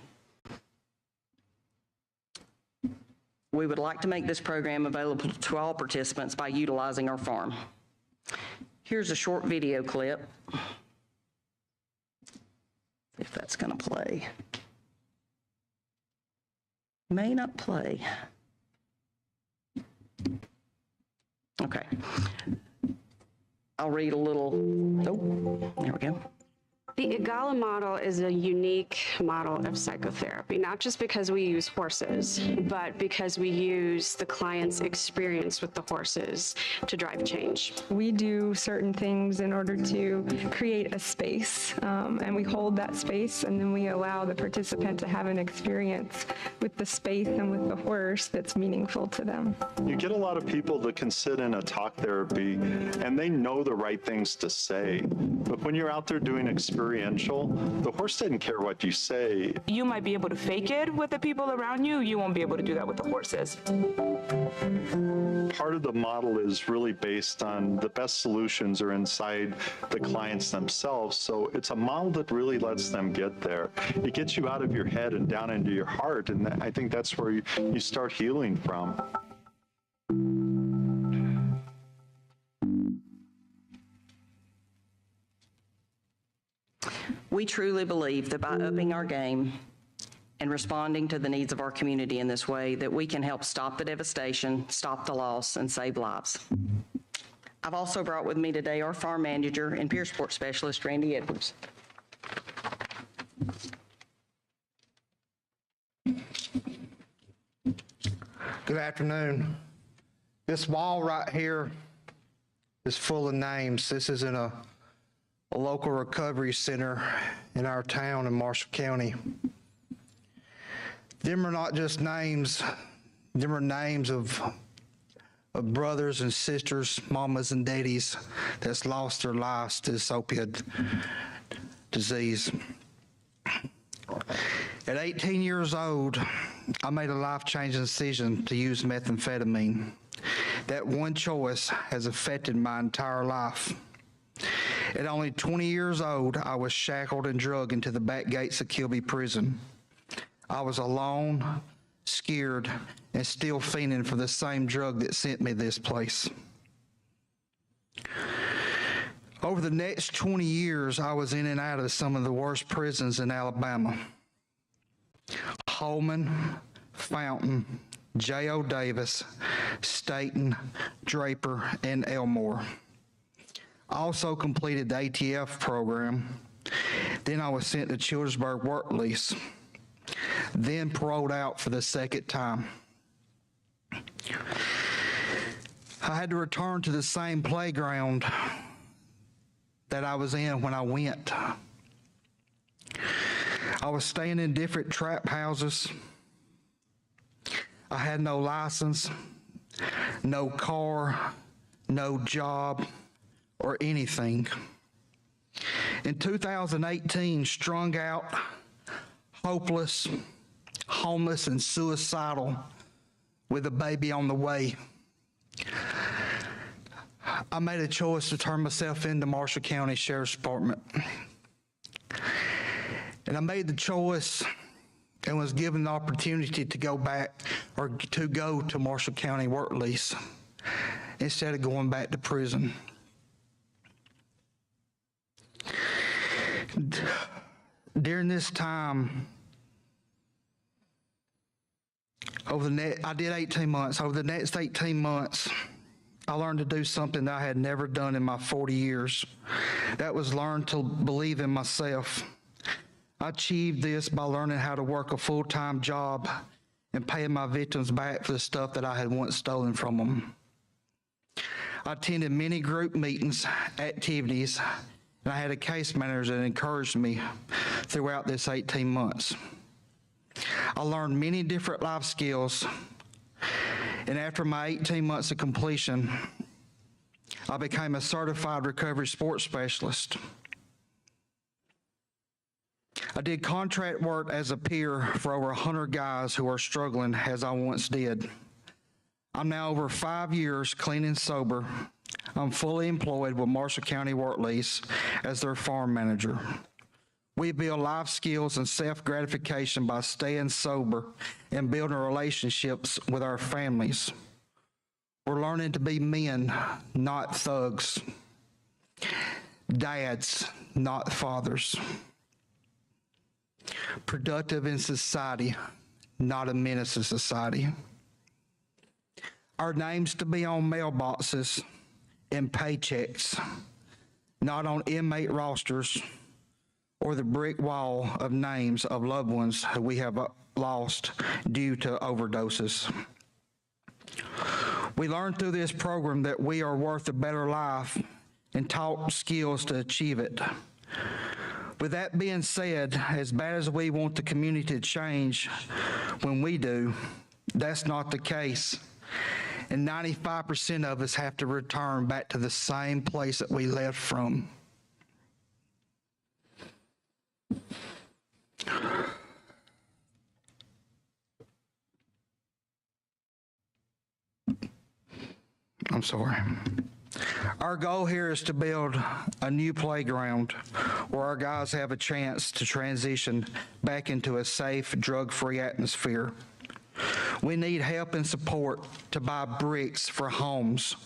We would like to make this program available to all participants by utilizing our farm. Here's a short video clip. If that's going to play. May not play. Okay. I'll read a little. Oh, there we go. The Igala model is a unique model of psychotherapy, not just because we use horses, but because we use the client's experience with the horses to drive change. We do certain things in order to create a space, and we hold that space, and then we allow the participant to have an experience with the space and with the horse that's meaningful to them. You get a lot of people that can sit in a talk therapy and they know the right things to say, but when you're out there doing experiential, the horse doesn't care what you say. You might be able to fake it with the people around you. You won't be able to do that with the horses. Part of the model is really based on the best solutions are inside the clients themselves. So it's a model that really lets them get there. It gets you out of your head and down into your heart. And I think that's where you start healing from. We truly believe that by upping our game and responding to the needs of our community in this way, that we can help stop the devastation, stop the loss, and save lives. I've also brought with me today our farm manager and peer support specialist, Randy Edwards. Good afternoon. This wall right here is full of names. This is in a local recovery center in our town in Marshall County. Them are not just names, them are names of brothers and sisters, mamas and daddies that's lost their lives to this opioid disease. At 18 years old, I made a life-changing decision to use methamphetamine. That one choice has affected my entire life. At only 20 years old, I was shackled and drugged into the back gates of Kilby Prison. I was alone, scared, and still fiending for the same drug that sent me this place. Over the next 20 years, I was in and out of some of the worst prisons in Alabama. Holman, Fountain, J.O. Davis, Staten, Draper, and Elmore. I also completed the ATF program. Then I was sent to Childersburg work lease. Then paroled out for the second time. I had to return to the same playground that I was in when I went. I was staying in different trap houses. I had no license, no car, no job, or anything. In 2018, strung out, hopeless, homeless, and suicidal with a baby on the way, I made a choice to turn myself into Marshall County Sheriff's Department. And I made the choice and was given the opportunity to go back or to go to Marshall County work lease instead of going back to prison. During this time, I did 18 months. Over the next 18 months, I learned to do something that I had never done in my 40 years. That was learn to believe in myself. I achieved this by learning how to work a full-time job and paying my victims back for the stuff that I had once stolen from them. I attended many group meetings, activities, and I had a case manager that encouraged me throughout this 18 months. I learned many different life skills, and after my 18 months of completion, I became a certified recovery sports specialist. I did contract work as a peer for over 100 guys who are struggling as I once did. I'm now over 5 years clean and sober. I'm fully employed with Marshall County Work Lease as their farm manager. We build life skills and self-gratification by staying sober and building relationships with our families. We're learning to be men, not thugs. Dads, not fathers. Productive in society, not a menace to society. Our names to be on mailboxes and paychecks, not on inmate rosters or the brick wall of names of loved ones who we have lost due to overdoses. We learned through this program that we are worth a better life and taught skills to achieve it. With that being said, as bad as we want the community to change when we do, that's not the case. And 95% of us have to return back to the same place that we left from. I'm sorry. Our goal here is to build a new playground where our guys have a chance to transition back into a safe, drug-free atmosphere. We need help and support to buy bricks for homes,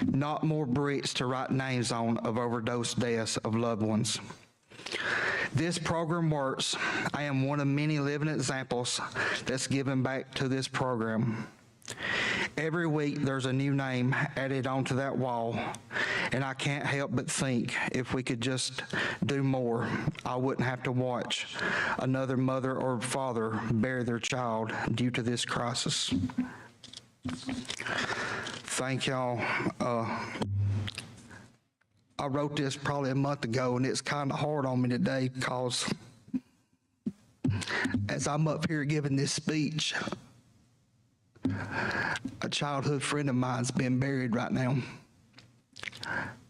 not more bricks to write names on of overdose deaths of loved ones. This program works. I am one of many living examples that's given back to this program. Every week there's a new name added onto that wall, and I can't help but think if we could just do more, I wouldn't have to watch another mother or father bury their child due to this crisis. Thank y'all. I wrote this probably a month ago, and it's kind of hard on me today because as I'm up here giving this speech, a childhood friend of mine's been buried right now,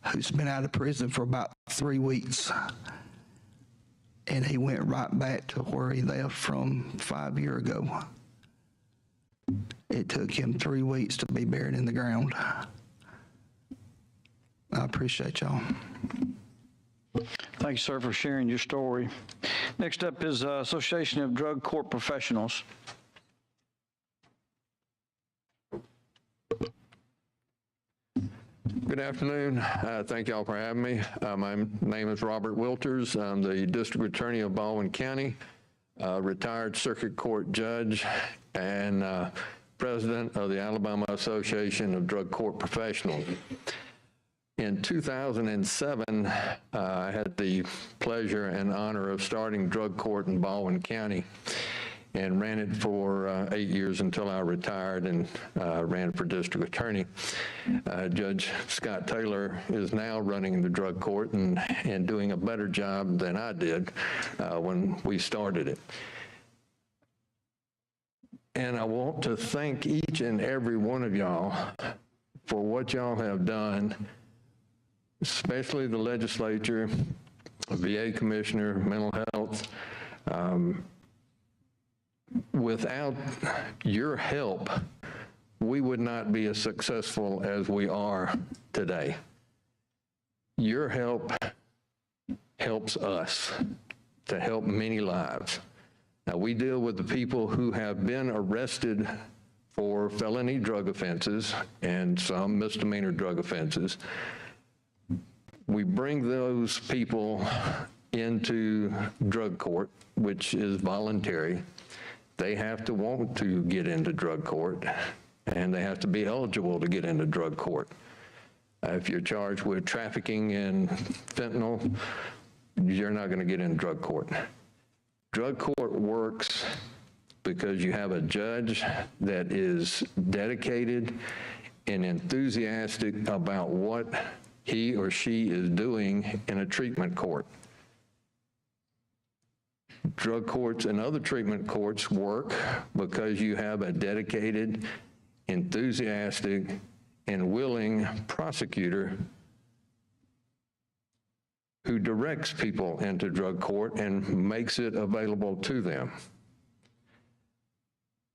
who's been out of prison for about 3 weeks. And he went right back to where he left from 5 years ago. It took him 3 weeks to be buried in the ground. I appreciate y'all. Thank you, sir, for sharing your story. Next up is Association of Drug Court Professionals. Good afternoon. Thank y'all for having me. My name is Robert Wilters. I'm the District Attorney of Baldwin County, retired Circuit Court Judge, and President of the Alabama Association of Drug Court Professionals. In 2007, I had the pleasure and honor of starting drug court in Baldwin County and ran it for 8 years until I retired and ran for district attorney. Judge Scott Taylor is now running the drug court and doing a better job than I did when we started it. And I want to thank each and every one of y'all for what y'all have done, especially the legislature, VA commissioner, mental health. Without your help, we would not be as successful as we are today. Your help helps us to help many lives. Now, we deal with the people who have been arrested for felony drug offenses and some misdemeanor drug offenses. We bring those people into drug court, which is voluntary. They have to want to get into drug court, and they have to be eligible to get into drug court. If you're charged with trafficking in fentanyl, you're not going to get in drug court. Drug court works because you have a judge that is dedicated and enthusiastic about what he or she is doing in a treatment court. Drug courts and other treatment courts work because you have a dedicated, enthusiastic, and willing prosecutor who directs people into drug court and makes it available to them.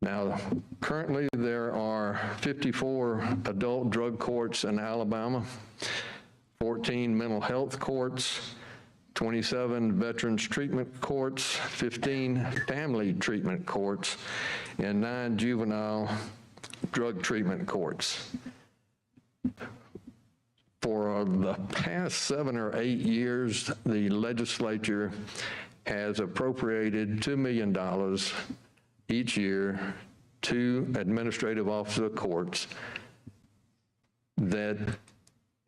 Now, currently there are 54 adult drug courts in Alabama, 14 mental health courts, 27 veterans treatment courts, 15 family treatment courts, and 9 juvenile drug treatment courts. For the past 7 or 8 years, the legislature has appropriated $2 million each year to administrative officer courts that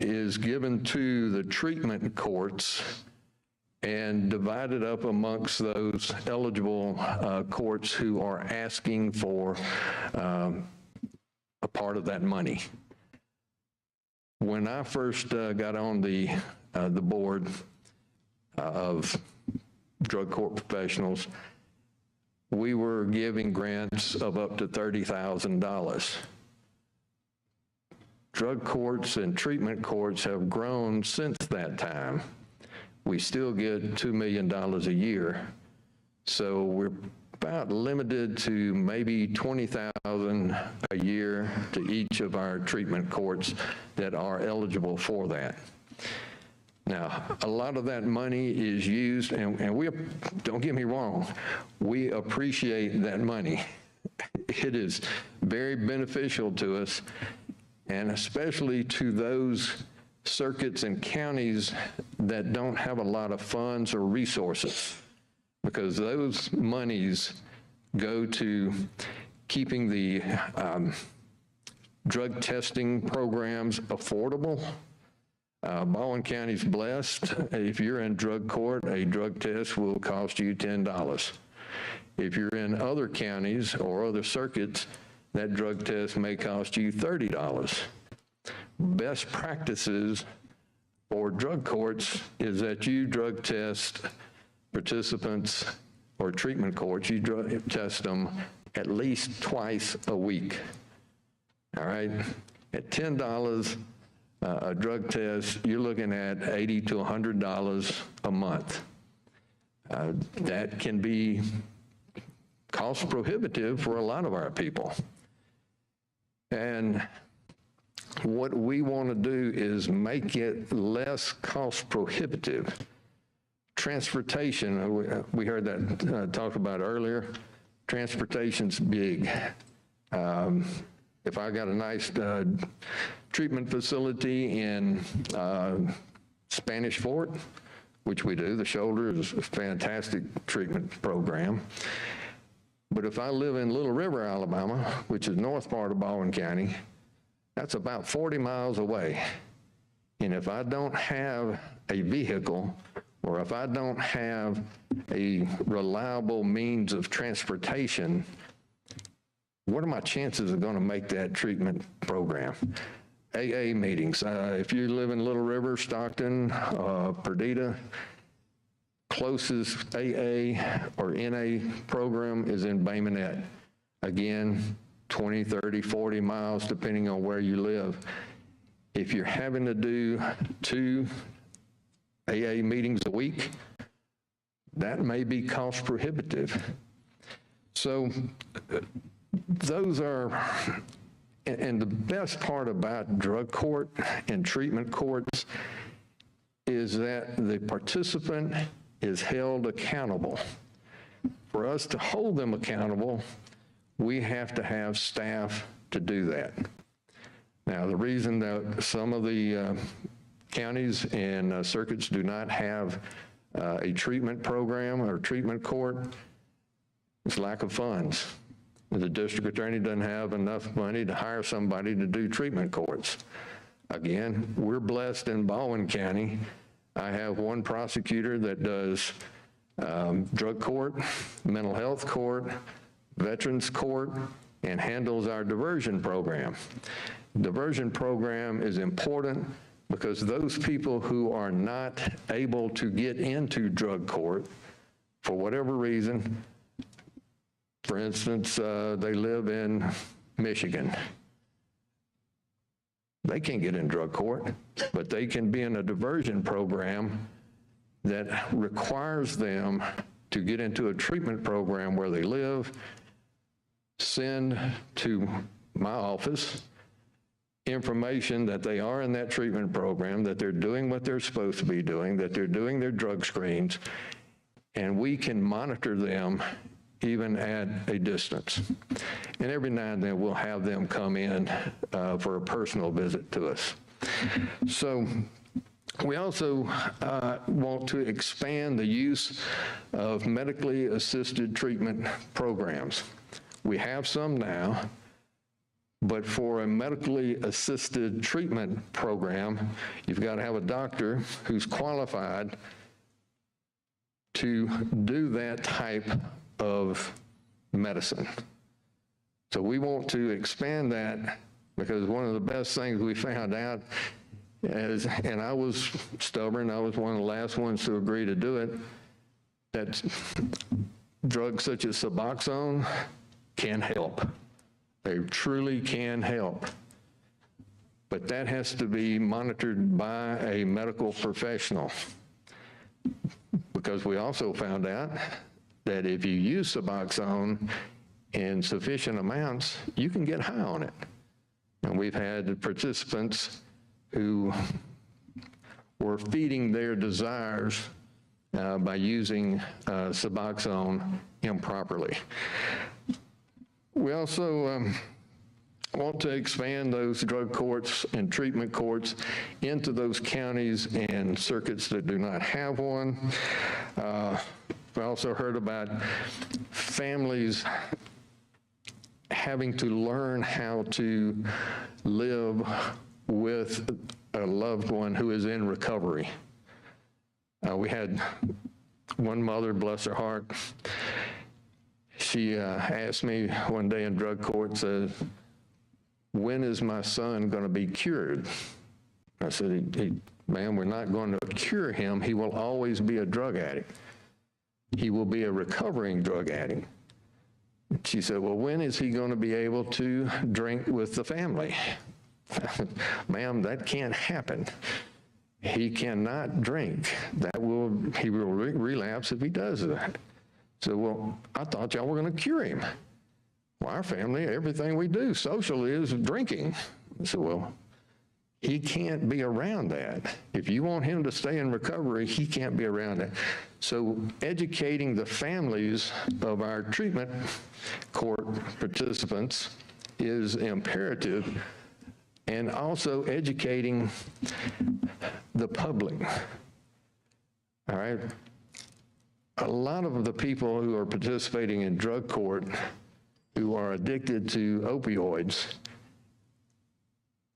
is given to the treatment courts and divide it up amongst those eligible courts who are asking for a part of that money. When I first got on the board of drug court professionals, we were giving grants of up to $30,000. Drug courts and treatment courts have grown since that time. We still get $2 million a year. So we're about limited to maybe $20,000 a year to each of our treatment courts that are eligible for that. Now, a lot of that money is used, and we, don't get me wrong, we appreciate that money. It is very beneficial to us, and especially to those circuits and counties that don't have a lot of funds or resources, because those monies go to keeping the drug testing programs affordable. Baldwin County's blessed. If you're in drug court, a drug test will cost you $10. If you're in other counties or other circuits, that drug test may cost you $30. Best practices for drug courts is that you drug test participants or treatment courts, you drug test them at least twice a week. All right? At $10 a drug test, you're looking at $80 to $100 a month. That can be cost prohibitive for a lot of our people. And what we want to do is make it less cost prohibitive. Transportation, we heard that talked about earlier. Transportation's big. If I got a nice treatment facility in Spanish Fort, which we do, the shoulder is a fantastic treatment program. But if I live in Little River, Alabama, which is north part of Baldwin County, that's about 40 miles away. And if I don't have a vehicle, or if I don't have a reliable means of transportation, what are my chances of going to make that treatment program? AA meetings. If you live in Little River, Stockton, Perdita, closest AA or NA program is in Bay Minette. Again, 20, 30, 40 miles, depending on where you live. If you're having to do 2 AA meetings a week, that may be cost prohibitive. So those are, and the best part about drug court and treatment courts is that the participant is held accountable. For us to hold them accountable, we have to have staff to do that. Now, the reason that some of the counties and circuits do not have a treatment program or treatment court is lack of funds. The district attorney doesn't have enough money to hire somebody to do treatment courts. Again, we're blessed in Baldwin County. I have one prosecutor that does drug court, mental health court, veterans court, and handles our diversion program. Diversion program is important because those people who are not able to get into drug court for whatever reason, for instance, they live in Michigan. They can't get in drug court, but they can be in a diversion program that requires them to get into a treatment program where they live, send to my office information that they are in that treatment program, that they're doing what they're supposed to be doing, that they're doing their drug screens, and we can monitor them even at a distance. And every now and then we'll have them come in for a personal visit to us. So we also want to expand the use of medically assisted treatment programs. We have some now, but for a medically assisted treatment program, you've got to have a doctor who's qualified to do that type of medicine. So we want to expand that, because one of the best things we found out is, and I was stubborn, I was one of the last ones to agree to do it, that drugs such as Suboxone can help. They truly can help. But that has to be monitored by a medical professional, because we also found out that if you use Suboxone in sufficient amounts, you can get high on it. And we've had participants who were feeding their desires by using Suboxone improperly. We also want to expand those drug courts and treatment courts into those counties and circuits that do not have one. We also heard about families having to learn how to live with a loved one who is in recovery. We had one mother, bless her heart, she asked me one day in drug court, said, "When is my son going to be cured?" I said, "Ma'am, we're not going to cure him. He will always be a drug addict. He will be a recovering drug addict." She said, "Well, when is he going to be able to drink with the family?" "Ma'am, that can't happen. He cannot drink. He will relapse if he does that." So, "Well, I thought y'all were going to cure him." "Well, our family, everything we do socially is drinking." I said, "Well, he can't be around that. If you want him to stay in recovery, he can't be around it." So educating the families of our treatment court participants is imperative, and also educating the public. All right? A lot of the people who are participating in drug court who are addicted to opioids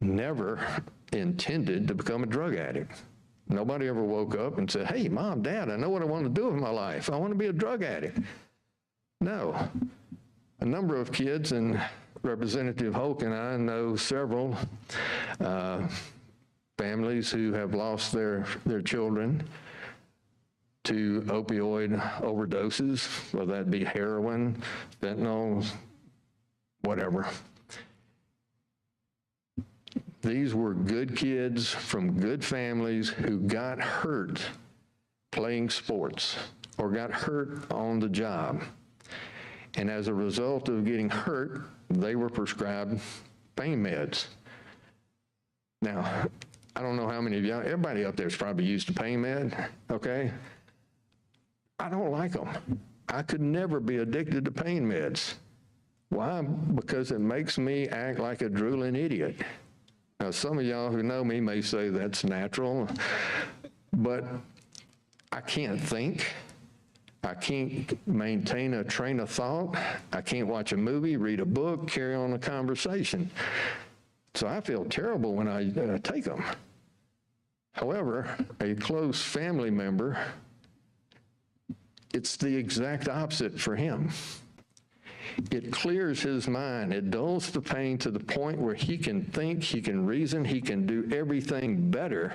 never intended to become a drug addict. Nobody ever woke up and said, "Hey, Mom, Dad, I know what I want to do with my life. I want to be a drug addict." No. A number of kids, and Representative Hoke and I know several families who have lost their children to opioid overdoses, whether that be heroin, fentanyl, whatever. These were good kids from good families who got hurt playing sports or got hurt on the job. And as a result of getting hurt, they were prescribed pain meds. Now, I don't know how many of y'all, everybody up there's probably used a pain med, okay? I don't like them. I could never be addicted to pain meds. Why? Because it makes me act like a drooling idiot. Now, some of y'all who know me may say that's natural, but I can't think. I can't maintain a train of thought. I can't watch a movie, read a book, carry on a conversation. So I feel terrible when I take them. However, a close family member, it's the exact opposite for him. It clears his mind. It dulls the pain to the point where he can think, he can reason, he can do everything better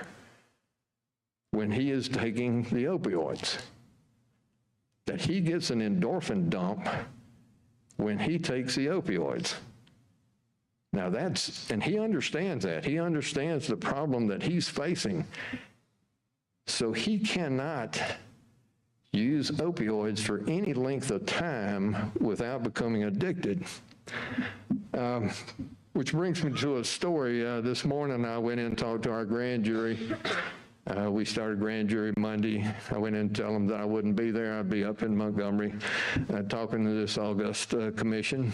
when he is taking the opioids. That he gets an endorphin dump when he takes the opioids. Now and he understands that. He understands the problem that he's facing. So he cannot use opioids for any length of time without becoming addicted. Which brings me to a story. This morning I went in and talked to our grand jury. We started grand jury Monday. I went in and tell them that I wouldn't be there. I'd be up in Montgomery talking to this august commission.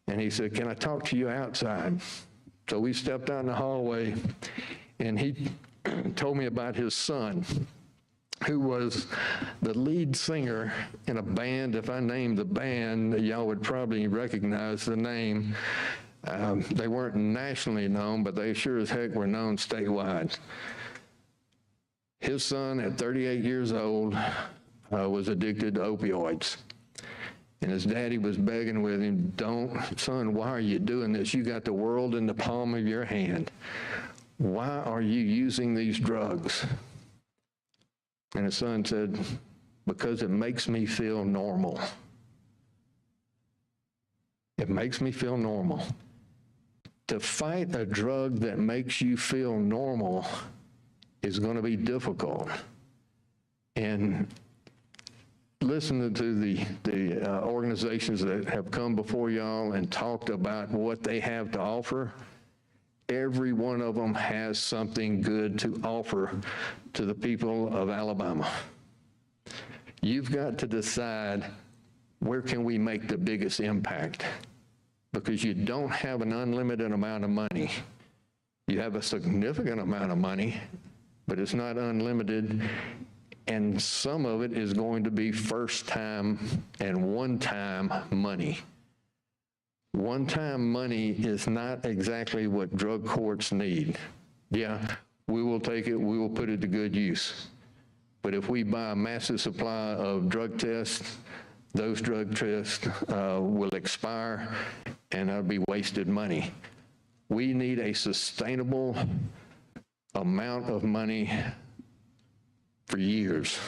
And he said, "Can I talk to you outside?" So we stepped out in the hallway, and he told me about his son, who was the lead singer in a band. If I named the band, y'all would probably recognize the name. They weren't nationally known, but they sure as heck were known statewide. His son, at 38 years old, was addicted to opioids. And his daddy was begging with him, don't, son, why are you doing this? You got the world in the palm of your hand. Why are you using these drugs? And his son said, because it makes me feel normal. It makes me feel normal. To fight a drug that makes you feel normal is going to be difficult. And listening to the organizations that have come before y'all and talked about what they have to offer, every one of them has something good to offer to the people of Alabama. You've got to decide, where can we make the biggest impact? Because you don't have an unlimited amount of money. You have a significant amount of money, but it's not unlimited. And some of it is going to be first time and one-time money. One-time money is not exactly what drug courts need. Yeah, we will take it, we will put it to good use. But if we buy a massive supply of drug tests, those drug tests will expire, and that'll be wasted money. We need a sustainable amount of money for years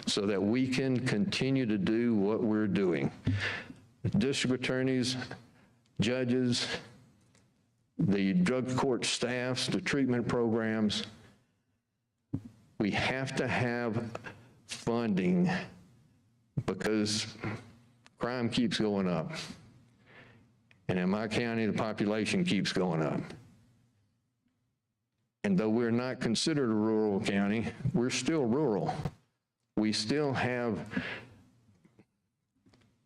so that we can continue to do what we're doing. District attorneys, judges, the drug court staffs, the treatment programs, we have to have funding because crime keeps going up. And in my county, the population keeps going up. And though we're not considered a rural county, we're still rural. We still have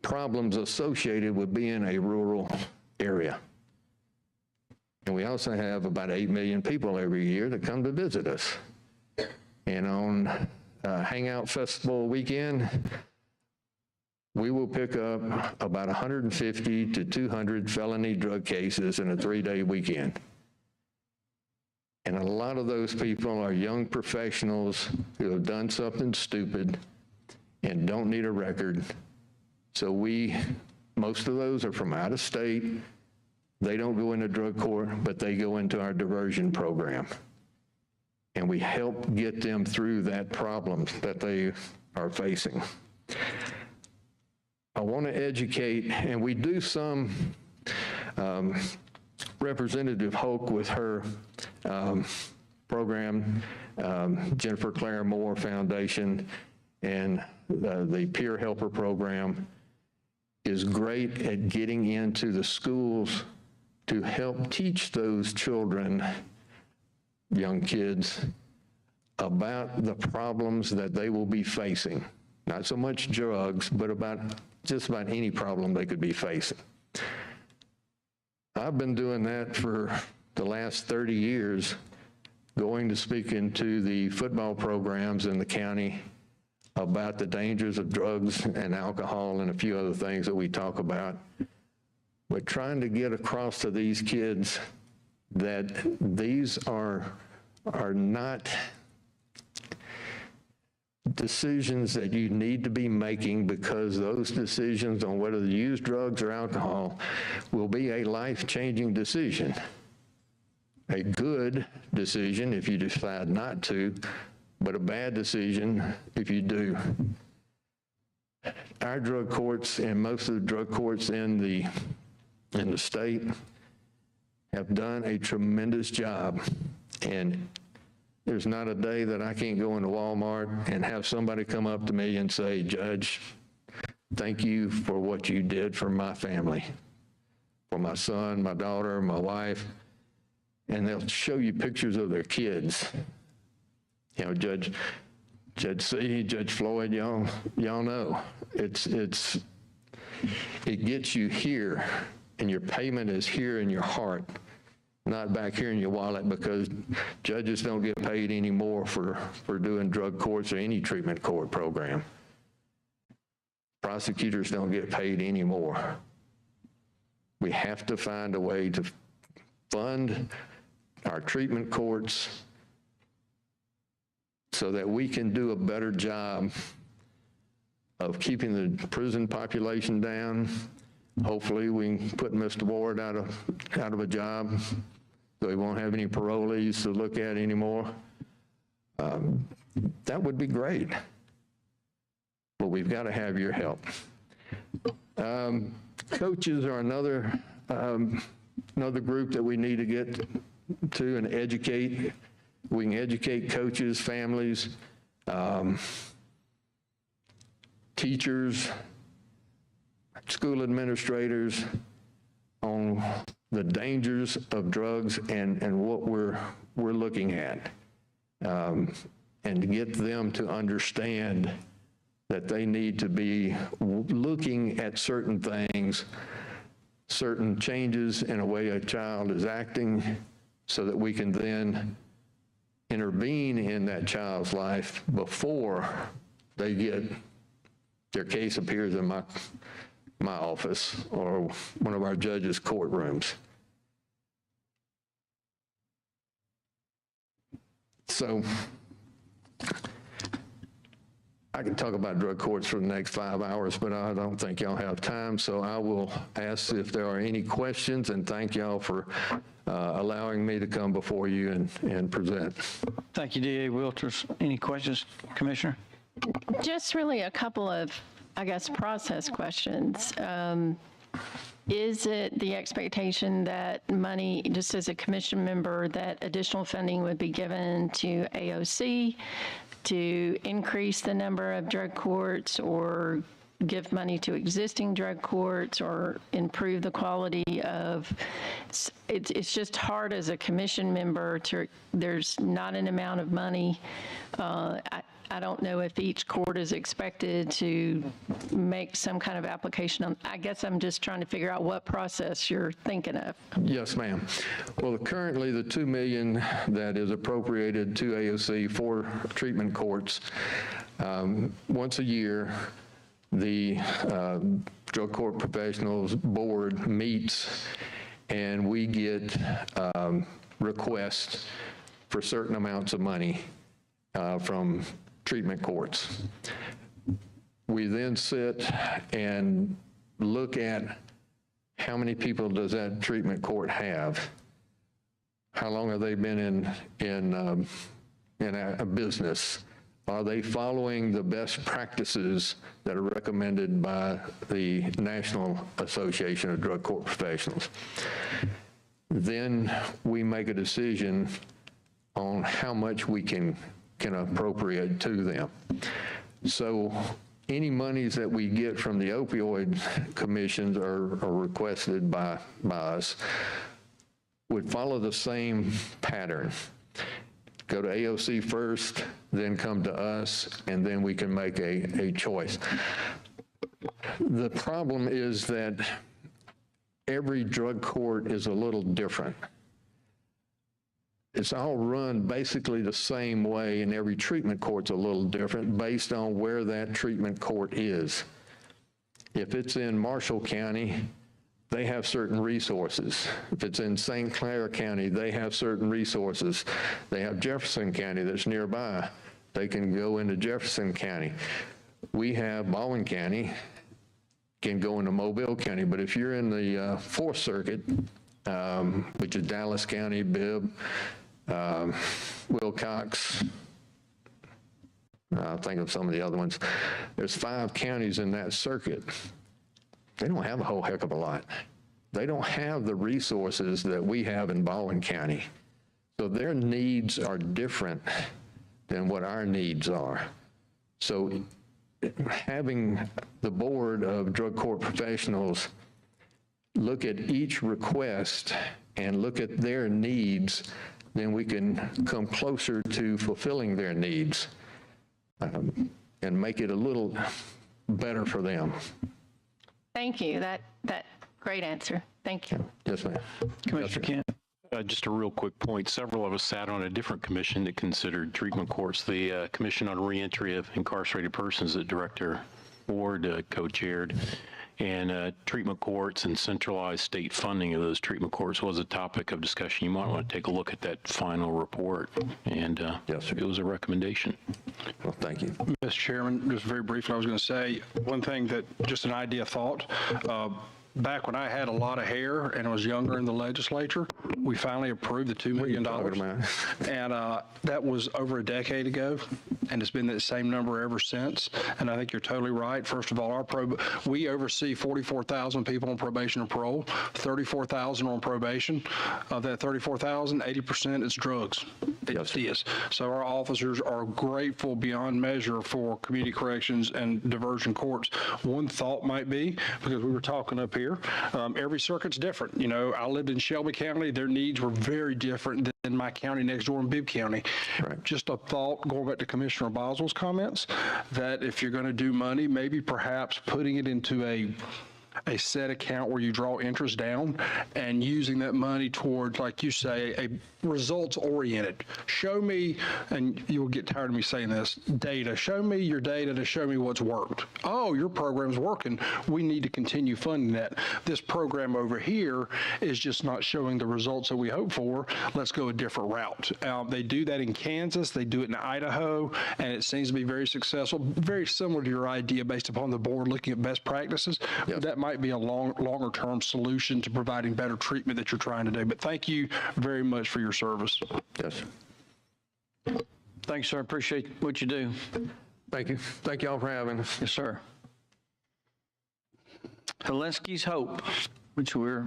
problems associated with being a rural area. And we also have about 8 million people every year that come to visit us. And on Hangout Festival weekend, we will pick up about 150 to 200 felony drug cases in a 3-day weekend. And a lot of those people are young professionals who have done something stupid and don't need a record. So most of those are from out of state. They don't go into drug court, but they go into our diversion program. And we help get them through that problem that they are facing. I want to educate, and we do some, Representative Hoke with her program, Jennifer Claire Moore Foundation, and the Peer Helper program is great at getting into the schools to help teach those children, young kids, about the problems that they will be facing. Not so much drugs, but about just about any problem they could be facing. I've been doing that for the last 30 years, going to speak into the football programs in the county about the dangers of drugs and alcohol and a few other things that we talk about. But trying to get across to these kids that these are not decisions that you need to be making, because those decisions on whether to use drugs or alcohol will be a life-changing decision. A good decision if you decide not to, but a bad decision if you do. Our drug courts and most of the drug courts in the state have done a tremendous job. And there's not a day that I can't go into Walmart and have somebody come up to me and say, Judge, thank you for what you did for my family, for my son, my daughter, my wife. And they'll show you pictures of their kids. You know, Judge C, Judge Floyd, y'all know. It gets you here, and your payment is here in your heart, not back here in your wallet, because judges don't get paid anymore for doing drug courts or any treatment court program. Prosecutors don't get paid anymore. We have to find a way to fund our treatment courts so that we can do a better job of keeping the prison population down. Hopefully, we can put Mr. Ward out of a job, so he won't have any parolees to look at anymore. That would be great. But we've got to have your help. Coaches are another group that we need to get to and educate. We can educate coaches, families, teachers, school administrators on the dangers of drugs and what we're looking at, and to get them to understand that they need to be looking at certain things, certain changes in a way a child is acting, so that we can then intervene in that child's life before they get, their case appears in my office or one of our judges' courtrooms. So I can talk about drug courts for the next 5 hours, but I don't think y'all have time, so I will ask if there are any questions, and thank y'all for allowing me to come before you and present. Thank you, DA Wilters. Any questions, Commissioner? Just really a couple of, I guess, process questions. Is it the expectation that money, just as a commission member, that additional funding would be given to AOC to increase the number of drug courts, or give money to existing drug courts, or improve the quality of, it's just hard as a commission member to, there's not an amount of money. I don't know if each court is expected to make some kind of application on, I guess I'm just trying to figure out what process you're thinking of. Yes, ma'am. Well, currently the $2 million that is appropriated to AOC for treatment courts, once a year, the Drug Court Professionals Board meets, and we get requests for certain amounts of money from treatment courts. We then sit and look at how many people does that treatment court have? How long have they been in a business? Are they following the best practices that are recommended by the National Association of Drug Court Professionals? Then we make a decision on how much we can appropriate to them. So any monies that we get from the opioid commissions are requested by us would follow the same pattern. Go to AOC first, then come to us, and then we can make a choice. The problem is that every drug court is a little different. It's all run basically the same way, and every treatment court's a little different based on where that treatment court is. If it's in Marshall County, they have certain resources. If it's in St. Clair County, they have certain resources. They have Jefferson County that's nearby. They can go into Jefferson County. We have Baldwin County, can go into Mobile County, but if you're in the Fourth Circuit, which is Dallas County, Bibb, Wilcox, I'll think of some of the other ones. There's 5 counties in that circuit. They don't have a whole heck of a lot. They don't have the resources that we have in Baldwin County. So their needs are different than what our needs are. So having the Board of Drug Court Professionals look at each request and look at their needs, then we can come closer to fulfilling their needs and make it a little better for them. Thank you. That great answer. Thank you. Yes, ma'am. Commissioner Kent. Just a real quick point. Several of us sat on a different commission that considered treatment courts, the Commission on Reentry of Incarcerated Persons that Director Ward co-chaired. And treatment courts and centralized state funding of those treatment courts was a topic of discussion. You might want to take a look at that final report. And yes, it was a recommendation. Well, thank you. Mr. Chairman, just very briefly, I was going to say one thing that just an idea thought. Back when I had a lot of hair and was younger in the legislature, we finally approved the $2 million. And that was over a decade ago, and it's been that same number ever since. And I think you're totally right. First of all, we oversee 44,000 people on probation and parole, 34,000 on probation. Of that 34,000, 80% is drugs. It just is. So our officers are grateful beyond measure for community corrections and diversion courts. One thought might be, because we were talking up here, every circuit's different. You know, I lived in Shelby County. Their needs were very different than my county next door in Bibb County. Right. Just a thought, going back to Commissioner Boswell's comments, that if you're going to do money, maybe perhaps putting it into a set account where you draw interest down and using that money towards, like you say, a results oriented. Show me, and you'll get tired of me saying this, data. Show me your data to show me what's worked. Oh, your program's working. We need to continue funding that. This program over here is just not showing the results that we hope for. Let's go a different route. They do that in Kansas. They do it in Idaho, and it seems to be very successful. Very similar to your idea based upon the board looking at best practices. Yep. That might be a longer term solution to providing better treatment that you're trying to do. But thank you very much for your service. Yes. Thanks, sir. Appreciate what you do. Thank you. Thank you all for having us. Yes, sir. Helinski's Hope, which we're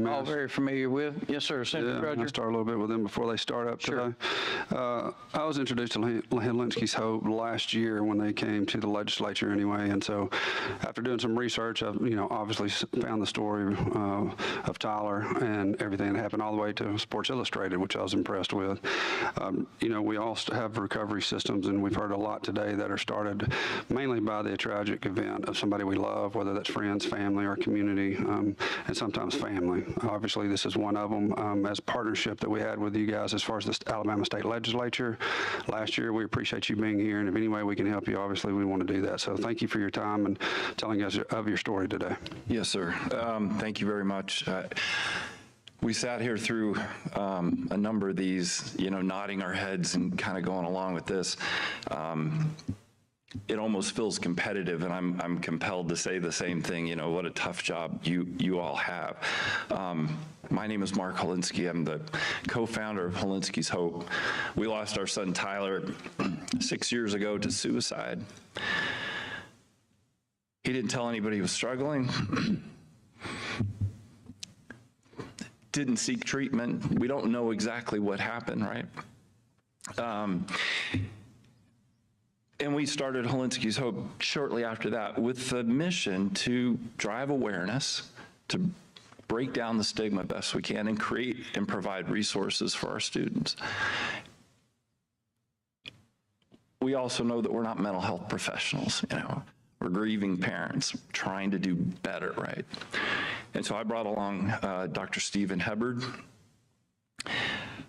all very familiar with. Yes, sir. Senator Crutcher. I'll start a little bit with them before they start up today. I was introduced to Helinski's Hope last year when they came to the legislature anyway, and so after doing some research, I've obviously found the story of Tyler and everything that happened all the way to Sports Illustrated, which I was impressed with. We all have recovery systems, and we've heard a lot today that are started mainly by the tragic event of somebody we love, whether that's friends, family, or community. And sometimes family. Obviously, this is one of them. As a partnership that we had with you guys as far as the Alabama State Legislature last year, we appreciate you being here, and if any way we can help you, obviously we want to do that. So thank you for your time and telling us of your story today. Yes, sir. Thank you very much. We sat here through a number of these, nodding our heads and kind of going along with this. It almost feels competitive, and I'm compelled to say the same thing. What a tough job you all have. My name is Mark Helinski. I'm the co-founder of Helinski's Hope. We lost our son Tyler 6 years ago to suicide. He didn't tell anybody he was struggling. Didn't seek treatment. We don't know exactly what happened, right? And we started Helinski's Hope shortly after that with the mission to drive awareness, to break down the stigma best we can, and create and provide resources for our students. We also know that we're not mental health professionals, We're grieving parents, trying to do better, right? And so I brought along Dr. Stephen Hubbard,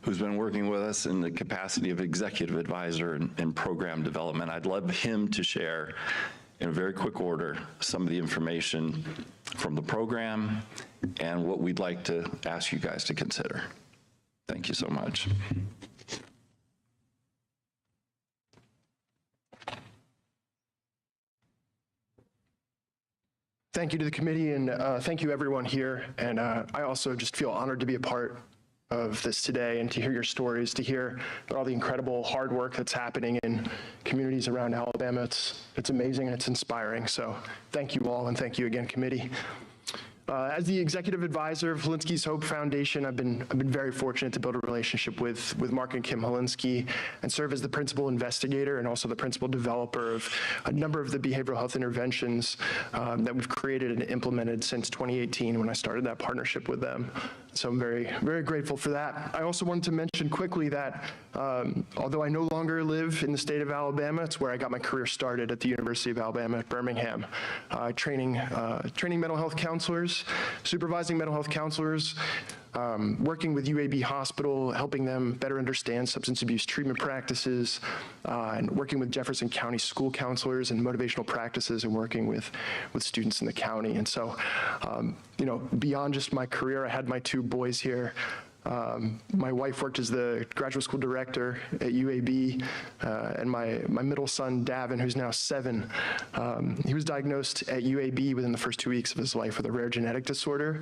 who's been working with us in the capacity of executive advisor and program development. I'd love him to share, in a very quick order, some of the information from the program and what we'd like to ask you guys to consider. Thank you so much. Thank you to the committee, and thank you everyone here. And I also just feel honored to be a part of this today and to hear your stories, to hear about all the incredible hard work that's happening in communities around Alabama. It's amazing and it's inspiring. So thank you all, and thank you again, committee. As the executive advisor of Helinski's Hope Foundation, I've been very fortunate to build a relationship with Mark and Kim Helinski and serve as the principal investigator and also the principal developer of a number of the behavioral health interventions that we've created and implemented since 2018 when I started that partnership with them. So I'm very, very grateful for that. I also wanted to mention quickly that although I no longer live in the state of Alabama, it's where I got my career started at the University of Alabama at Birmingham, training mental health counselors, supervising mental health counselors, working with UAB Hospital, helping them better understand substance abuse treatment practices, and working with Jefferson County school counselors and motivational practices, and working with students in the county. And so, you know, beyond just my career, I had my two boys here. My wife worked as the graduate school director at UAB, and my middle son, Davin, who's now 7, he was diagnosed at UAB within the first 2 weeks of his life with a rare genetic disorder.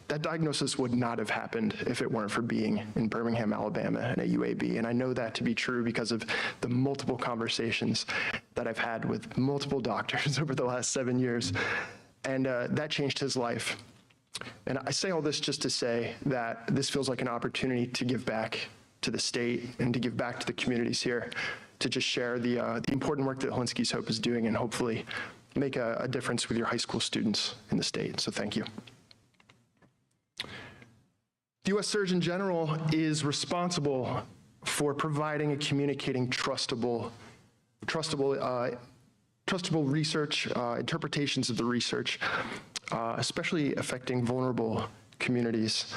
That diagnosis would not have happened if it weren't for being in Birmingham, Alabama, and at UAB. And I know that to be true because of the multiple conversations that I've had with multiple doctors over the last 7 years. And that changed his life. And I say all this just to say that this feels like an opportunity to give back to the state and to give back to the communities here, to just share the important work that Helinski's Hope is doing and hopefully make a difference with your high school students in the state. So thank you. The U.S. Surgeon General is responsible for providing and communicating trustable research, interpretations of the research, especially affecting vulnerable communities.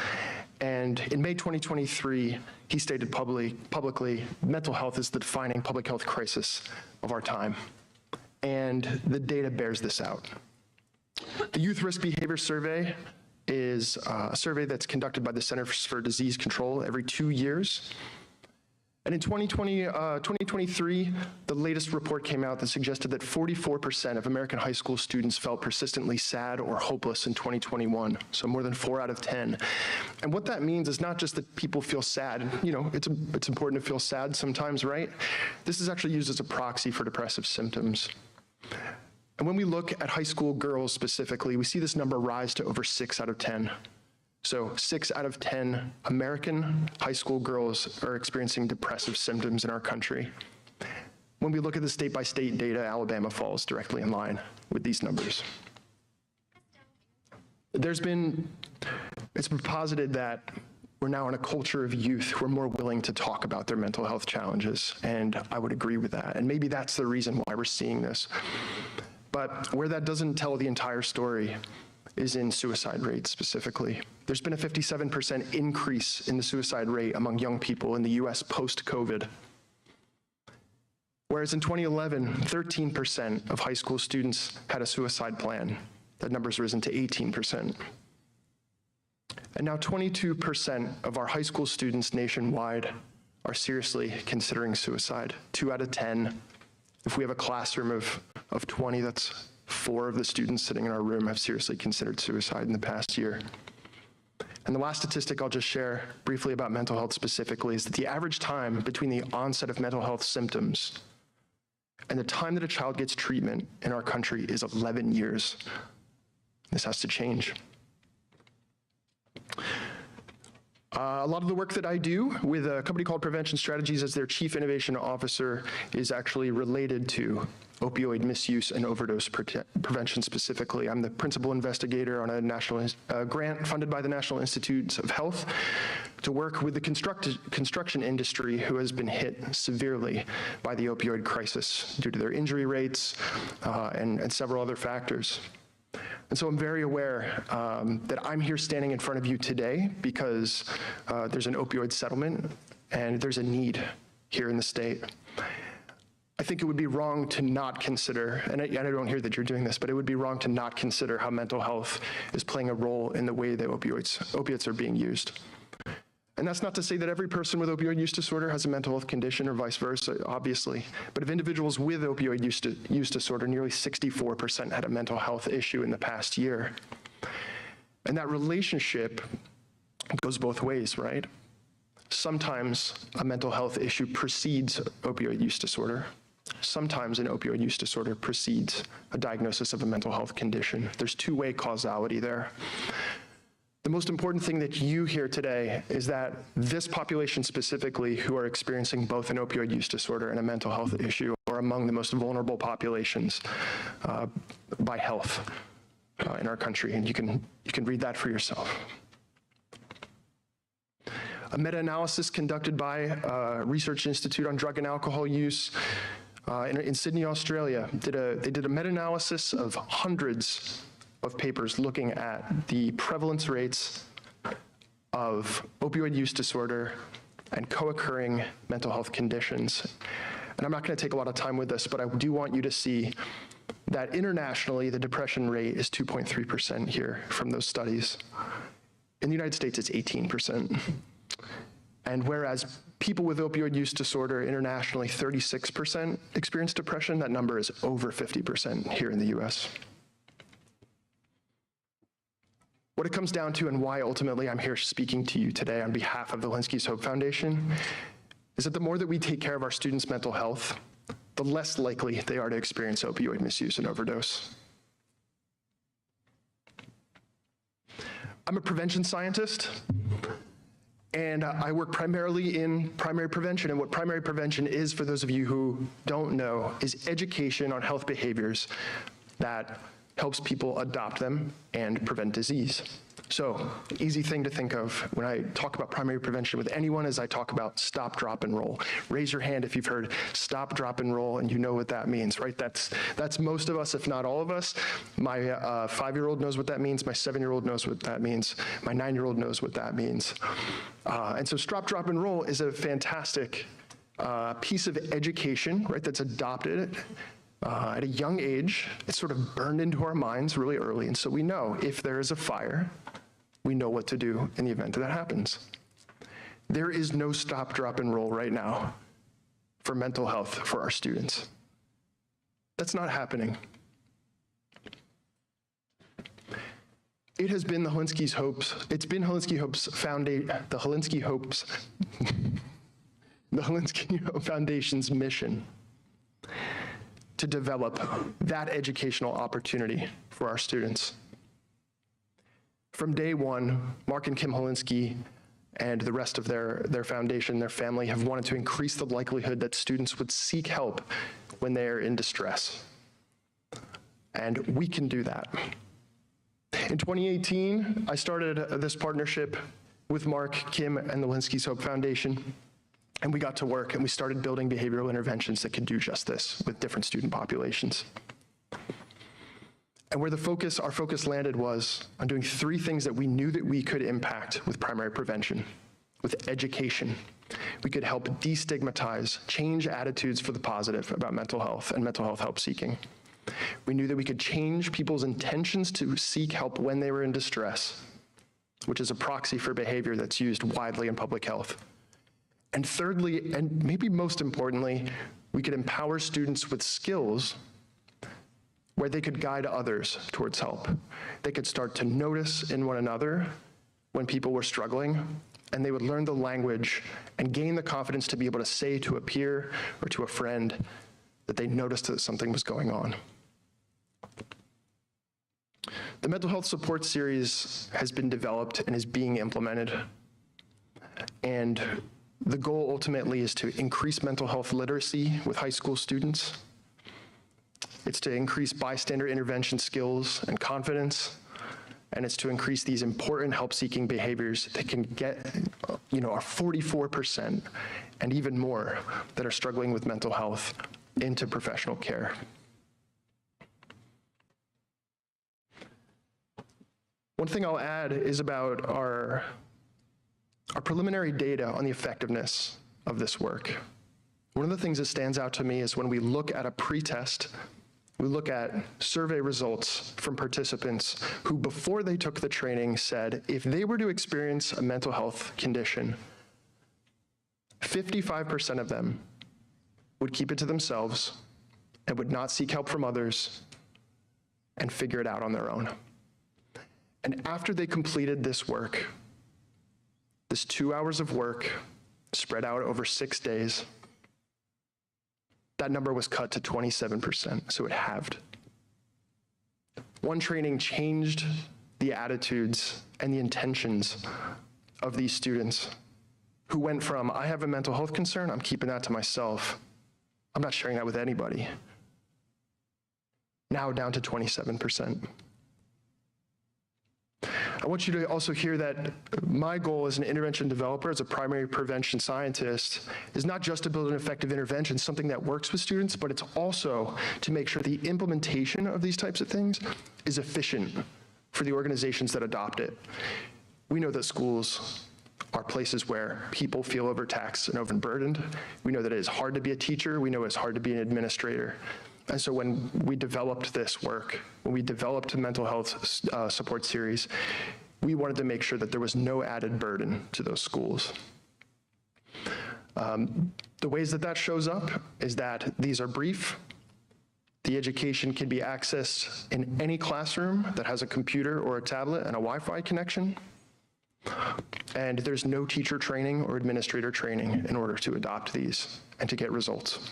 And in May 2023, he stated publicly, mental health is the defining public health crisis of our time. And the data bears this out. The Youth Risk Behavior Survey is a survey that's conducted by the Centers for Disease Control every 2 years. And in 2023, the latest report came out that suggested that 44% of American high school students felt persistently sad or hopeless in 2021, so more than 4 out of 10. And what that means is not just that people feel sad. You know, it's important to feel sad sometimes, right? This is actually used as a proxy for depressive symptoms. And when we look at high school girls specifically, we see this number rise to over 6 out of 10. So 6 out of 10 American high school girls are experiencing depressive symptoms in our country. When we look at the state-by-state data, Alabama falls directly in line with these numbers. It's been posited that we're now in a culture of youth who are more willing to talk about their mental health challenges, and I would agree with that. And maybe that's the reason why we're seeing this. But where that doesn't tell the entire story is in suicide rates specifically. There's been a 57% increase in the suicide rate among young people in the US post-COVID. Whereas in 2011, 13% of high school students had a suicide plan. That number's risen to 18%. And now 22% of our high school students nationwide are seriously considering suicide. 2 out of 10. If we have a classroom of 20, that's 4 of the students sitting in our room have seriously considered suicide in the past year. And the last statistic I'll just share briefly about mental health specifically is that the average time between the onset of mental health symptoms and the time that a child gets treatment in our country is 11 years. This has to change. A lot of the work that I do with a company called Prevention Strategies as their Chief Innovation Officer is actually related to opioid misuse and overdose prevention specifically. I'm the principal investigator on a national grant funded by the National Institutes of Health to work with the construction industry who has been hit severely by the opioid crisis due to their injury rates and several other factors. And so I'm very aware that I'm here standing in front of you today because there's an opioid settlement and there's a need here in the state. I think it would be wrong to not consider, and I don't hear that you're doing this, but it would be wrong to not consider how mental health is playing a role in the way that opiates are being used. And that's not to say that every person with opioid use disorder has a mental health condition or vice versa, obviously. But of individuals with opioid use disorder, nearly 64% had a mental health issue in the past year. And that relationship goes both ways, right? Sometimes a mental health issue precedes opioid use disorder. Sometimes an opioid use disorder precedes a diagnosis of a mental health condition. There's two-way causality there. The most important thing that you hear today is that this population specifically who are experiencing both an opioid use disorder and a mental health issue are among the most vulnerable populations by health in our country, and you can read that for yourself. meta-analysis conducted by Research Institute on Drug and Alcohol Use in Sydney, Australia. They did a meta-analysis of hundreds of papers looking at the prevalence rates of opioid use disorder and co-occurring mental health conditions. And I'm not going to take a lot of time with this, but I do want you to see that internationally, the depression rate is 2.3% here from those studies. In the United States, it's 18%. And whereas people with opioid use disorder internationally, 36% experience depression, that number is over 50% here in the US. What it comes down to, and why ultimately I'm here speaking to you today on behalf of the Linsky's Hope Foundation, is that the more that we take care of our students' mental health, the less likely they are to experience opioid misuse and overdose. I'm a prevention scientist, and I work primarily in primary prevention. And what primary prevention is, for those of you who don't know, is education on health behaviors that helps people adopt them and prevent disease. So, easy thing to think of when I talk about primary prevention with anyone is I talk about stop, drop, and roll. Raise your hand if you've heard stop, drop, and roll, and you know what that means, right? That's most of us, if not all of us. My 5-year-old knows what that means. My 7-year-old knows what that means. My 9-year-old knows what that means. And so stop, drop, and roll is a fantastic piece of education, right, that's adopted at a young age. It's sort of burned into our minds really early. And so we know if there is a fire, we know what to do in the event that happens. There is no stop, drop, and roll right now for mental health for our students. That's not happening. It has been the Linsky's Hopes, it's been Linsky Hope's Foundation, the Linsky Hope Foundation's mission to develop that educational opportunity for our students. From day one, Mark and Kim Holinsky and the rest of their foundation, their family, have wanted to increase the likelihood that students would seek help when they are in distress. And we can do that. In 2018, I started this partnership with Mark, Kim, and the Linsky's Hope Foundation. And we got to work and we started building behavioral interventions that could do just this with different student populations. And where our focus landed was on doing 3 things that we knew that we could impact with primary prevention, with education. We could help destigmatize, change attitudes for the positive about mental health and mental health help seeking. We knew that we could change people's intentions to seek help when they were in distress, which is a proxy for behavior that's used widely in public health. And thirdly, and maybe most importantly, we could empower students with skills where they could guide others towards help. They could start to notice in one another when people were struggling, and they would learn the language and gain the confidence to be able to say to a peer or to a friend that they noticed that something was going on. The mental health support series has been developed and is being implemented. And the goal ultimately is to increase mental health literacy with high school students. It's to increase bystander intervention skills and confidence, and it's to increase these important help-seeking behaviors that can get, our 44% and even more that are struggling with mental health into professional care. One thing I'll add is about our preliminary data on the effectiveness of this work. One of the things that stands out to me is when we look at a pretest, we look at survey results from participants who, before they took the training, said if they were to experience a mental health condition, 55% of them would keep it to themselves and would not seek help from others and figure it out on their own. And after they completed this work, this 2 hours of work spread out over 6 days, that number was cut to 27%, so it halved. One training changed the attitudes and the intentions of these students who went from, I have a mental health concern, I'm keeping that to myself, I'm not sharing that with anybody, now down to 27%. I want you to also hear that my goal as an intervention developer, as a primary prevention scientist, is not just to build an effective intervention, something that works with students, but it's also to make sure the implementation of these types of things is efficient for the organizations that adopt it. We know that schools are places where people feel overtaxed and overburdened. We know that it is hard to be a teacher. We know it's hard to be an administrator. And so when we developed this work, when we developed the mental health support series, we wanted to make sure that there was no added burden to those schools. The ways that that shows up is that these are brief. The education can be accessed in any classroom that has a computer or a tablet and a Wi-Fi connection. And there's no teacher training or administrator training in order to adopt these and to get results.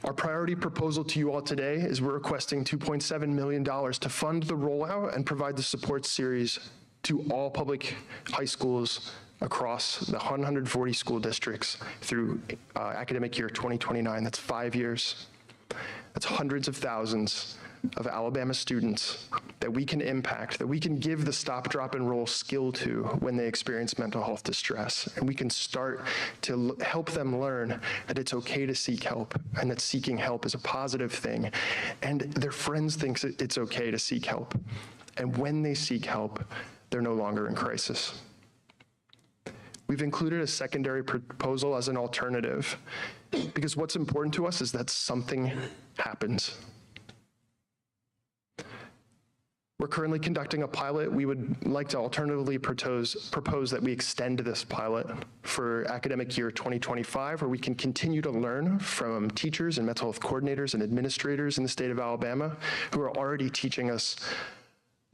Our priority proposal to you all today is we're requesting $2.7 million to fund the rollout and provide the support series to all public high schools across the 140 school districts through academic year 2029. That's 5 years. That's hundreds of thousands of Alabama students that we can impact, that we can give the stop, drop, and roll skill to when they experience mental health distress. And we can start to help them learn that it's okay to seek help and that seeking help is a positive thing. And their friends think it's okay to seek help. And when they seek help, they're no longer in crisis. We've included a secondary proposal as an alternative because what's important to us is that something happens. We're currently conducting a pilot. We would like to alternatively propose that we extend this pilot for academic year 2025, where we can continue to learn from teachers and mental health coordinators and administrators in the state of Alabama who are already teaching us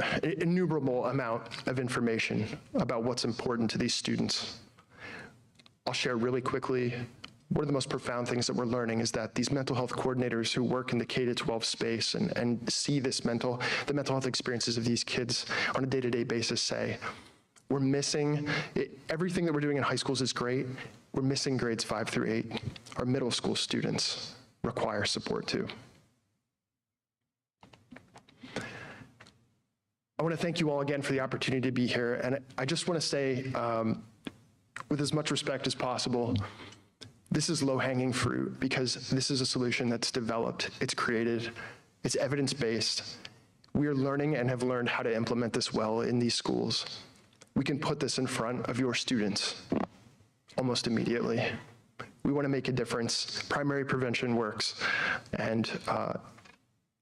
an innumerable amount of information about what's important to these students. I'll share really quickly. One of the most profound things that we're learning is that these mental health coordinators who work in the K-12 space and see the mental health experiences of these kids on a day-to-day basis say, we're missing, everything that we're doing in high schools is great, we're missing grades 5 through 8. Our middle school students require support too. I want to thank you all again for the opportunity to be here, and I just want to say, with as much respect as possible, this is low-hanging fruit because this is a solution that's developed, it's created, it's evidence-based. We are learning and have learned how to implement this well in these schools. We can put this in front of your students almost immediately. We want to make a difference. Primary prevention works, and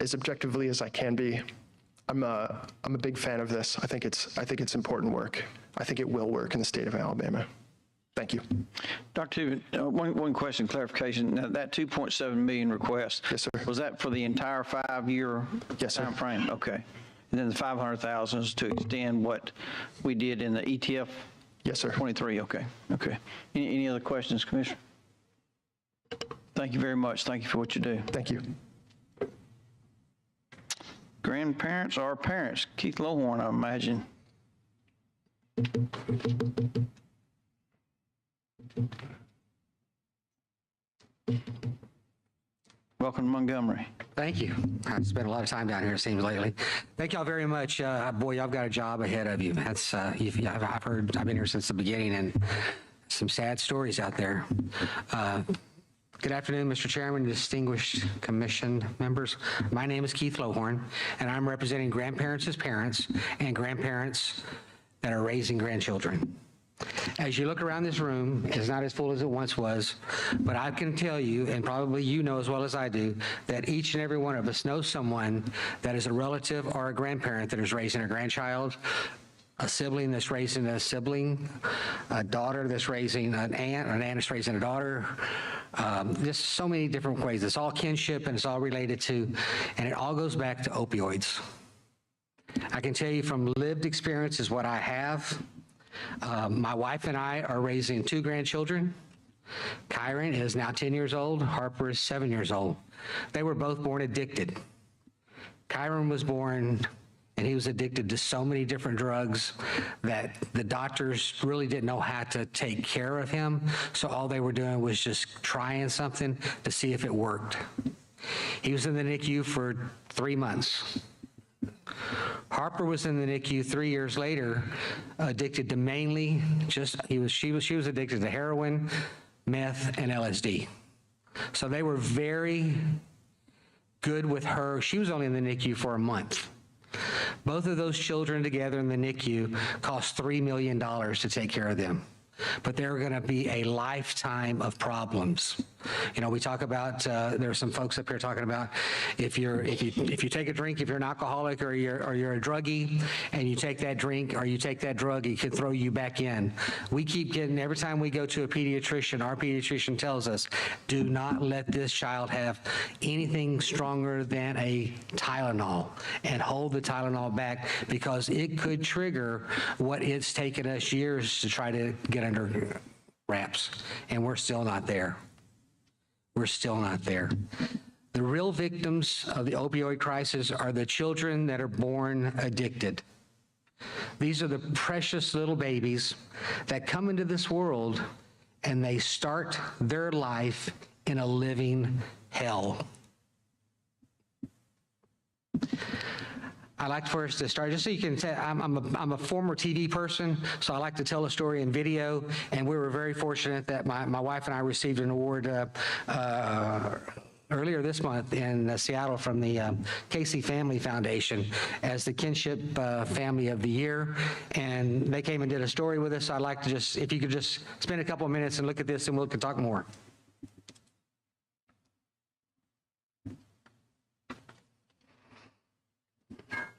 as objectively as I can be, I'm a big fan of this. I think it's important work. I think it will work in the state of Alabama. Thank you. Dr. Tubin, one question, clarification. Now, that 2.7 million request, yes, sir. Was that for the entire 5-year time frame? Okay. And then the 500,000 is to extend what we did in the ETF? Yes, sir. 23, okay. Okay. Any other questions, Commissioner? Thank you very much. Thank you for what you do. Thank you. Grandparents or parents? Keith Lowhorn, I imagine. Welcome to Montgomery. Thank you. I've spent a lot of time down here, it seems, lately. Thank y'all very much. Boy, y'all got a job ahead of you. That's I've been here since the beginning, and some sad stories out there. Good afternoon, Mr. Chairman, distinguished commission members. My name is Keith Lowhorn, and I'm representing grandparents as parents and grandparents that are raising grandchildren. As you look around this room, it's not as full as it once was, but I can tell you, and probably you know as well as I do, that each and every one of us knows someone that is a relative or a grandparent that is raising a grandchild, a sibling that's raising a sibling, a daughter that's raising an aunt that's raising a daughter. Just so many different ways. It's all kinship and it's all related to, and it all goes back to opioids. I can tell you from lived experience is what I have. My wife and I are raising 2 grandchildren. Kyron is now 10 years old. Harper is 7 years old. They were both born addicted. Kyron was born and he was addicted to so many different drugs that the doctors really didn't know how to take care of him. So all they were doing was just trying something to see if it worked. He was in the NICU for 3 months. Harper was in the NICU 3 years later, addicted to mainly she was addicted to heroin, meth, and LSD. So they were very good with her. She was only in the NICU for a month. Both of those children together in the NICU cost $3 million to take care of them. But there are going to be a lifetime of problems. You know, we talk about, there are some folks up here talking about if you take a drink, if you're an alcoholic or you're a druggie and you take that drink or you take that drug, it could throw you back in. We keep getting, every time we go to a pediatrician, our pediatrician tells us, do not let this child have anything stronger than a Tylenol, and hold the Tylenol back because it could trigger what it's taken us years to try to get under wraps, and we're still not there. We're still not there. The real victims of the opioid crisis are the children that are born addicted. These are the precious little babies that come into this world and they start their life in a living hell. I like for us to start, just so you can tell, I'm a former TV person, so I like to tell a story in video, and we were very fortunate that my wife and I received an award earlier this month in Seattle from the Casey Family Foundation as the Kinship Family of the Year, and they came and did a story with us. I'd like to just, if you could just spend a couple of minutes and look at this, and we can talk more.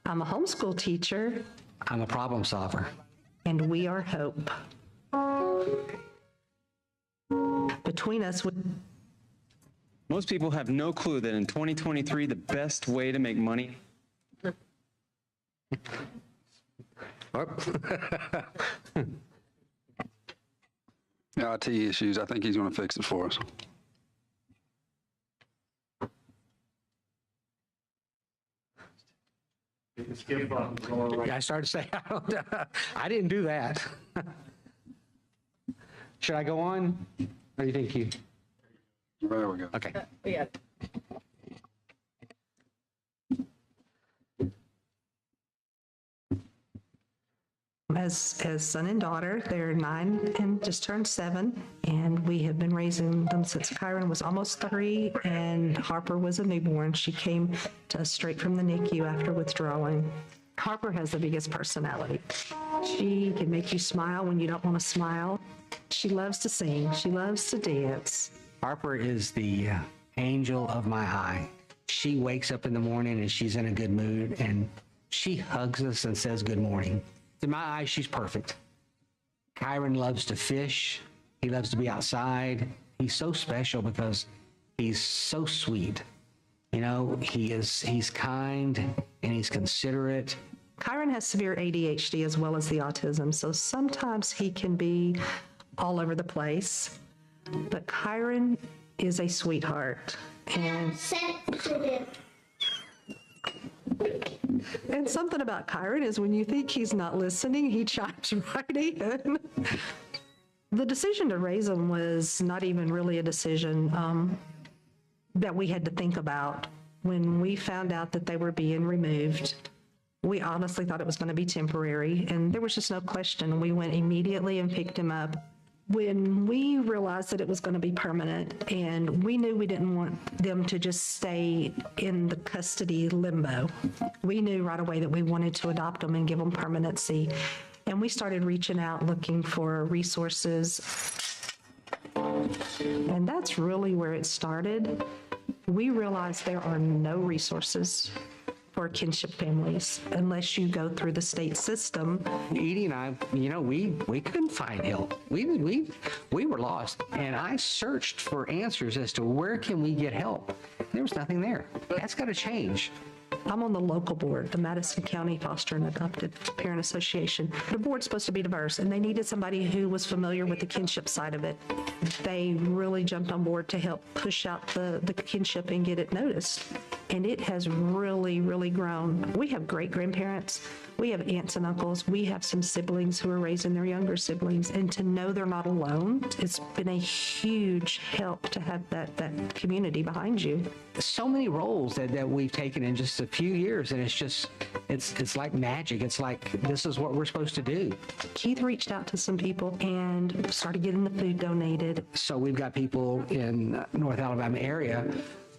I'm a homeschool teacher. I'm a problem solver. And we are hope. Between us, most people have no clue that in 2023, the best way to make money. IT issues. I think he's going to fix it for us. Yeah, I started to say, I didn't do that. Should I go on? Or do you think you? There we go. Okay. yeah. As son and daughter, they're 9 and just turned 7, and we have been raising them since Kyron was almost 3 and Harper was a newborn. She came to us straight from the NICU after withdrawing. Harper has the biggest personality. She can make you smile when you don't want to smile. She loves to sing. She loves to dance. Harper is the angel of my eye. She wakes up in the morning and she's in a good mood, and she hugs us and says good morning. In my eyes, she's perfect. Kyron loves to fish. He loves to be outside. He's so special because he's so sweet. You know, he's kind and he's considerate. Kyron has severe ADHD as well as the autism, so sometimes he can be all over the place. But Kyron is a sweetheart. And sensitive. And something about Kyron is when you think he's not listening, he chimes right in. The decision to raise him was not even really a decision that we had to think about. When we found out that they were being removed, we honestly thought it was going to be temporary, and there was just no question. We went immediately and picked him up. When we realized that it was going to be permanent, and we knew we didn't want them to just stay in the custody limbo, we knew right away that we wanted to adopt them and give them permanency. And we started reaching out, looking for resources. And that's really where it started. We realized there are no resources for kinship families unless you go through the state system. Edie and I, you know, we couldn't find help. We were lost, and I searched for answers as to where can we get help. There was nothing there. That's got to change. I'm on the local board, the Madison County Foster and Adopted Parent Association. The board's supposed to be diverse, and they needed somebody who was familiar with the kinship side of it. They really jumped on board to help push out the kinship and get it noticed. And it has really, really grown. We have great-grandparents. We have aunts and uncles. We have some siblings who are raising their younger siblings. And to know they're not alone, it's been a huge help to have that community behind you. So many roles that we've taken in just a few years, and it's like magic. It's like, this is what we're supposed to do. Keith reached out to some people and started getting the food donated. So we've got people in North Alabama area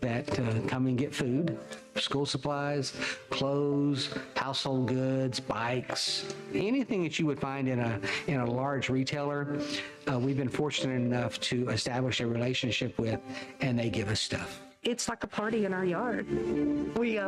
that come and get food, school supplies, clothes, household goods, bikes, anything that you would find in a large retailer. We've been fortunate enough to establish a relationship with, and they give us stuff. It's like a party in our yard. We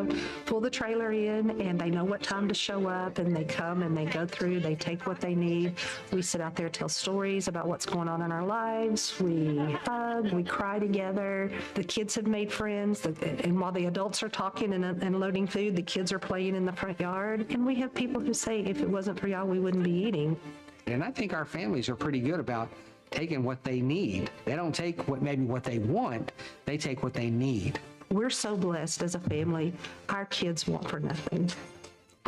pull the trailer in, and they know what time to show up, and they come and they go through, they take what they need. We sit out there, tell stories about what's going on in our lives. We hug, we cry together. The kids have made friends, and while the adults are talking and loading food, the kids are playing in the front yard. And we have people who say, if it wasn't for y'all, we wouldn't be eating. And I think our families are pretty good about taking what they need. They don't take maybe what they want, they take what they need. We're so blessed as a family. Our kids want for nothing.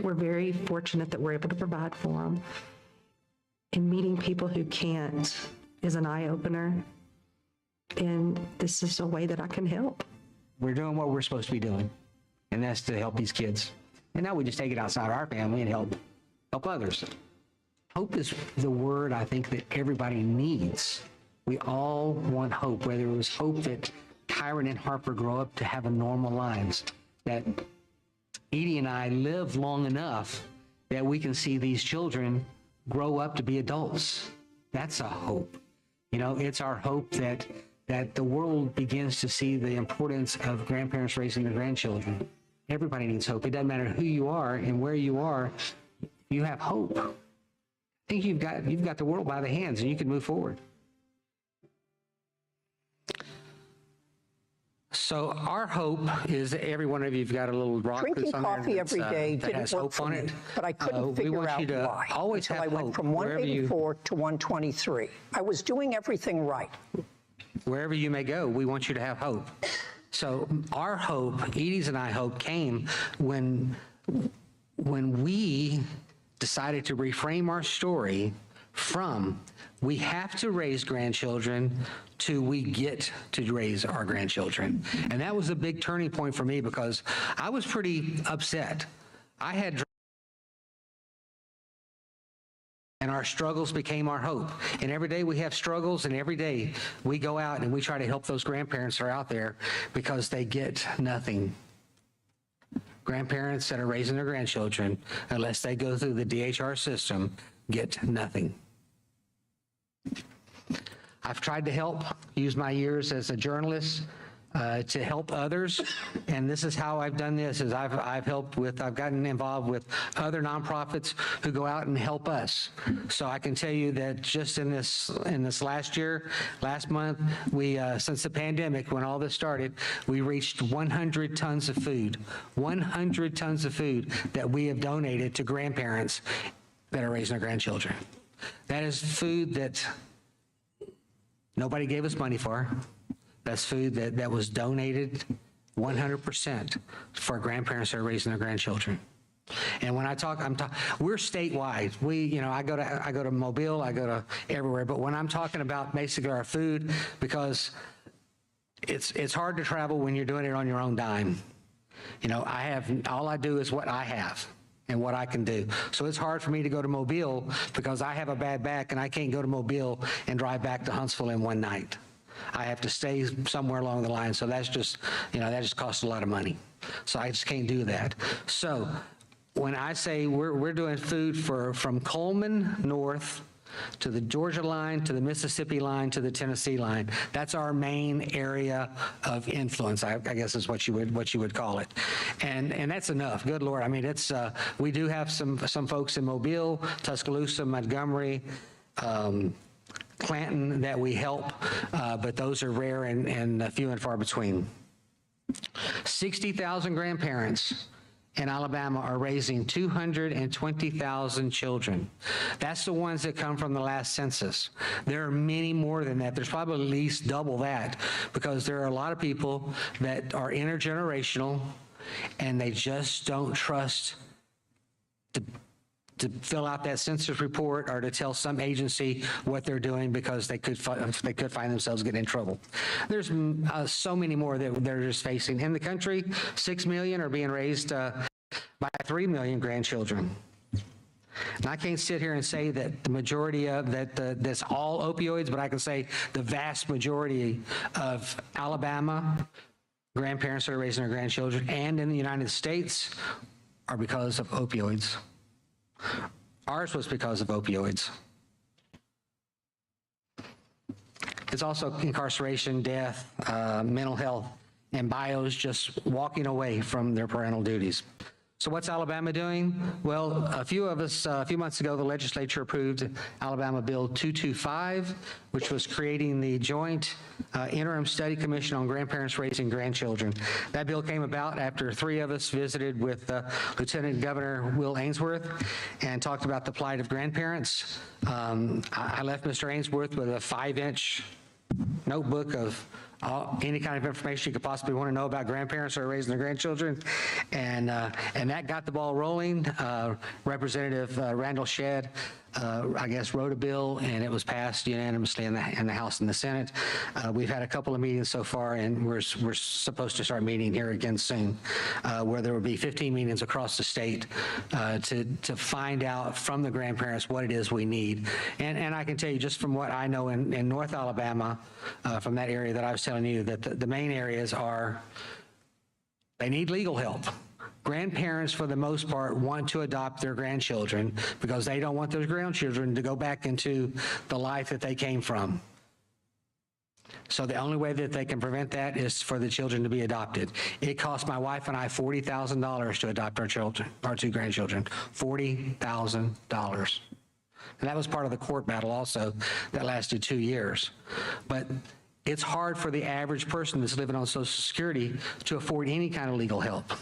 We're very fortunate that we're able to provide for them. And meeting people who can't is an eye-opener. And this is a way that I can help. We're doing what we're supposed to be doing, and that's to help these kids. And now we just take it outside our family and help others. Hope is the word I think that everybody needs. We all want hope, whether it was hope that Kyron and Harper grow up to have a normal lives, that Edie and I live long enough that we can see these children grow up to be adults. That's a hope. You know, it's our hope that the world begins to see the importance of grandparents raising their grandchildren. Everybody needs hope. It doesn't matter who you are and where you are, you have hope. I think you've got the world by the hands, and you can move forward. So our hope is every one of you've got a little rock Drinking that's on coffee there every day that didn't has work hope for on me, it. but I couldn't We figure want out you to why always until have I went hope from wherever you 184 to 123. I was doing everything right. Wherever you may go, we want you to have hope. So our hope, Edie's and I hope, came when we decided to reframe our story from we have to raise grandchildren to we get to raise our grandchildren. And that was a big turning point for me because I was pretty upset. I had and our struggles became our hope. And every day we have struggles, and every day we go out and we try to help those grandparents that are out there because they get nothing. Grandparents that are raising their grandchildren, unless they go through the DHR system, get nothing. I've tried to help, use my years as a journalist to help others, and this is how I've done this, is I've gotten involved with other nonprofits who go out and help us. So I can tell you that just in this last month, we, since the pandemic, when all this started, we reached 100 tons of food, 100 tons of food that we have donated to grandparents that are raising their grandchildren. That is food that nobody gave us money for. That's food that was donated 100% for grandparents that are raising their grandchildren. And when I talk, we're statewide. I go to Mobile, I go to everywhere. But when I'm talking about basically our food, because it's hard to travel when you're doing it on your own dime. All I do is what I have and what I can do. So it's hard for me to go to Mobile because I have a bad back and I can't go to Mobile and drive back to Huntsville in one night. I have to stay somewhere along the line. So that's just, that just costs a lot of money. So I just can't do that. So when I say we're doing food from Coleman north to the Georgia line, to the Mississippi line, to the Tennessee line, that's our main area of influence, I guess is what you would call it. And that's enough. Good Lord. I mean, we do have some folks in Mobile, Tuscaloosa, Montgomery, Clanton that we help, but those are rare and few and far between. 60,000 grandparents in Alabama are raising 220,000 children. That's the ones that come from the last census. There are many more than that. There's probably at least double that because there are a lot of people that are intergenerational and they just don't trust to fill out that census report or to tell some agency what they're doing because they could find themselves getting in trouble. There's so many more that they're just facing. In the country, 6 million are being raised by 3 million grandchildren. And I can't sit here and say that the majority of that's all opioids, but I can say the vast majority of Alabama grandparents that are raising their grandchildren and in the United States are because of opioids. Ours was because of opioids. It's also incarceration, death, mental health, and bios just walking away from their parental duties. So what's Alabama doing? Well, a few months ago, the legislature approved Alabama Bill 225, which was creating the Joint Interim Study Commission on Grandparents Raising Grandchildren. That bill came about after 3 of us visited with Lieutenant Governor Will Ainsworth and talked about the plight of grandparents. I left Mr. Ainsworth with a 5-inch notebook of any kind of information you could possibly want to know about grandparents who are raising their grandchildren, and that got the ball rolling. Representative Randall Shedd, I guess, wrote a bill, and it was passed unanimously in the House and the Senate. We've had a couple of meetings so far, and we're supposed to start meeting here again soon, where there will be 15 meetings across the state to find out from the grandparents what it is we need. And I can tell you just from what I know in North Alabama, from that area that I was telling you, that the main areas are they need legal help. Grandparents, for the most part, want to adopt their grandchildren because they don't want those grandchildren to go back into the life that they came from. So the only way that they can prevent that is for the children to be adopted. It cost my wife and I $40,000 to adopt our children, our 2 grandchildren, $40,000. And that was part of the court battle also that lasted 2 years. But it's hard for the average person that's living on Social Security to afford any kind of legal help.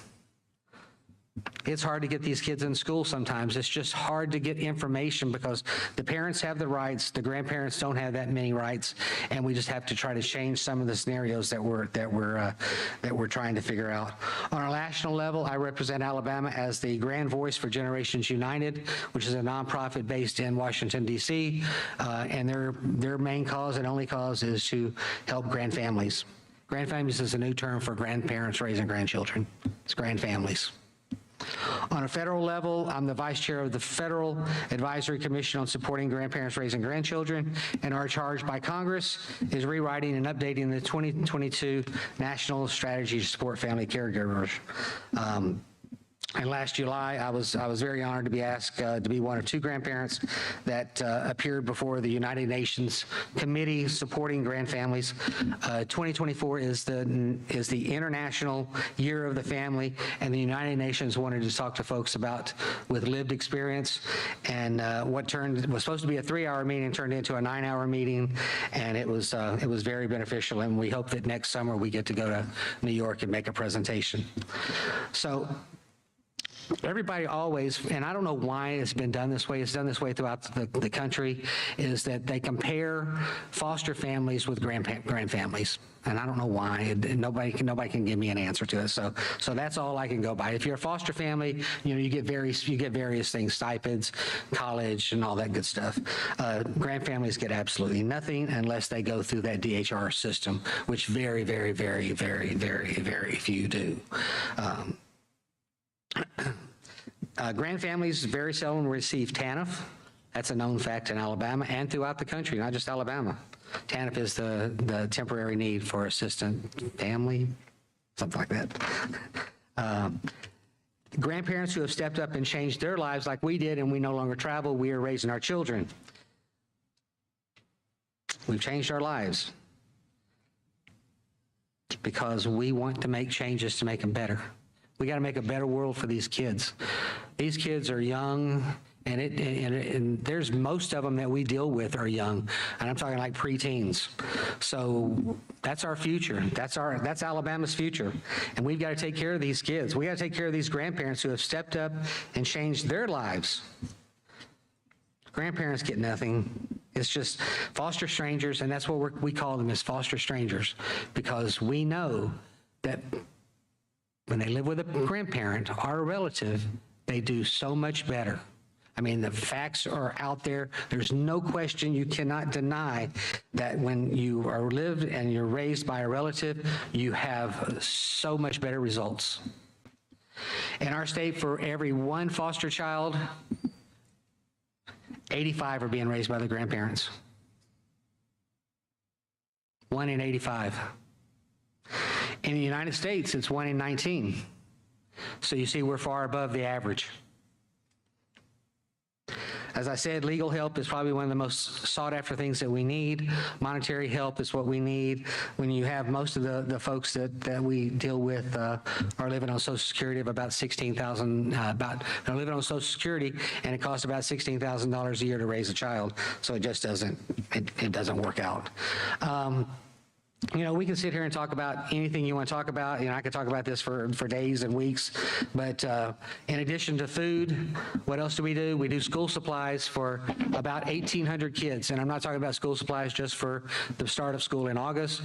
It's hard to get these kids in school sometimes. It's just hard to get information because the parents have the rights, the grandparents don't have that many rights, and we just have to try to change some of the scenarios that we're trying to figure out. On a national level, I represent Alabama as the Grand Voice for Generations United, which is a nonprofit based in Washington, D.C., and their main cause and only cause is to help grandfamilies. Grandfamilies is a new term for grandparents raising grandchildren. It's grandfamilies. On a federal level, I'm the vice chair of the Federal Advisory Commission on Supporting Grandparents Raising Grandchildren, and our charge by Congress is rewriting and updating the 2022 National Strategy to Support Family Caregivers. And last July, I was very honored to be asked to be one of 2 grandparents that appeared before the United Nations Committee supporting grandfamilies. 2024 is the International Year of the Family, and the United Nations wanted to talk to folks about with lived experience. And what was supposed to be a 3-hour meeting turned into a 9-hour meeting, and it was very beneficial. And we hope that next summer we get to go to New York and make a presentation. So. Everybody always, and I don't know why it's been done this way, it's done this way throughout the country, is that they compare foster families with grandfamilies. And I don't know why. Nobody can give me an answer to it. So that's all I can go by. If you're a foster family, you get various things, stipends, college, and all that good stuff. Grandfamilies get absolutely nothing unless they go through that DHR system, which very, very, very, very, very, very few do. Grandfamilies very seldom receive TANF. That's a known fact in Alabama and throughout the country, not just Alabama. TANF is the temporary need for assistant family, something like that. Grandparents who have stepped up and changed their lives like we did, and we no longer travel, we are raising our children. We've changed our lives because we want to make changes to make them better. We got to make a better world for these kids. These kids are young, and there's most of them that we deal with are young, and I'm talking like preteens. So that's our future. That's Alabama's future, and we've got to take care of these kids. We got to take care of these grandparents who have stepped up and changed their lives. Grandparents get nothing. It's just foster strangers, and that's what we call them, is foster strangers, because we know that when they live with a grandparent or a relative, they do so much better. I mean, the facts are out there. There's no question, you cannot deny that when you are lived and you're raised by a relative, you have so much better results. In our state, for every 1 foster child, 85 are being raised by the grandparents. 1 in 85. In the United States, it's 1 in 19. So you see, we're far above the average. As I said, legal help is probably one of the most sought-after things that we need. Monetary help is what we need. When you have most of the folks that we deal with are living on Social Security of about $16,000, they're living on Social Security, and it costs about $16,000 a year to raise a child. So it just doesn't, it doesn't work out. You know, we can sit here and talk about anything you want to talk about. You know, I could talk about this for days and weeks, but in addition to food, what else do? We do school supplies for about 1,800 kids, and I'm not talking about school supplies just for the start of school in August.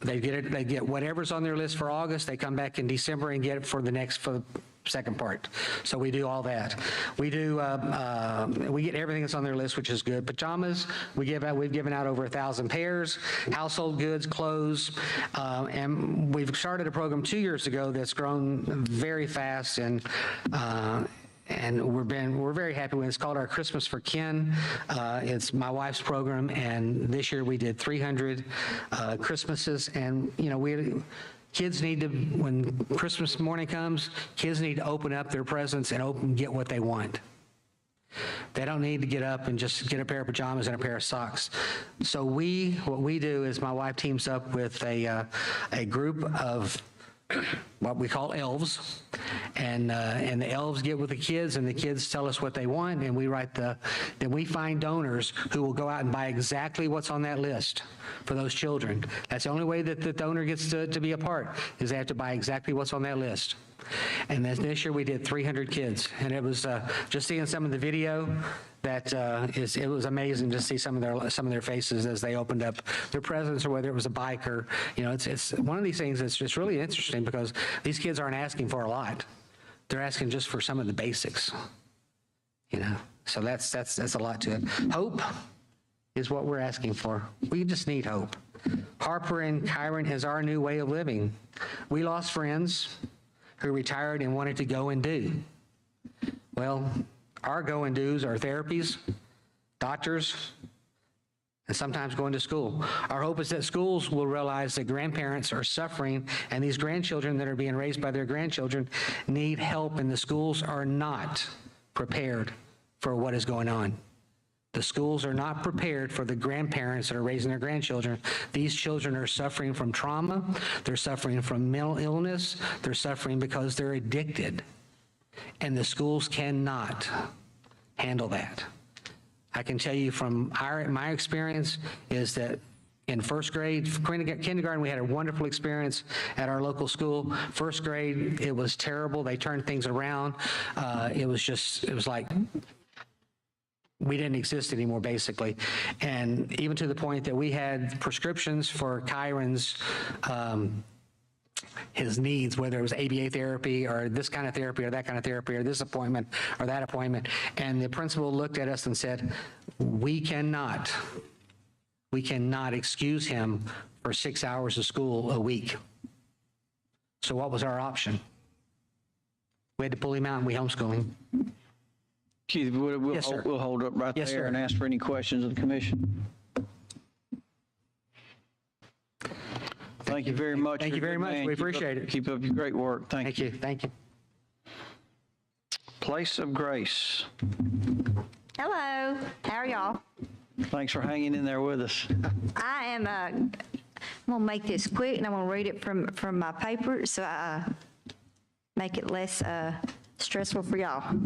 They get whatever's on their list for August. They come back in December and get it for the second part. So we do all that. We get everything that's on their list, which is good. Pajamas, we've given out over 1,000 pairs, household goods, clothes, and we've started a program 2 years ago that's grown very fast, and we're very happy with it. It's called our Christmas for Kin. It's my wife's program, and this year we did 300 Christmases, and you know, kids need to, when Christmas morning comes, kids need to open up their presents and get what they want. They don't need to get up and just get a pair of pajamas and a pair of socks. So what we do is my wife teams up with a group of what we call elves, and the elves get with the kids, and the kids tell us what they want, and then we find donors who will go out and buy exactly what's on that list for those children. That's the only way that the donor gets to be a part, is they have to buy exactly what's on that list. And then this year we did 300 kids, and it was just seeing some of the video. It was amazing to see some of their faces as they opened up their presents, or whether it was a bike, or you know, it's one of these things that's just really interesting, because these kids aren't asking for a lot; they're asking just for some of the basics, you know. So that's a lot to it. Hope is what we're asking for. We just need hope. Harper and Kyron is our new way of living. We lost friends who retired and wanted to go and do. Well, our go and do's are therapies, doctors, and sometimes going to school. Our hope is that schools will realize that grandparents are suffering, and these grandchildren that are being raised by their grandchildren need help, and the schools are not prepared for what is going on. The schools are not prepared for the grandparents that are raising their grandchildren. These children are suffering from trauma. They're suffering from mental illness. They're suffering because they're addicted. And the schools cannot handle that. I can tell you from my experience is that in first grade, kindergarten, we had a wonderful experience at our local school. First grade, it was terrible. They turned things around. It was like we didn't exist anymore, basically. And even to the point that we had prescriptions for Kyron's his needs, whether it was ABA therapy or this kind of therapy or that kind of therapy or this appointment or that appointment. And the principal looked at us and said, we cannot excuse him for 6 hours of school a week. So what was our option? We had to pull him out, and we homeschool him. Keith, we'll hold up right there and ask for any questions of the commission. Thank you very much. Thank you very much. We appreciate it. Keep up your great work. Thank you. Thank you. Place of Grace. Hello. How are y'all? Thanks for hanging in there with us. I am I'm going to make this quick, and I'm going to read it from my paper, so I make it less stressful for y'all.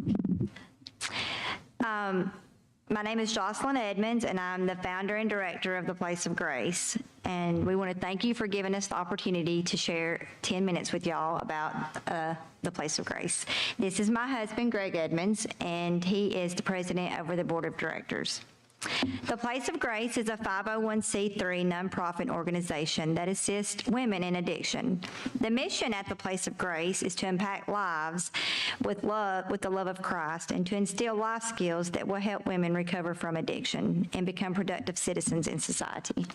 My name is Jocelyn Edmonds, and I'm the founder and director of the Place of Grace. And we want to thank you for giving us the opportunity to share 10 minutes with y'all about the Place of Grace. This is my husband, Greg Edmonds, and he is the president over the board of directors. The Place of Grace is a 501c3 nonprofit organization that assists women in addiction. The mission at the Place of Grace is to impact lives with the love of Christ, and to instill life skills that will help women recover from addiction and become productive citizens in society.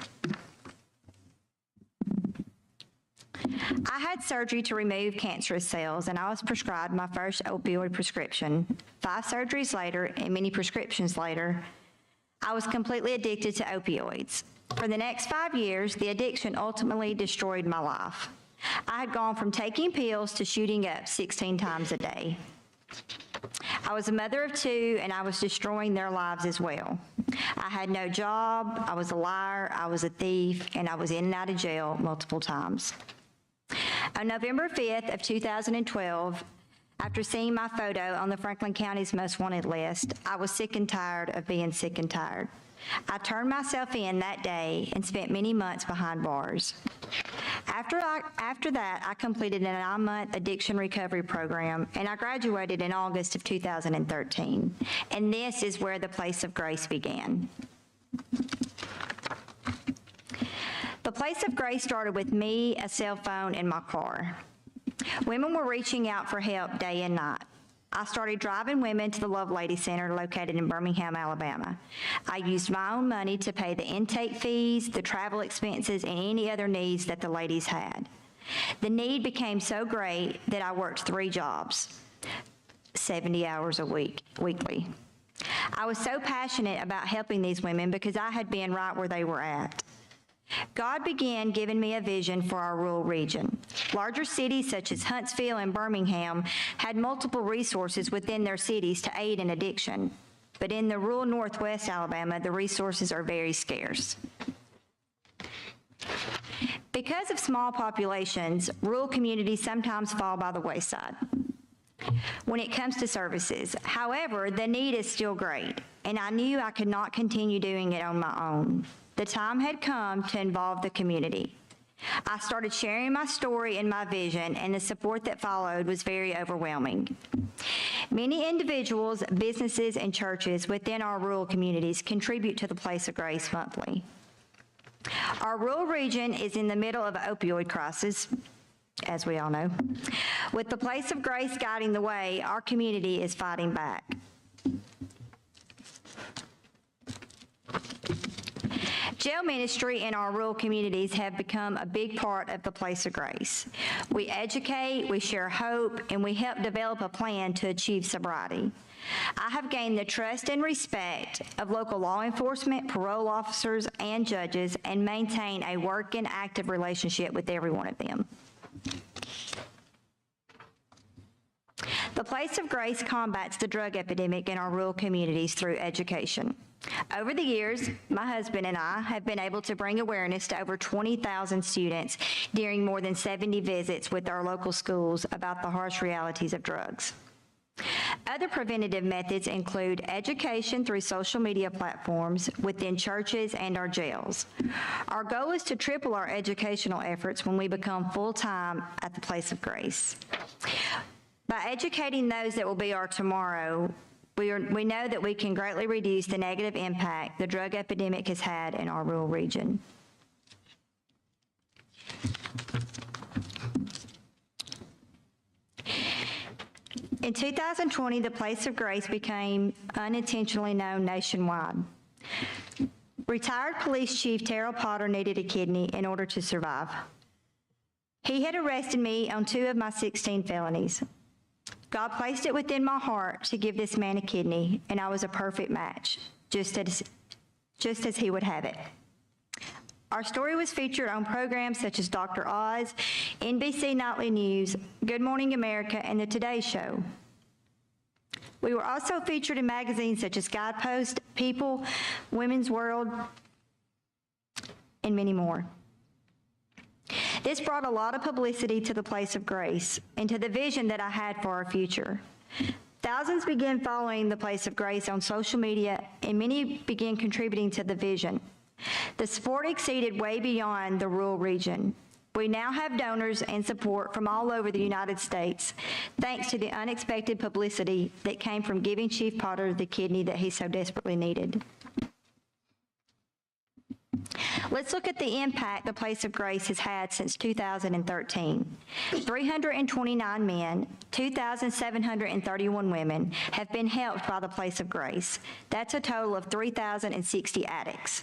I had surgery to remove cancerous cells, and I was prescribed my first opioid prescription. 5 surgeries later and many prescriptions later, I was completely addicted to opioids. For the next 5 years, the addiction ultimately destroyed my life. I had gone from taking pills to shooting up 16 times a day. I was a mother of 2, and I was destroying their lives as well. I had no job, I was a liar, I was a thief, and I was in and out of jail multiple times. On November 5th of 2012, after seeing my photo on the Franklin County's most wanted list, I was sick and tired of being sick and tired. I turned myself in that day and spent many months behind bars. After that, I completed a 9-month addiction recovery program, and I graduated in August of 2013. And this is where the Place of Grace began. The Place of Grace started with me, a cell phone, and my car. Women were reaching out for help day and night. I started driving women to the Love Lady Center located in Birmingham, Alabama. I used my own money to pay the intake fees, the travel expenses, and any other needs that the ladies had. The need became so great that I worked 3 jobs, 70 hours a week, weekly. I was so passionate about helping these women because I had been right where they were at. God began giving me a vision for our rural region. Larger cities such as Huntsville and Birmingham had multiple resources within their cities to aid in addiction, but in the rural Northwest Alabama, the resources are very scarce. Because of small populations, rural communities sometimes fall by the wayside when it comes to services. However, the need is still great, and I knew I could not continue doing it on my own. The time had come to involve the community. I started sharing my story and my vision, and the support that followed was very overwhelming. Many individuals, businesses, and churches within our rural communities contribute to the Place of Grace monthly. Our rural region is in the middle of an opioid crisis, as we all know. With the Place of Grace guiding the way, our community is fighting back. Jail ministry in our rural communities have become a big part of the Place of Grace. We educate, we share hope, and we help develop a plan to achieve sobriety. I have gained the trust and respect of local law enforcement, parole officers, and judges, and maintain a working, active relationship with every one of them. The Place of Grace combats the drug epidemic in our rural communities through education. Over the years, my husband and I have been able to bring awareness to over 20,000 students during more than 70 visits with our local schools about the harsh realities of drugs. Other preventative methods include education through social media platforms within churches and our jails. Our goal is to triple our educational efforts when we become full-time at the Place of Grace. By educating those that will be our tomorrow, we know that we can greatly reduce the negative impact the drug epidemic has had in our rural region. In 2020, the Place of Grace became unintentionally known nationwide. Retired police chief Terrell Potter needed a kidney in order to survive. He had arrested me on 2 of my 16 felonies. God placed it within my heart to give this man a kidney, and I was a perfect match, just as he would have it. Our story was featured on programs such as Dr. Oz, NBC Nightly News, Good Morning America, and The Today Show. We were also featured in magazines such as Guidepost, People, Women's World, and many more. This brought a lot of publicity to the Place of Grace and to the vision that I had for our future. Thousands began following the Place of Grace on social media, and many began contributing to the vision. The support exceeded way beyond the rural region. We now have donors and support from all over the United States, thanks to the unexpected publicity that came from giving Chief Potter the kidney that he so desperately needed. Let's look at the impact the Place of Grace has had since 2013. 329 men, 2,731 women have been helped by the Place of Grace. That's a total of 3,060 addicts.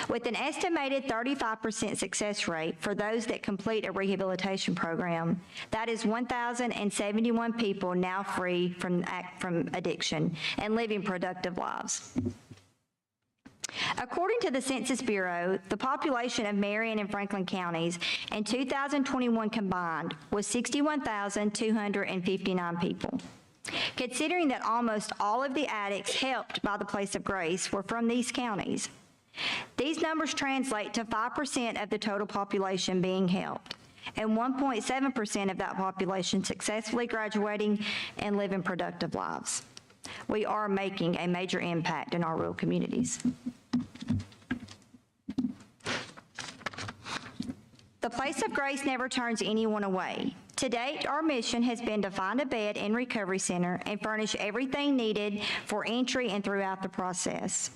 With an estimated 35% success rate for those that complete a rehabilitation program, that is 1,071 people now free from addiction and living productive lives. According to the Census Bureau, the population of Marion and Franklin counties in 2021 combined was 61,259 people. Considering that almost all of the addicts helped by the Place of Grace were from these counties, these numbers translate to 5% of the total population being helped, and 1.7% of that population successfully graduating and living productive lives. We are making a major impact in our rural communities. The Place of Grace never turns anyone away. To date, our mission has been to find a bed in recovery center and furnish everything needed for entry and throughout the process.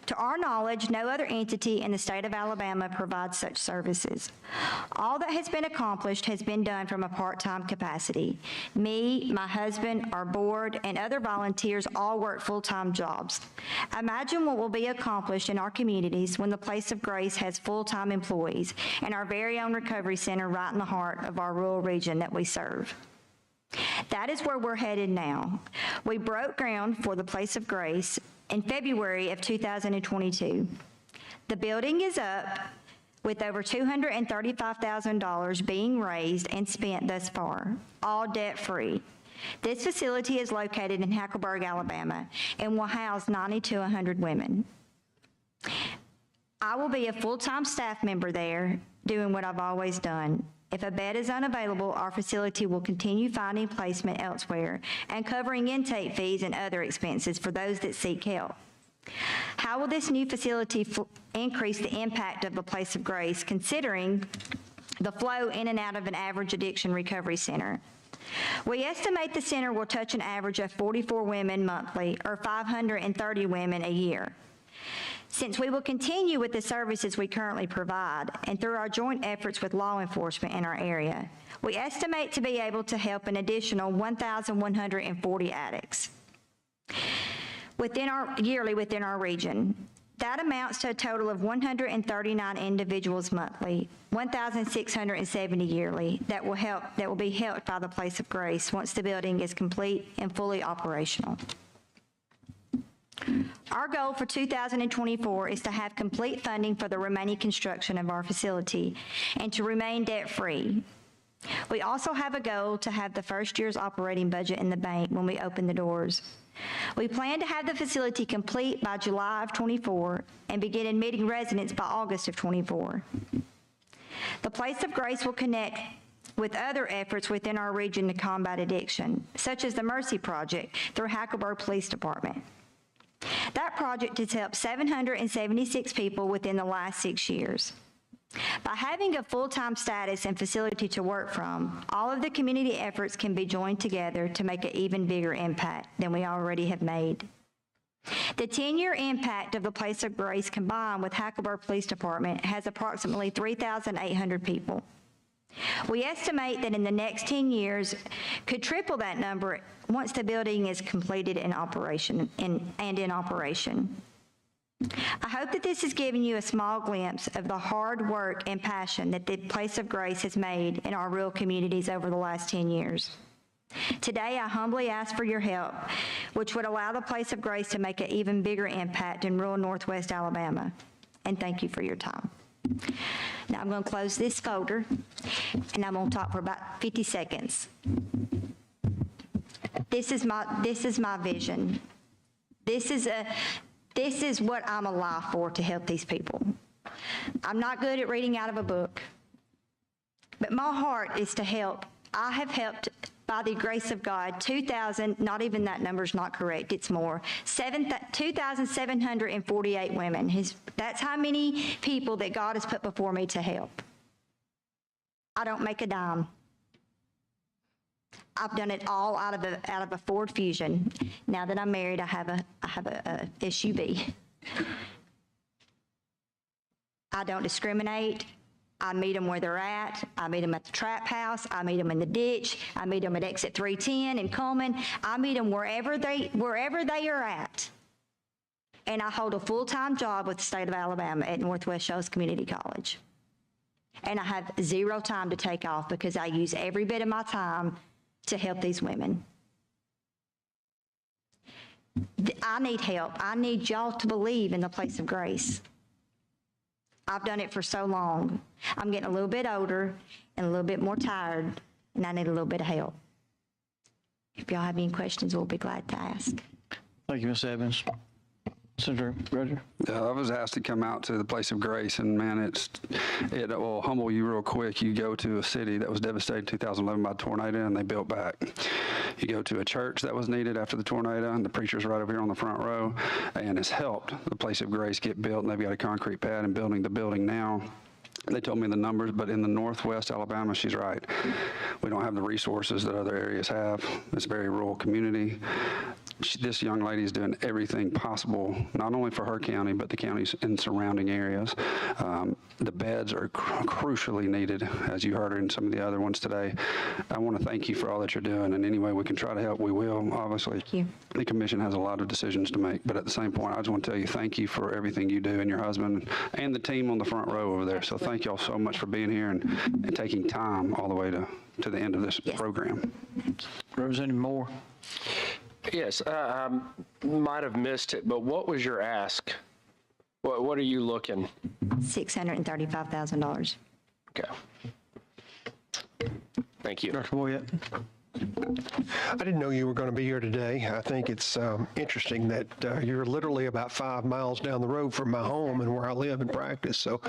To our knowledge, no other entity in the state of Alabama provides such services. All that has been accomplished has been done from a part-time capacity. Me, my husband, our board, and other volunteers all work full-time jobs. Imagine what will be accomplished in our communities when the Place of Grace has full-time employees and our very own recovery center right in the heart of our rural region that we serve. That is where we're headed now. We broke ground for the Place of Grace in February of 2022. The building is up with over $235,000 being raised and spent thus far, all debt-free. This facility is located in Hackleburg, Alabama, and will house 90 to 100 women. I will be a full-time staff member there, doing what I've always done. If a bed is unavailable, our facility will continue finding placement elsewhere and covering intake fees and other expenses for those that seek help. How will this new facility increase the impact of the Place of Grace, considering the flow in and out of an average addiction recovery center? We estimate the center will touch an average of 44 women monthly, or 530 women a year. Since we will continue with the services we currently provide and through our joint efforts with law enforcement in our area, we estimate to be able to help an additional 1,140 addicts yearly within our region. That amounts to a total of 139 individuals monthly, 1,670 yearly that will be helped by the Place of Grace once the building is complete and fully operational. Our goal for 2024 is to have complete funding for the remaining construction of our facility and to remain debt-free. We also have a goal to have the first year's operating budget in the bank when we open the doors. We plan to have the facility complete by July of 24 and begin admitting residents by August of 24. The Place of Grace will connect with other efforts within our region to combat addiction, such as the Mercy Project through Hackleburg Police Department. That project has helped 776 people within the last 6 years. By having a full-time status and facility to work from, all of the community efforts can be joined together to make an even bigger impact than we already have made. The 10-year impact of the Place of Grace combined with Hackleburg Police Department has approximately 3,800 people. We estimate that in the next 10 years could triple that number once the building is completed in operation. I hope that this has given you a small glimpse of the hard work and passion that the Place of Grace has made in our rural communities over the last 10 years. Today, I humbly ask for your help, which would allow the Place of Grace to make an even bigger impact in rural Northwest Alabama. And thank you for your time. Now I'm going to close this folder, and I'm going to talk for about 50 seconds. This is my vision. This is what I'm alive for, to help these people. I'm not good at reading out of a book, but my heart is to help. I have helped, by the grace of God, 2,000, not even that number's not correct, it's more, 2,748 women. That's how many people that God has put before me to help. I don't make a dime. I've done it all out of a Ford Fusion. Now that I'm married, I have a SUV. I don't discriminate. I meet them where they're at. I meet them at the trap house. I meet them in the ditch. I meet them at exit 310 in Coleman. I meet them wherever they are at. And I hold a full-time job with the state of Alabama at Northwest Shoals Community College. And I have zero time to take off because I use every bit of my time to help these women. I need help. I need y'all to believe in the place of grace. I've done it for so long. I'm getting a little bit older and a little bit more tired, and I need a little bit of help. If y'all have any questions, we'll be glad to ask. Thank you, Ms. Evans. Senator Roger? I was asked to come out to the place of grace, and man, it will humble you real quick. You go to a city that was devastated in 2011 by a tornado, and they built back. You go to a church that was needed after the tornado, and the preacher's right over here on the front row, and it's helped the place of grace get built, and they've got a concrete pad and building the building now. They told me the numbers, but in the northwest Alabama, she's right. We don't have the resources that other areas have. It's a very rural community. This young lady is doing everything possible, not only for her county, but the counties in surrounding areas. The beds are crucially needed, as you heard in some of the other ones today. I want to thank you for all that you're doing, and any way we can try to help, we will, obviously. Thank you. The commission has a lot of decisions to make, but at the same point, I just want to tell you thank you for everything you do and your husband and the team on the front row over there. So thank y'all so much for being here and taking time all the way to the end of this program. Representative Moore? Yes, I might have missed it, but what was your ask? What are you looking? $635,000. Okay. Thank you. Dr. Boyette? I didn't know you were going to be here today. I think it's interesting that you're literally about 5 miles down the road from my home and where I live and practice. So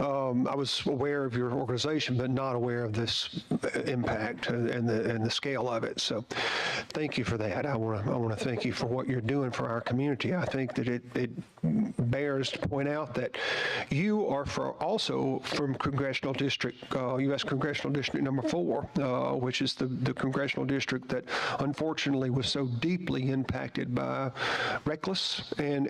I was aware of your organization, but not aware of this impact and the scale of it. So thank you for that. I want to thank you for what you're doing for our community. I think that it bears to point out that you are also from Congressional District, U.S. Congressional District number 4, which is the congressional district that unfortunately was so deeply impacted by reckless and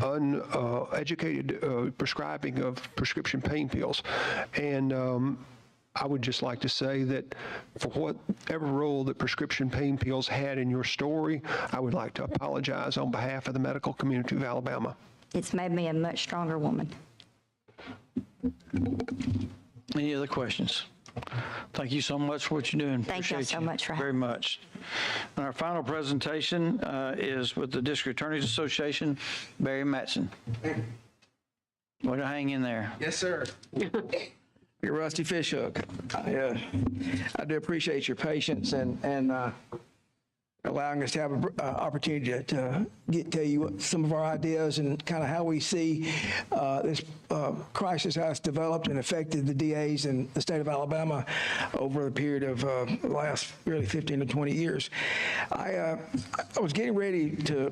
uneducated prescribing of prescription pain pills. And I would just like to say that for whatever role that prescription pain pills had in your story, I would like to apologize on behalf of the medical community of Alabama. It's made me a much stronger woman. Any other questions? Thank you so much for what you're doing. Thank you so much for having me. Very much. And our final presentation is with the District Attorneys Association, Barry Matson. Way to hang in there. Yes, sir. You're Rusty Fishhook. I do appreciate your patience and allowing us to have an opportunity to tell you some of our ideas and kind of how we see this crisis, how it's developed and affected the DAs in the state of Alabama over a period of the last really 15 to 20 years. I was getting ready to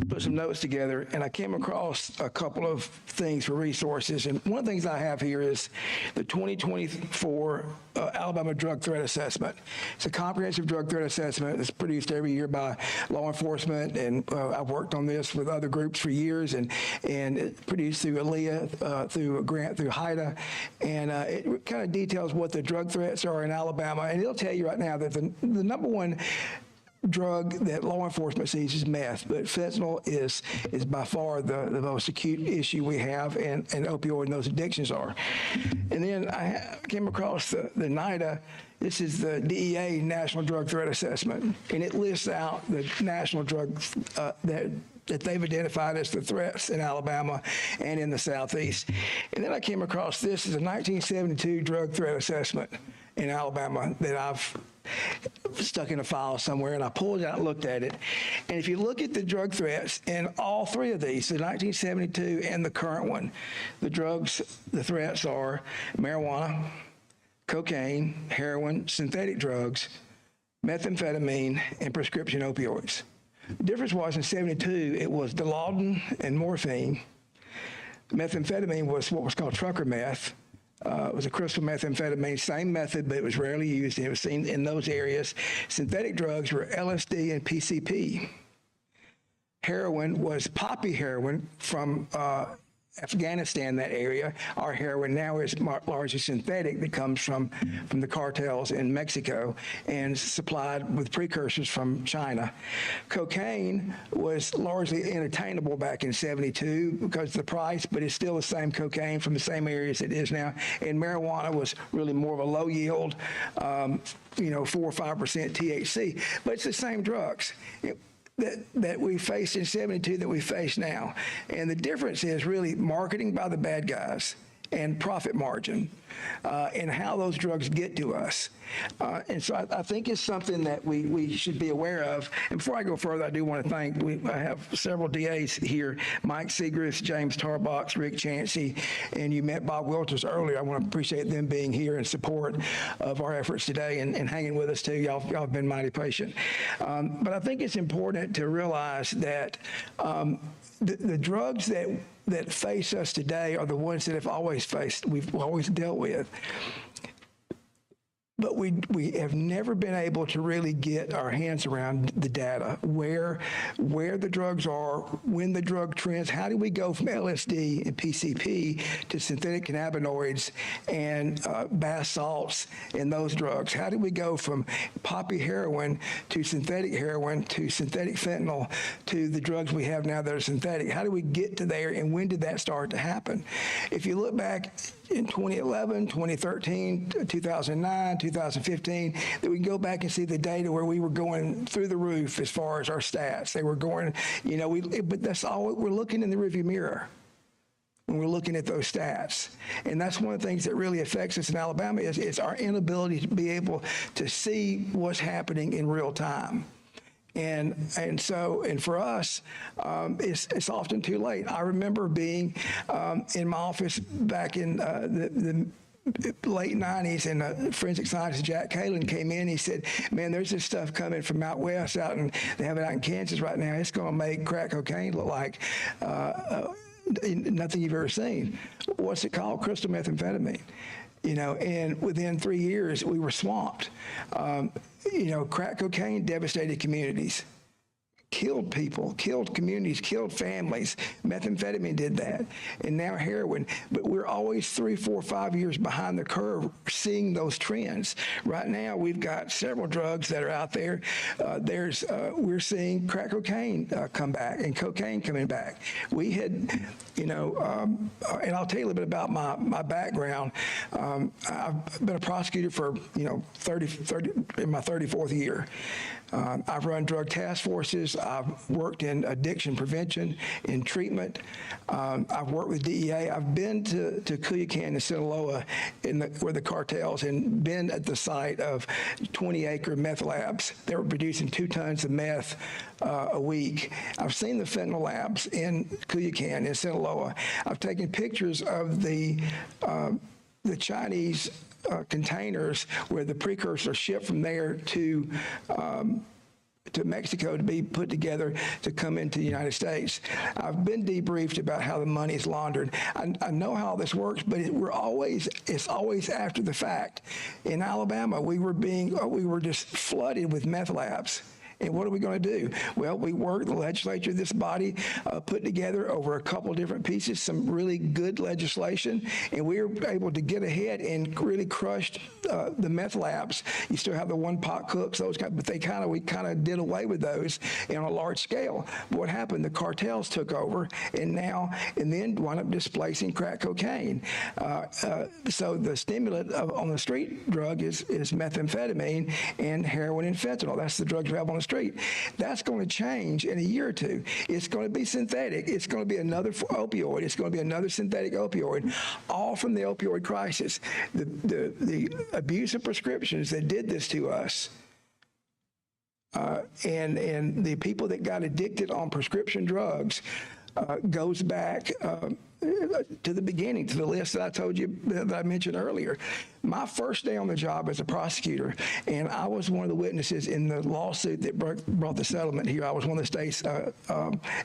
put some notes together, and I came across a couple of things for resources. And one of the things I have here is the 2024 Alabama Drug Threat Assessment. It's a comprehensive drug threat assessment that's produced every year by law enforcement, and I've worked on this with other groups for years, and it's produced through ALEA, through a grant through HIDA, and it kind of details what the drug threats are in Alabama, and it'll tell you right now that the number one drug that law enforcement sees is meth, but fentanyl is by far the most acute issue we have, and opioid and those addictions are. And then I came across the NIDA. This is the DEA National Drug Threat Assessment, and it lists out the national drugs that they've identified as the threats in Alabama and in the Southeast. And then I came across this as a 1972 drug threat assessment in Alabama that I've stuck in a file somewhere, and I pulled it out and looked at it. And if you look at the drug threats in all three of these, the 1972 and the current one, the threats are marijuana, cocaine, heroin, synthetic drugs, methamphetamine, and prescription opioids. The difference was in 72, it was Dilaudid and morphine. Methamphetamine was what was called trucker meth. It was a crystal methamphetamine, same method, but it was rarely used. It was seen in those areas. Synthetic drugs were LSD and PCP. Heroin was poppy heroin from Afghanistan, that area. Our heroin now is largely synthetic that comes from the cartels in Mexico and supplied with precursors from China. Cocaine was largely unattainable back in 72 because of the price, but it's still the same cocaine from the same areas it is now. And marijuana was really more of a low yield, 4 or 5% THC, but it's the same drugs. that we faced in 72 that we face now. And the difference is really marketing by the bad guys and profit margin, and how those drugs get to us. And so I think it's something that we should be aware of. And before I go further, I do want to thank, I have several DAs here, Mike Segrist, James Tarbox, Rick Chancey, and you met Bob Wilters earlier. I want to appreciate them being here in support of our efforts today and hanging with us too. Y'all have been mighty patient. But I think it's important to realize that the drugs that face us today are the ones that we've always dealt with. But we have never been able to really get our hands around the data, where the drugs are, when the drug trends, how do we go from LSD and PCP to synthetic cannabinoids and bath salts and those drugs? How do we go from poppy heroin to synthetic fentanyl to the drugs we have now that are synthetic? How do we get to there, and when did that start to happen? If you look back in 2011, 2013, 2009, 2015, that we can go back and see the data where we were going through the roof as far as our stats. They were going, but that's all, we're looking in the rearview mirror when we're looking at those stats. And that's one of the things that really affects us in Alabama is our inability to be able to see what's happening in real time. And for us, it's often too late. I remember being in my office back in the late 90s, and forensic scientist Jack Kalin came in. He said, man, there's this stuff coming from out west, they have it out in Kansas right now. It's going to make crack cocaine look like nothing you've ever seen. What's it called? Crystal methamphetamine. And within 3 years, we were swamped. Crack cocaine devastated communities, killed people, killed communities, killed families. Methamphetamine did that. And now heroin. But we're always 3, 4, 5 years behind the curve seeing those trends. Right now, we've got several drugs that are out there. We're seeing crack cocaine come back and cocaine coming back. We had, and I'll tell you a little bit about my background. I've been a prosecutor for, 30 in my 34th year. I've run drug task forces. I've worked in addiction prevention, in treatment. I've worked with DEA. I've been to Culiacan and Sinaloa where the cartels, and been at the site of 20-acre meth labs. They were producing 2 tons of meth a week. I've seen the fentanyl labs in Culiacan and Sinaloa. I've taken pictures of the Chinese containers where the precursors shipped from there to Mexico to be put together to come into the United States. I've been debriefed about how the money is laundered. I know how this works, but it's always after the fact. In Alabama, we were just flooded with meth labs. And what are we going to do? Well, we worked, the legislature, this body, put together over a couple different pieces, some really good legislation, and we were able to get ahead and really crushed the meth labs. You still have the one-pot cooks, those guys, but we kind of did away with those on a large scale. But what happened? The cartels took over, and then wound up displacing crack cocaine. So the stimulant on the street drug is methamphetamine and heroin and fentanyl. That's the drugs we have on the street. That's going to change in a year or two. It's going to be synthetic. It's going to be another opioid. It's going to be another synthetic opioid, all from the opioid crisis. The abuse of prescriptions that did this to us, and the people that got addicted on prescription drugs goes back to the beginning, to the list that I told you, that I mentioned earlier. My first day on the job as a prosecutor, and I was one of the witnesses in the lawsuit that brought the settlement here. I was one of the state's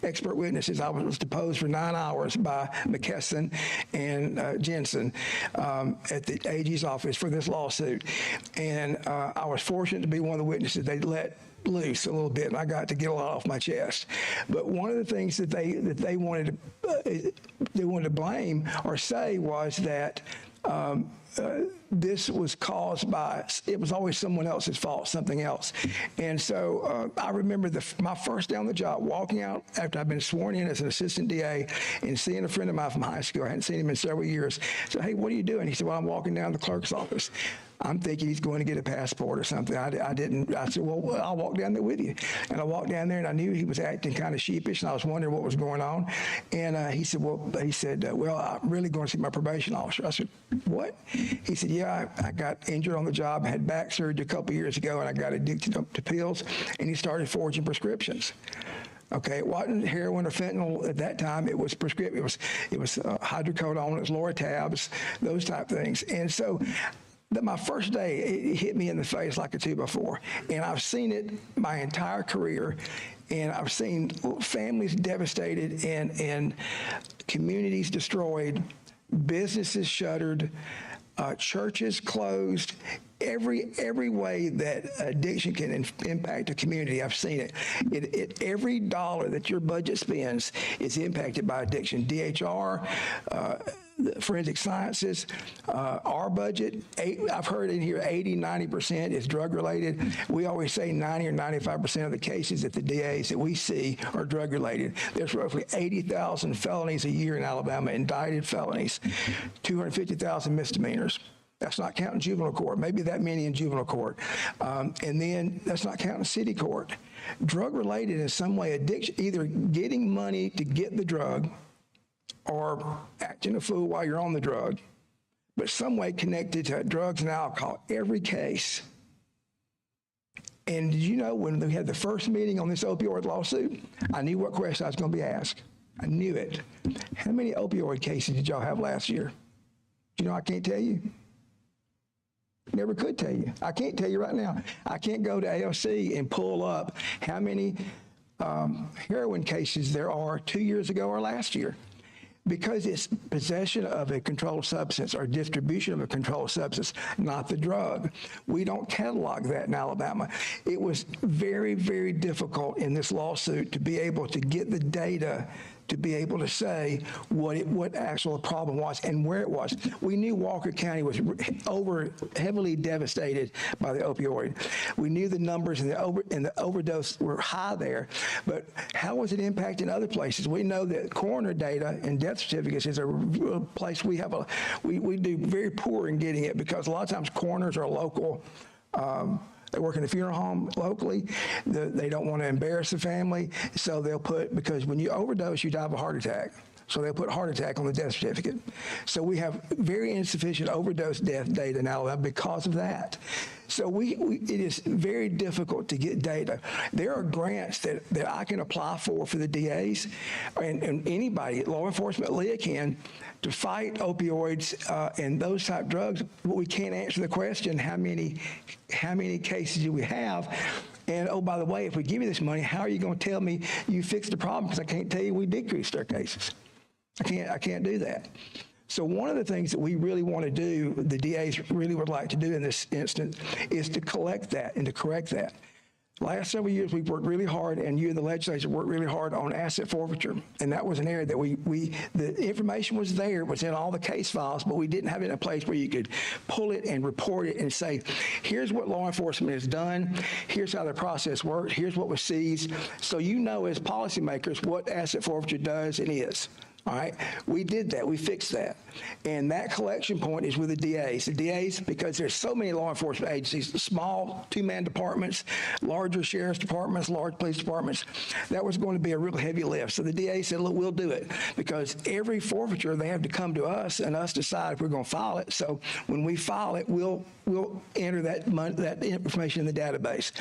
expert witnesses. I was deposed for 9 hours by McKesson and Jensen at the AG's office for this lawsuit. And I was fortunate to be one of the witnesses they let loose a little bit, and I got to get a lot off my chest. But one of the things that they wanted to blame or say was that this was caused by, it was always someone else's fault, something else. And so I remember my first day on the job, walking out after I'd been sworn in as an assistant DA and seeing a friend of mine from high school. I hadn't seen him in several years. So, hey, what are you doing? He said, well, I'm walking down to the clerk's office. I'm thinking he's going to get a passport or something. I didn't. I said, well, I'll walk down there with you. And I walked down there, and I knew he was acting kind of sheepish, and I was wondering what was going on. And he said, well, I'm really going to see my probation officer. I said, what? He said, yeah, I got injured on the job. I had back surgery a couple of years ago, and I got addicted to pills, and he started forging prescriptions. Okay, it wasn't heroin or fentanyl at that time. It was prescription. It was hydrocodone. It was Loratabs, those type things. And so my first day, it hit me in the face like a 2x4. And I've seen it my entire career. And I've seen families devastated and communities destroyed, businesses shuttered, churches closed. Every way that addiction can impact a community, I've seen it. Every dollar that your budget spends is impacted by addiction. DHR, forensic sciences, our budget, I've heard in here 80, 90% is drug related. We always say 90 or 95% of the cases that the DAs that we see are drug related. There's roughly 80,000 felonies a year in Alabama, indicted felonies, 250,000 misdemeanors. That's not counting juvenile court, maybe that many in juvenile court. And then that's not counting city court. Drug related in some way, addiction, either getting money to get the drug or acting a fool while you're on the drug, but some way connected to drugs and alcohol, every case. And did you know when we had the first meeting on this opioid lawsuit, I knew what question I was going to be asked. I knew it. How many opioid cases did y'all have last year? You know, I can't tell you. Never could tell you. I can't tell you right now. I can't go to AOC and pull up how many heroin cases there are 2 years ago or last year. Because it's possession of a controlled substance or distribution of a controlled substance, not the drug. We don't catalog that in Alabama. It was very, very difficult in this lawsuit to be able to get the data to be able to say what actual problem was and where it was. We knew Walker County was heavily devastated by the opioid. We knew the numbers and the overdose were high there, but how was it impacting other places? We know that coroner data and death certificates is a place we do very poor in getting it because a lot of times coroners are local. They work in a funeral home locally. They don't want to embarrass the family, so they'll put, because when you overdose, you die of a heart attack. So they'll put heart attack on the death certificate. So we have very insufficient overdose death data in Alabama because of that. So it is very difficult to get data. There are grants that I can apply for the DAs and anybody, law enforcement, Leah can, to fight opioids and those type drugs, but we can't answer the question, how many cases do we have? And oh, by the way, if we give you this money, how are you going to tell me you fixed the problem? Because I can't tell you we decreased our cases. I can't do that. So one of the things that we really want to do, the DAs really would like to do in this instance, is to collect that and to correct that. Last several years, we've worked really hard, and you and the legislature worked really hard on asset forfeiture. And that was an area that the information was there, it was in all the case files, but we didn't have it in a place where you could pull it and report it and say, here's what law enforcement has done, here's how the process worked, here's what was seized. So you know as policymakers what asset forfeiture does and is. All right, we did that. We fixed that. And that collection point is with the DAs. The DAs, because there's so many law enforcement agencies, small two-man departments, larger sheriff's departments, large police departments, that was going to be a real heavy lift. So the DA said, look, we'll do it. Because every forfeiture, they have to come to us and us decide if we're going to file it. So when we file it, we'll enter that information in the database.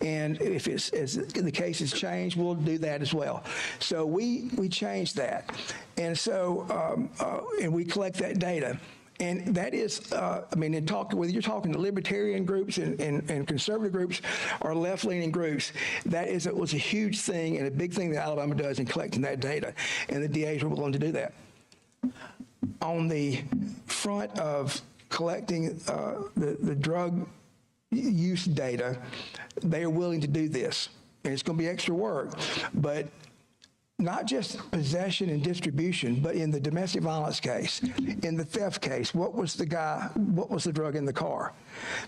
And if it's, as the case has changed, we'll do that as well. So we changed that. And so, and we collect that data. And that is, whether you're talking to libertarian groups and conservative groups or left-leaning groups, it was a huge thing and a big thing that Alabama does in collecting that data. And the DAs were willing to do that. On the front of collecting the drug use data, they are willing to do this. And it's going to be extra work, but not just possession and distribution, but in the domestic violence case, in the theft case, what was the drug in the car?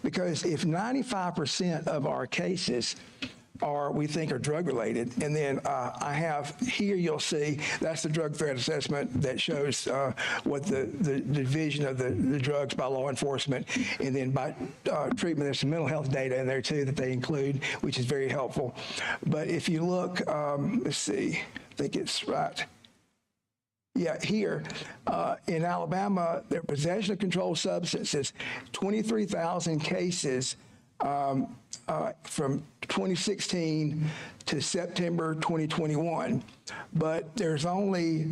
Because if 95% of our cases we think are drug related, and then I have here, you'll see, that's the drug threat assessment that shows what the division of the drugs by law enforcement, and then by treatment. There's some mental health data in there too that they include, which is very helpful. But if you look, let's see, I think it's right. Yeah, here in Alabama, their possession of controlled substances, 23,000 cases from 2016 to September 2021, but there's only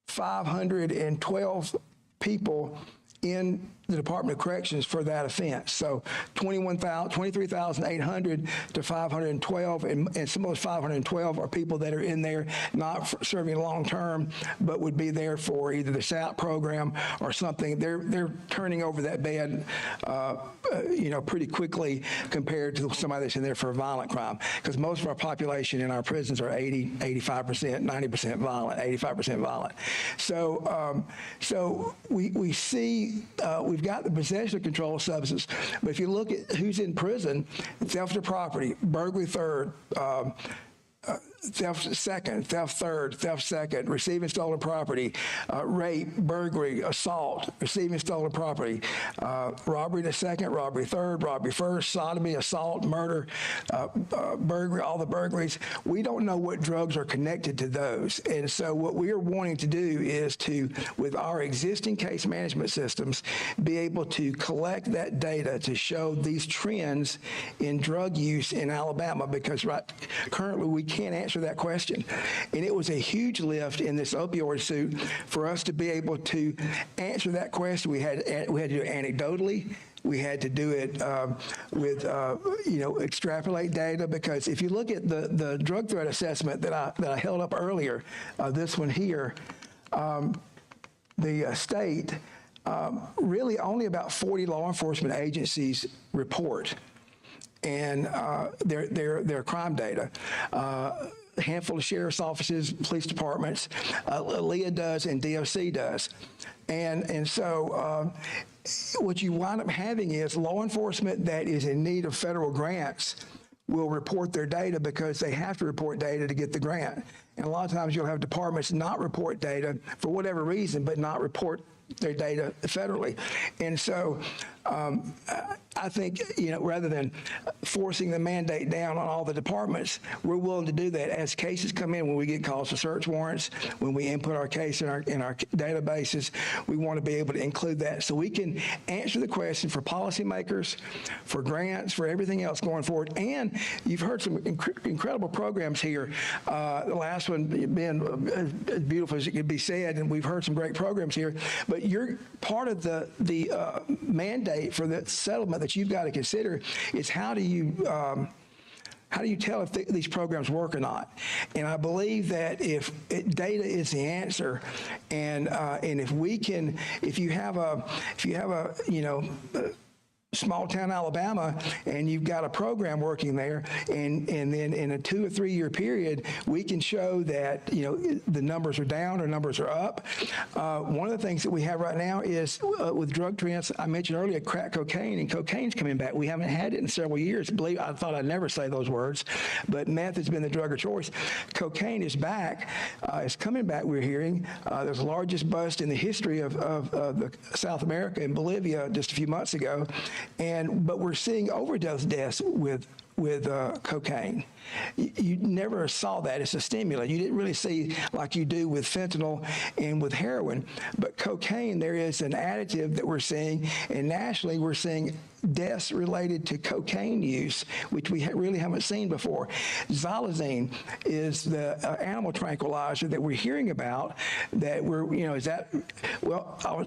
512 people in the Department of Corrections for that offense. So 23,800 to 512, and some of those 512 are people that are in there not serving long term, but would be there for either the SAP program or something. They're turning over that bed, pretty quickly compared to somebody that's in there for a violent crime, because most of our population in our prisons are 80, 85%, 90% violent, 85% violent. So, we see we've got the possession of controlled substance, but if you look at who's in prison, theft of property, burglary third, theft second, theft third, theft second, receiving stolen property, rape, burglary, assault, receiving stolen property, robbery to second, robbery third, robbery first, sodomy, assault, murder, burglary, all the burglaries. We don't know what drugs are connected to those. And so what we are wanting to do is to, with our existing case management systems, be able to collect that data to show these trends in drug use in Alabama, because currently we can't answer that question. And it was a huge lift in this opioid suit for us to be able to answer that question. We had to do it anecdotally. We had to do it with extrapolate data, because if you look at the drug threat assessment that I held up earlier, this one here, the state, really only about 40 law enforcement agencies report and their crime data. A handful of sheriff's offices, police departments, LEA does, and DOC does. And so what you wind up having is law enforcement that is in need of federal grants will report their data because they have to report data to get the grant. And a lot of times you'll have departments not report data for whatever reason, but not report their data federally. And so I think, rather than forcing the mandate down on all the departments, we're willing to do that as cases come in. When we get calls for search warrants, when we input our case in our databases, we want to be able to include that so we can answer the question for policymakers, for grants, for everything else going forward. And you've heard some incredible programs here. The last one being as beautiful as it could be said, and we've heard some great programs here. But you're part of the mandate for the settlement that you've got to consider is how do you tell if these programs work or not? And I believe that if data is the answer, and if you have a small town Alabama and you've got a program working there, and then in a 2 or 3 year period, we can show that, the numbers are down or numbers are up. One of the things that we have right now is with drug trends, I mentioned earlier crack cocaine, and cocaine's coming back. We haven't had it in several years. I thought I'd never say those words, but meth has been the drug of choice. Cocaine is back. It's coming back, we're hearing. There's the largest bust in the history of South America in Bolivia just a few months ago. But we're seeing overdose deaths with cocaine. You never saw that. It's a stimulant. You didn't really see like you do with fentanyl and with heroin. But cocaine, there is an additive that we're seeing, and nationally we're seeing deaths related to cocaine use, which we really haven't seen before. Xylazine is the animal tranquilizer that we're hearing about that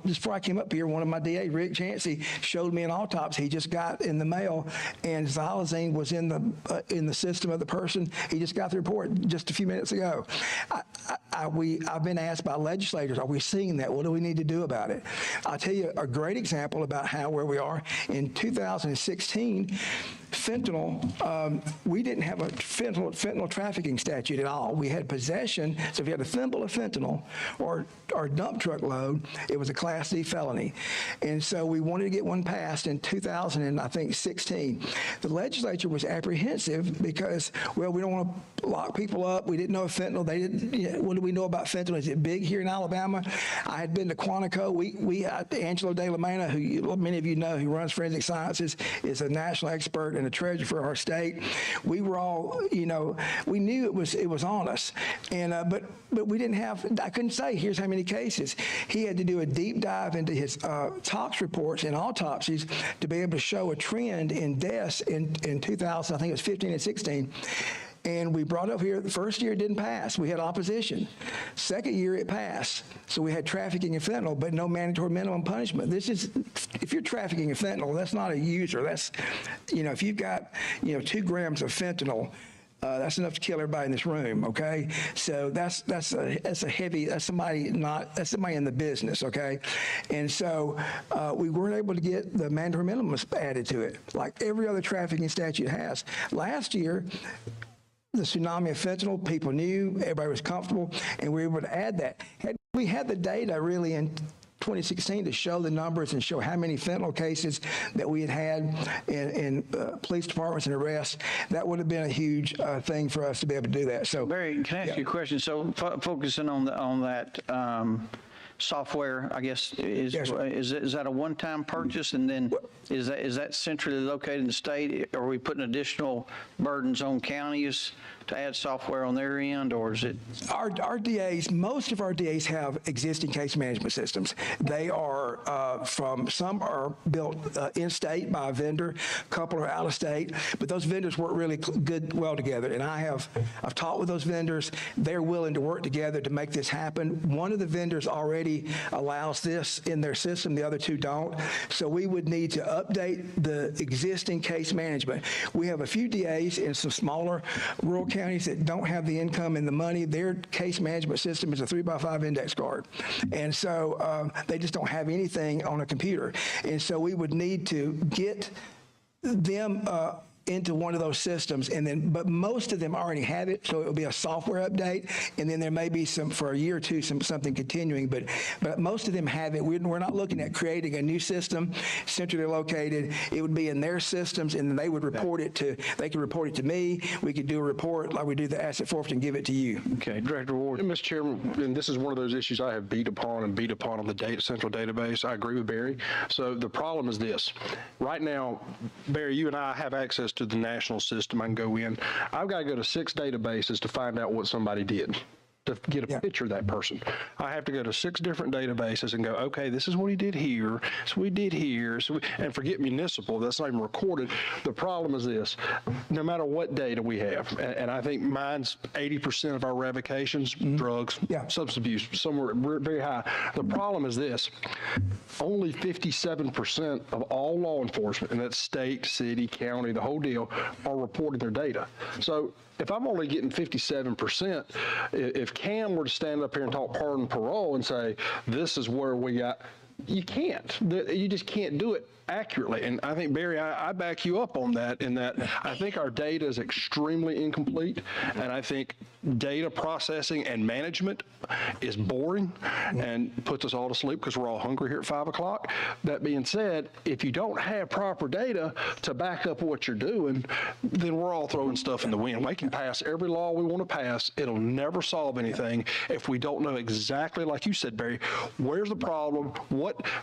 just before I came up here, one of my DA, Rick Chancey, showed me an autopsy he just got in the mail, and xylazine was in the system of the person. He just got the report just a few minutes ago. I've been asked by legislators, are we seeing that? What do we need to do about it? I'll tell you a great example about where we are. In 2016, fentanyl, we didn't have a fentanyl trafficking statute at all. We had possession, so if you had a thimble of fentanyl or dump truck load, it was a Class D felony. And so we wanted to get one passed in 2016. The legislature was apprehensive because, well, we don't want to lock people up. We didn't know of fentanyl. They didn't. What do we know about fentanyl? Is it big here in Alabama? I had been to Quantico. Angelo De La Mena, who many of you know, who runs Forensic Sciences, is a national expert and a treasurer for our state. We were all, we knew it was on us, and but we didn't have. I couldn't say here's how many cases. He had to do a deep dive into his tox reports and autopsies to be able to show a trend in deaths in 2000. I think it was 15 and 16. And we brought it up here. The first year it didn't pass. We had opposition. Second year it passed. So we had trafficking of fentanyl, but no mandatory minimum punishment. This is, if you're trafficking of fentanyl, that's not a user. That's, if you've got, 2 grams of fentanyl, that's enough to kill everybody in this room, okay? So that's somebody in the business, okay? And so we weren't able to get the mandatory minimums added to it, like every other trafficking statute has. Last year, the tsunami of fentanyl, people knew, everybody was comfortable, and we were able to add that. We had the data really in 2016 to show the numbers and show how many fentanyl cases that we had in police departments and arrests. That would have been a huge thing for us to be able to do that. So, Barry, can I ask you a question? So focusing on that software, I guess, is that a one-time purchase, and then is that centrally located in the state? Are we putting additional burdens on counties to add software on their end, or is it? Our DAs, most of our DAs have existing case management systems. They are some are built in-state by a vendor, a couple are out-of-state, but those vendors work really well together. And I've talked with those vendors. They're willing to work together to make this happen. One of the vendors already allows this in their system. The other 2 don't. So we would need to update the existing case management. We have a few DAs in some smaller rural counties that don't have the income and the money. Their case management system is a 3x5 index card. And so they just don't have anything on a computer. And so we would need to get them into one of those systems, but most of them already have it, so it will be a software update, and then there may be some for a year or two, something continuing, but most of them have it. We're not looking at creating a new system centrally located. It would be in their systems, and then they would report it to. They could report it to me. We could do a report like we do the asset forfeiture and give it to you. Okay, Director Ward. Mr. Chairman, and this is one of those issues I have beat upon on the central database. I agree with Barry. So the problem is this. Right now, Barry, you and I have access to the national system. I can go in. I've got to go to 6 databases to find out what somebody did, to get a picture of that person. I have to go to 6 different databases and go, okay, this is what he did here, so we did here, and forget municipal, that's not even recorded. The problem is this, no matter what data we have, and I think mine's 80% of our revocations, drugs, substance abuse, somewhere very high. The problem is this, only 57% of all law enforcement, and that's state, city, county, the whole deal, are reporting their data. So if I'm only getting 57%, if Cam were to stand up here and talk pardon parole and say, this is where we got, you can't. You just can't do it accurately. And I think, Barry, I back you up on that, in that I think our data is extremely incomplete, and I think data processing and management is boring and puts us all to sleep because we're all hungry here at 5 o'clock. That being said, if you don't have proper data to back up what you're doing, then we're all throwing stuff in the wind. We can pass every law we want to pass. It'll never solve anything if we don't know exactly, like you said, Barry, where's the problem?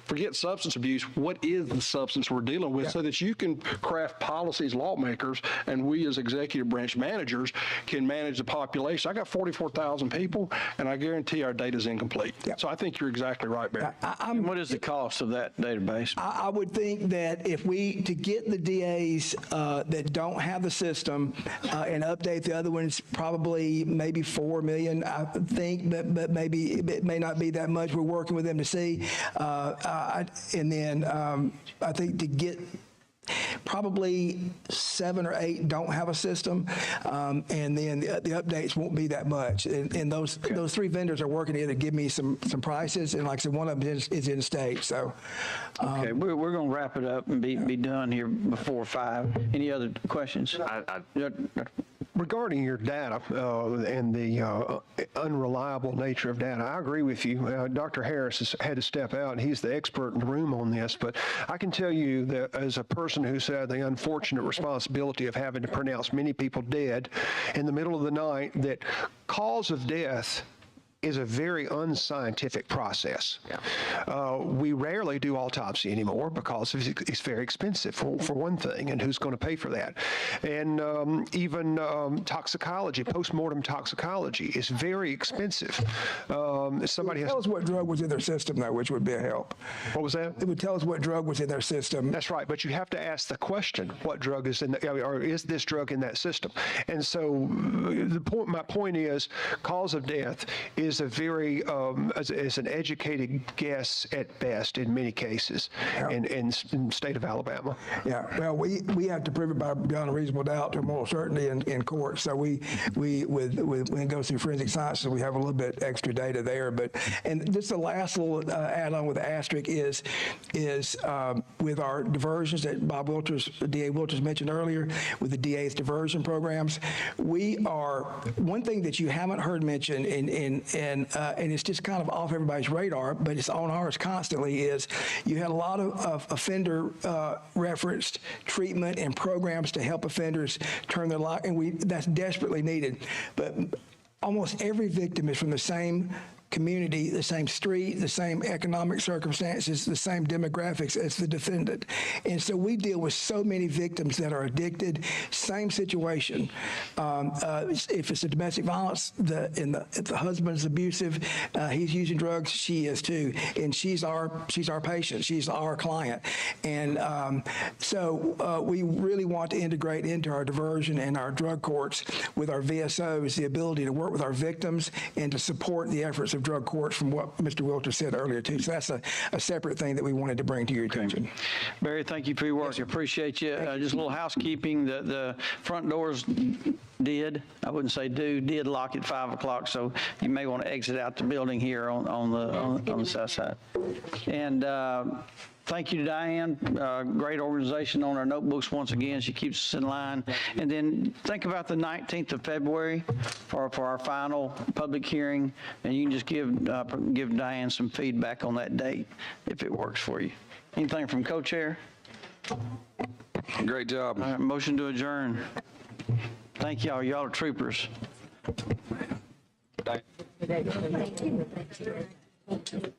Forget substance abuse, what is the substance we're dealing with, so that you can craft policies, lawmakers, and we as executive branch managers can manage the population. I got 44,000 people, and I guarantee our data is incomplete. So I think you're exactly right, Barry. What is the cost of that database? I would think that to get the DAs that don't have the system and update the other ones, probably maybe $4 million, I think, but maybe it may not be that much. We're working with them to see. And then I think to get Probably 7 or 8 don't have a system, and then the updates won't be that much. And those 3 vendors are working together to give me some prices, and like I said, one of them is in state. So, Okay, we're going to wrap it up and be done here before 5. Any other questions? Regarding your data and the unreliable nature of data, I agree with you. Dr. Harris has had to step out, and he's the expert in the room on this, but I can tell you that as a person who's had the unfortunate responsibility of having to pronounce many people dead in the middle of the night, that cause of death is a very unscientific process. We rarely do autopsy anymore because it's very expensive, for one thing, and who's going to pay for that? And even toxicology, post-mortem toxicology, is very expensive. Somebody has tell us what drug was in their system, though, which would be a help. What was that? It would tell us what drug was in their system. That's right, but you have to ask the question: what drug is in, or is this drug in that system? And so, my point is, cause of death is a very, as an educated guess at best in many cases in the state of Alabama. Yeah, well, we have to prove it by beyond a reasonable doubt to moral certainty in court. So we when it goes through forensic science, so we have a little bit extra data there. But and just the last little add-on with the asterisk is with our diversions that DA Wilters mentioned earlier, with the DA's diversion programs, we are one thing that you haven't heard mentioned and it's just kind of off everybody's radar, but it's on ours constantly, is you had a lot of offender referenced treatment and programs to help offenders turn their life, and that's desperately needed. But almost every victim is from the same community, the same street, the same economic circumstances, the same demographics as the defendant. And so we deal with so many victims that are addicted, same situation. If it's a domestic violence, if the husband is abusive, he's using drugs, she is too. And she's our patient, she's our client. And so we really want to integrate into our diversion and our drug courts with our VSOs the ability to work with our victims and to support the efforts of drug courts, from what Mr. Wilter said earlier too. So that's a separate thing that we wanted to bring to your attention. Barry, thank you for your work. I appreciate you. Just a little housekeeping. The front doors did lock at 5 o'clock, so you may want to exit out the building here on the south side. And thank you to Diane, great organization on our notebooks once again. She keeps us in line. And then think about the 19th of February for our final public hearing, and you can just give Diane some feedback on that date if it works for you. Anything from co-chair? Great job. All right, motion to adjourn. Thank y'all. Y'all are troopers. Thank you.